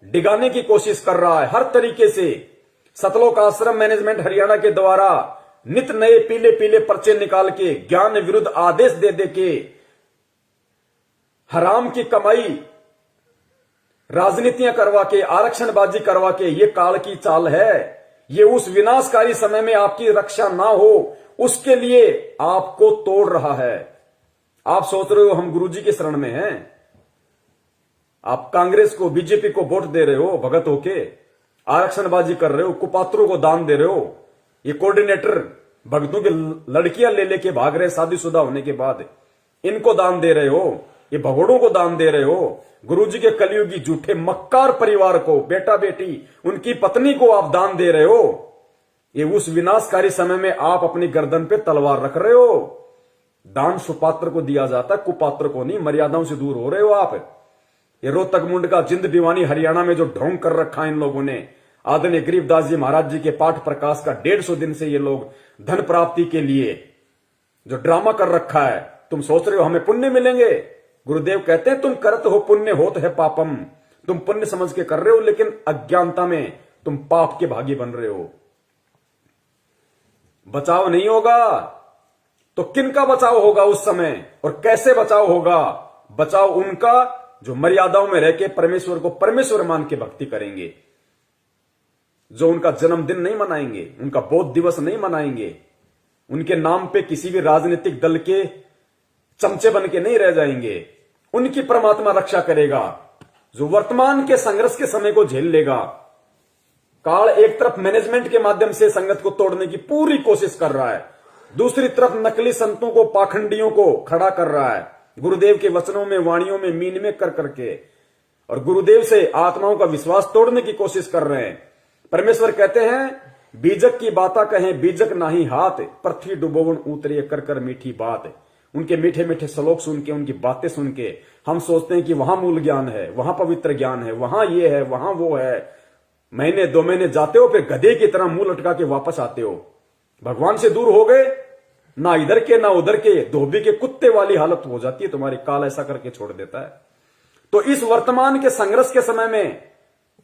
A: डिगाने की कोशिश कर रहा है, हर तरीके से सतलोक आश्रम मैनेजमेंट हरियाणा के द्वारा नित नए पीले पीले पर्चे निकाल के ज्ञान विरुद्ध आदेश दे दे के हराम की कमाई, राजनीतियां करवा के, आरक्षणबाजी करवा के, ये काल की चाल है। ये उस विनाशकारी समय में आपकी रक्षा ना हो उसके लिए आपको तोड़ रहा है। आप सोच रहे हो हम गुरुजी के शरण में हैं, आप कांग्रेस को, बीजेपी को वोट दे रहे हो भगत होके, आरक्षणबाजी कर रहे हो, कुपात्रों को दान दे रहे हो, ये कोऑर्डिनेटर भगतों की लड़कियां ले लेके भाग रहे शादीशुदा होने के बाद, इनको दान दे रहे हो, ये भगोड़ों को दान दे रहे हो, गुरुजी के कलयुगी झूठे मक्कार परिवार को, बेटा बेटी उनकी पत्नी को आप दान दे रहे हो। ये उस विनाशकारी समय में आप अपनी गर्दन पे तलवार रख रहे हो। दान सुपात्र को दिया जाता है, कुपात्र को नहीं। मर्यादाओं से दूर हो रहे हो आप। ये रोहतक मुंड का जिंद दीवानी हरियाणा में जो ढोंग कर रखा है इन लोगों ने, आदरणीय गरीबदास जी महाराज जी के पाठ प्रकाश का 150 दिन से ये लोग धन प्राप्ति के लिए जो ड्रामा कर रखा है, तुम सोच रहे हो हमें पुण्य मिलेंगे। गुरुदेव कहते हैं तुम करत हो पुण्य होत है पापम, तुम पुण्य समझ के कर रहे हो लेकिन अज्ञानता में तुम पाप के भागी बन रहे हो। बचाव नहीं होगा तो किनका बचाव होगा उस समय और कैसे बचाव होगा? बचाव उनका जो मर्यादाओं में रह के परमेश्वर को परमेश्वर मान के भक्ति करेंगे, जो उनका जन्मदिन नहीं मनाएंगे, उनका बौद्ध दिवस नहीं मनाएंगे, उनके नाम पे किसी भी राजनीतिक दल के चमचे बन के नहीं रह जाएंगे। उनकी परमात्मा रक्षा करेगा जो वर्तमान के संघर्ष के समय को झेल लेगा। काल एक तरफ मैनेजमेंट के माध्यम से संगत को तोड़ने की पूरी कोशिश कर रहा है, दूसरी तरफ नकली संतों को, पाखंडियों को खड़ा कर रहा है गुरुदेव के वचनों में, वाणियों में मीन में कर करके, और गुरुदेव से आत्माओं का विश्वास तोड़ने की कोशिश कर रहे हैं। परमेश्वर कहते हैं बीजक की बाता कहें बीजक नाही हाथ, पृथ्वी डुबोवन उतरे कर कर मीठी बात। उनके मीठे मीठे श्लोक सुन के, उनकी बातें सुन के हम सोचते हैं कि वहां मूल ज्ञान है, वहां पवित्र ज्ञान है, वहां ये है, वहां वो है। महीने 2 महीने जाते हो, फिर गधे की तरह मुंह लटका के वापस आते हो। भगवान से दूर हो गए, ना इधर के ना उधर के, धोबी के कुत्ते वाली हालत हो जाती है तुम्हारी। काल ऐसा करके छोड़ देता है। तो इस वर्तमान के संघर्ष के समय में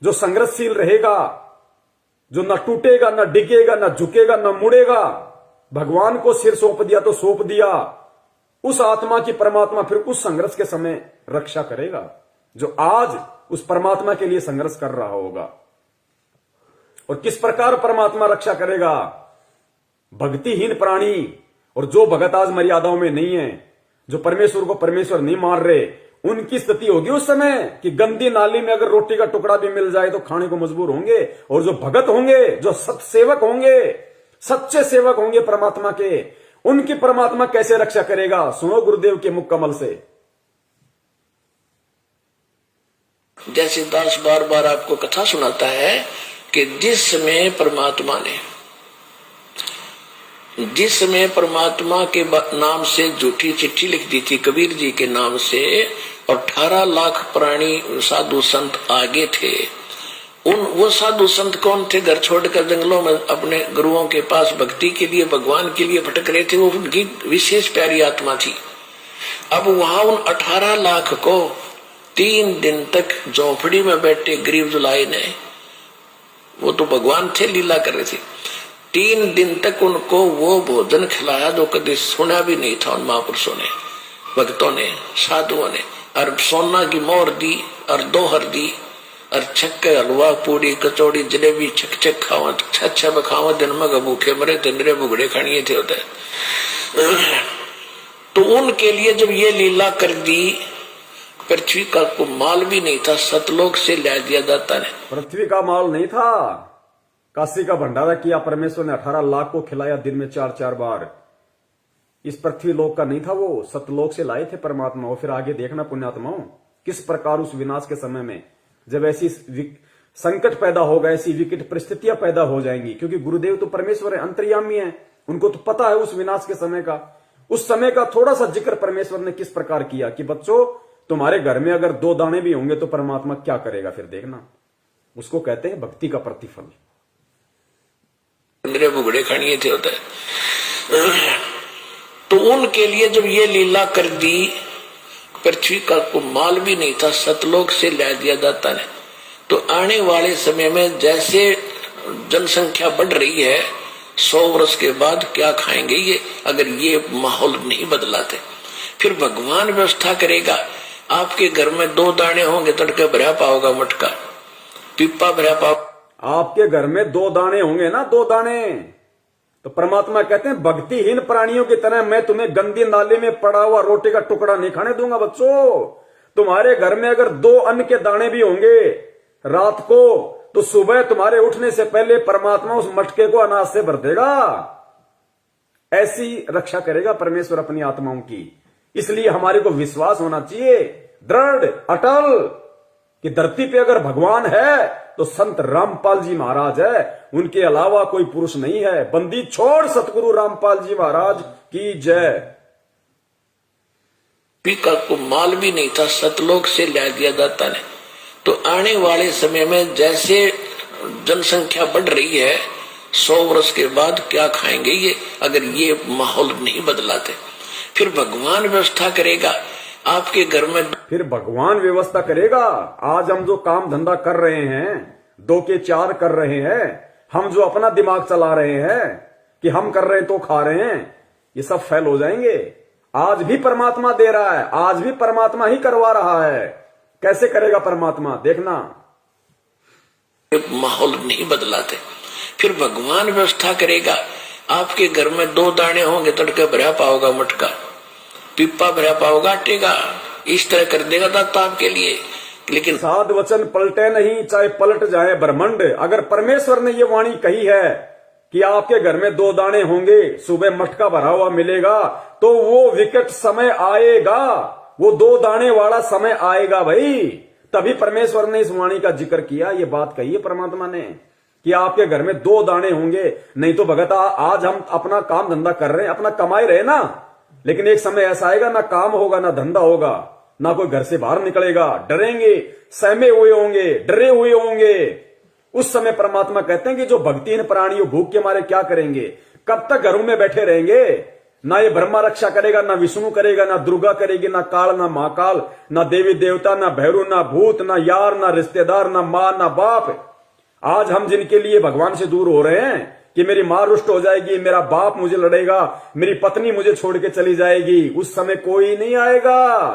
A: जो संघर्षशील रहेगा, जो न टूटेगा, न डिगेगा, न झुकेगा, न मुड़ेगा, भगवान को सिर सौंप दिया तो सौंप दिया, उस आत्मा की परमात्मा फिर उस संघर्ष के समय रक्षा करेगा जो आज उस परमात्मा के लिए संघर्ष कर रहा होगा। और किस प्रकार परमात्मा रक्षा करेगा? भक्तिहीन प्राणी और जो भगत आज मर्यादाओं में नहीं है, जो परमेश्वर को परमेश्वर नहीं मान रहे, उनकी स्थिति होगी उस समय कि गंदी नाली में अगर रोटी का टुकड़ा भी मिल जाए तो खाने को मजबूर होंगे। और जो भगत होंगे, जो सत्सेवक होंगे, सच्चे सेवक होंगे परमात्मा के, उनकी परमात्मा कैसे रक्षा करेगा? सुनो गुरुदेव के मुख कमल से।
E: जैसे दास बार बार आपको कथा सुनाता है कि जिस समय परमात्मा के नाम से झूठी चिट्ठी लिख दी थी कबीर जी के नाम से, और 18 लाख प्राणी साधु संत आगे थे। वो साधु संत कौन थे? घर छोड़कर जंगलों में अपने गुरुओं के पास भक्ति के लिए, भगवान के लिए भटक रहे थे। वो उनकी विशेष प्यारी आत्मा थी। अब वहां उन 18 लाख को 3 दिन तक झोपड़ी में बैठे गरीब जुलाई ने, वो तो भगवान थे, लीला कर रहे थे, 3 दिन तक उनको वो भोजन खिलाया जो कभी सुना भी नहीं था उन महापुरुषों ने, भक्तों ने, साधुओं ने। और सोना की मोहर दी और दोहर दी और छक्के हलवा पूड़ी कचौड़ी जलेबी छक छक खावा छह खावा दिन में भूखे मरे तिंदरे बुगड़े खानिए थे होते। तो उनके लिए जब ये लीला कर दी, पृथ्वी का को माल भी नहीं था, सतलोक से ला दिया जाता है।
A: पृथ्वी का माल नहीं था, काशी का भंडारा किया परमेश्वर ने, 18 लाख को खिलाया दिन में 4-4 बार। इस पृथ्वी लोक का नहीं था, वो सतलोक से लाए थे परमात्मा। और फिर आगे देखना पुण्यात्माओं, किस प्रकार उस विनाश के समय में जब ऐसी संकट पैदा होगा, ऐसी विकट परिस्थितियां पैदा हो जाएंगी, क्योंकि गुरुदेव तो परमेश्वर है, अंतर्यामी है, उनको तो पता है उस विनाश के समय का। उस समय का थोड़ा सा जिक्र परमेश्वर ने किस प्रकार किया कि बच्चों तुम्हारे घर में अगर 2 दाने भी होंगे तो परमात्मा क्या करेगा, फिर देखना। उसको कहते हैं भक्ति का प्रतिफल।
E: मेरे बुगड़े खानिए थे होता है। तो उनके लिए जब ये लीला कर दी, पृथ्वी का को माल भी नहीं था, सतलोक से ला दिया जाता है। तो आने वाले समय में जैसे जनसंख्या बढ़ रही है, 100 वर्ष के बाद क्या खाएंगे ये, अगर ये माहौल नहीं बदलाते। फिर भगवान व्यवस्था करेगा, आपके घर में 2 दाने होंगे, तड़के भरा पाओगा मटका, पिप्पा भरा पाओ।
A: आपके घर में 2 दाने होंगे ना, 2 दाने, तो परमात्मा कहते हैं भक्तिहीन प्राणियों की तरह मैं तुम्हें गंदी नाले में पड़ा हुआ रोटी का टुकड़ा नहीं खाने दूंगा। बच्चों तुम्हारे घर में अगर 2 अन्न के दाने भी होंगे रात को, तो सुबह तुम्हारे उठने से पहले परमात्मा उस मटके को अनाज से भर देगा। ऐसी रक्षा करेगा परमेश्वर अपनी आत्माओं की। इसलिए हमारे को विश्वास होना चाहिए दृढ़ अटल कि धरती पे अगर भगवान है तो संत रामपाल जी महाराज है, उनके अलावा कोई पुरुष नहीं है। बंदी छोड़ सतगुरु रामपाल जी महाराज की जय।
E: पिका को माल भी नहीं था, सतलोक से ला दिया जाता है। तो आने वाले समय में जैसे जनसंख्या बढ़ रही है, 100 वर्ष के बाद क्या खाएंगे ये, अगर ये माहौल नहीं बदलाते। फिर भगवान व्यवस्था करेगा, आपके घर में
A: फिर भगवान व्यवस्था करेगा। आज हम जो काम धंधा कर रहे हैं, 2 के 4 कर रहे हैं, हम जो अपना दिमाग चला रहे हैं कि हम कर रहे हैं तो खा रहे हैं, ये सब फेल हो जाएंगे। आज भी परमात्मा दे रहा है, आज भी परमात्मा ही करवा रहा है। कैसे करेगा परमात्मा, देखना।
E: माहौल नहीं बदलाते। फिर भगवान व्यवस्था करेगा, आपके घर में 2 दाने होंगे, तड़के भरा पाओगा मटका, पिप्पा भरा पाओगा आटेगा। इस तरह कर देगा दाता आपके लिए। लेकिन
A: साध वचन पलटे नहीं, चाहे पलट जाए ब्रह्मांड। अगर परमेश्वर ने ये वाणी कही है कि आपके घर में 2 दाने होंगे, सुबह मटका भरा हुआ मिलेगा, तो वो विकट समय आएगा, वो 2 दाने वाला समय आएगा भाई। तभी परमेश्वर ने इस वाणी का जिक्र किया, ये बात कही है परमात्मा ने कि आपके घर में 2 दाने होंगे। नहीं तो भगत आज हम अपना काम धंधा कर रहे हैं, अपना कमाई रहे ना, लेकिन एक समय ऐसा आएगा ना काम होगा, ना धंधा होगा, ना कोई घर से बाहर निकलेगा, डरेंगे, सहमे हुए होंगे, डरे हुए होंगे। उस समय परमात्मा कहते हैं कि जो भक्तिहीन प्राणियों भूख के मारे क्या करेंगे, कब तक घरों में बैठे रहेंगे। ना ये ब्रह्मा रक्षा करेगा, ना विष्णु करेगा, ना दुर्गा करेगी, ना काल, ना महाकाल, ना देवी देवता, ना भैरू, ना भूत, ना यार, ना रिश्तेदार, ना मां, ना बाप। आज हम जिनके लिए भगवान से दूर हो रहे हैं कि मेरी मां रुष्ट हो जाएगी, मेरा बाप मुझे लड़ेगा, मेरी पत्नी मुझे छोड़ के चली जाएगी, उस समय कोई नहीं आएगा,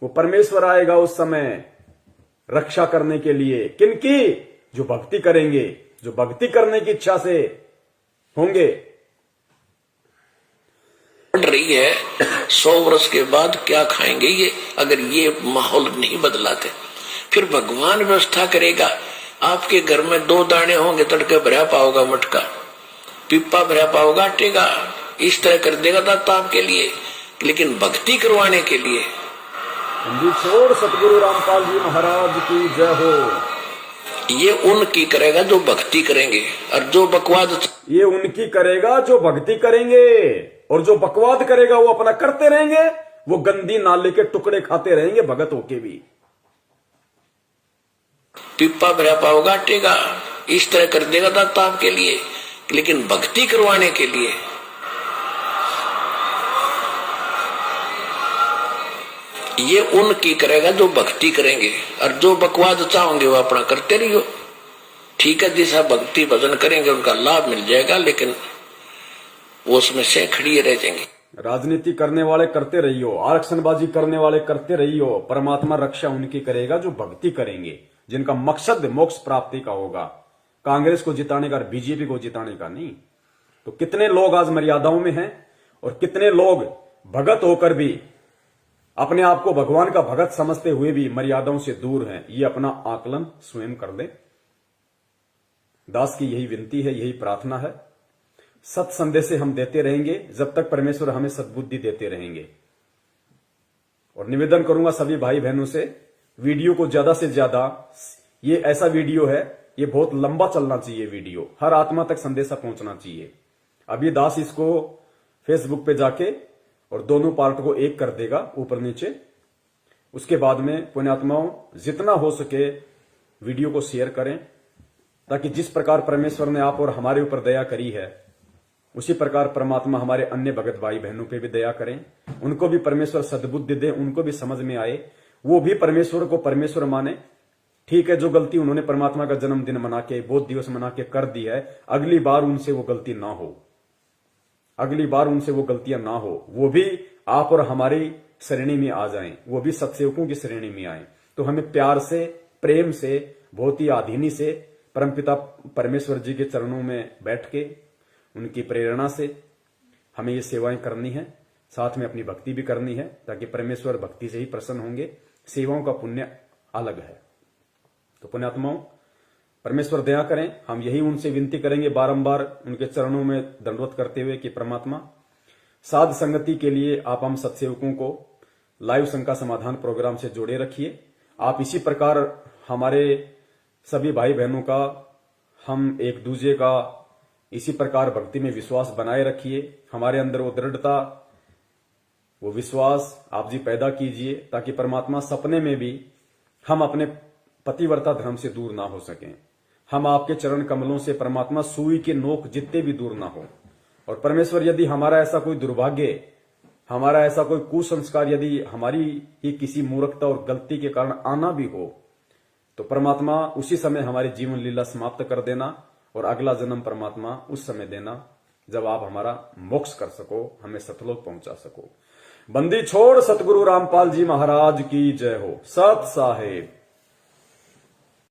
A: वो परमेश्वर आएगा उस समय रक्षा करने के लिए। किनकी? जो भक्ति करेंगे, जो भक्ति करने की इच्छा से होंगे।
E: बढ़ रही है, 100 वर्ष के बाद क्या खाएंगे ये, अगर ये माहौल नहीं बदलाते। फिर भगवान व्यवस्था करेगा, आपके घर में 2 दाने होंगे, तड़के भरा पाओगा मटका, पिप्पा भरा पाओगा आटेगा। इस तरह कर देगा दाता आपके लिए। लेकिन भक्ति करवाने के लिए
A: छोड़ सतगुरु रामपाल जी महाराज की जय हो।
E: ये उनकी करेगा जो भक्ति करेंगे, और जो बकवाद
A: ये उनकी करेगा जो भक्ति करेंगे, और जो बकवाद करेगा वो अपना करते रहेंगे, वो गंदी नाले के टुकड़े खाते रहेंगे भगत होके भी।
E: पिप्पा भरा पाओगा आटेगा। इस तरह कर देगा दाता आपके लिए। लेकिन भक्ति करवाने के लिए ये उनकी करेगा जो भक्ति करेंगे, और जो बकवाद चाहोगे वो अपना करते रहियो। ठीक है, जैसा भक्ति भजन करेंगे उनका लाभ मिल जाएगा, लेकिन वो उसमें से खड़ी रह जाएंगे।
A: राजनीति करने वाले करते रहियो, आरक्षणबाजी करने वाले करते रहियो, परमात्मा रक्षा उनकी करेगा जो भक्ति करेंगे। जिनका मकसद मोक्ष प्राप्ति का होगा, कांग्रेस को जिताने का, बीजेपी को जिताने का नहीं। तो कितने लोग आज मर्यादाओं में हैं और कितने लोग भगत होकर भी अपने आप को भगवान का भगत समझते हुए भी मर्यादाओं से दूर हैं। ये अपना आकलन स्वयं कर लें। दास की यही विनती है, यही प्रार्थना है। सत संदेश हम देते रहेंगे जब तक परमेश्वर हमें सद्बुद्धि देते रहेंगे। और निवेदन करूंगा सभी भाई बहनों से, वीडियो को ज्यादा से ज्यादा, ये ऐसा वीडियो है, ये बहुत लंबा चलना चाहिए वीडियो, हर आत्मा तक संदेशा पहुंचना चाहिए। अभी दास इसको फेसबुक पे जाके और दोनों पार्ट को एक कर देगा ऊपर नीचे। उसके बाद में पुण्यात्माओं जितना हो सके वीडियो को शेयर करें, ताकि जिस प्रकार परमेश्वर ने आप और हमारे ऊपर दया करी है उसी प्रकार परमात्मा हमारे अन्य भगत भाई बहनों पे भी दया करें, उनको भी परमेश्वर सद्बुद्धि दे, उनको भी समझ में आए, वो भी परमेश्वर को परमेश्वर माने। ठीक है, जो गलती उन्होंने परमात्मा का जन्मदिन मना के, बोध दिवस मना के कर दी है, अगली बार उनसे वो गलती ना हो, अगली बार उनसे वो गलतियां ना हो, वो भी आप और हमारी श्रेणी में आ जाएं, वो भी सत्सेवकों की श्रेणी में आए। तो हमें प्यार से, प्रेम से, बहुत ही आधीनी से परमपिता परमेश्वर जी के चरणों में बैठ के उनकी प्रेरणा से हमें ये सेवाएं करनी है, साथ में अपनी भक्ति भी करनी है, ताकि परमेश्वर भक्ति से ही प्रसन्न होंगे। सेवाओं का पुण्य अलग है। तो पुण्यात्माओं, परमेश्वर दया करें। हम यही उनसे विनती करेंगे बारंबार उनके चरणों में दंडवत करते हुए कि परमात्मा साध संगति के लिए आप हम सत्सेवकों को लाइव शंका समाधान प्रोग्राम से जोड़े रखिए। आप इसी प्रकार हमारे सभी भाई बहनों का, हम एक दूसरे का इसी प्रकार भक्ति में विश्वास बनाए रखिए। हमारे अंदर वो दृढ़ता, वो विश्वास आप जी पैदा कीजिए, ताकि परमात्मा सपने में भी हम अपने पतिव्रता धर्म से दूर ना हो सकें। हम आपके चरण कमलों से परमात्मा सुई के नोक जितने भी दूर ना हो। और परमेश्वर यदि हमारा ऐसा कोई दुर्भाग्य, हमारा ऐसा कोई कुसंस्कार यदि हमारी ही किसी मूर्खता और गलती के कारण आना भी हो, तो परमात्मा उसी समय हमारी जीवन लीला समाप्त कर देना और अगला जन्म परमात्मा उस समय देना जब आप हमारा मोक्ष कर सको, हमें सतलोक पहुंचा सको। बंदी छोड़ सतगुरु रामपाल जी महाराज की जय हो। सत साहेब।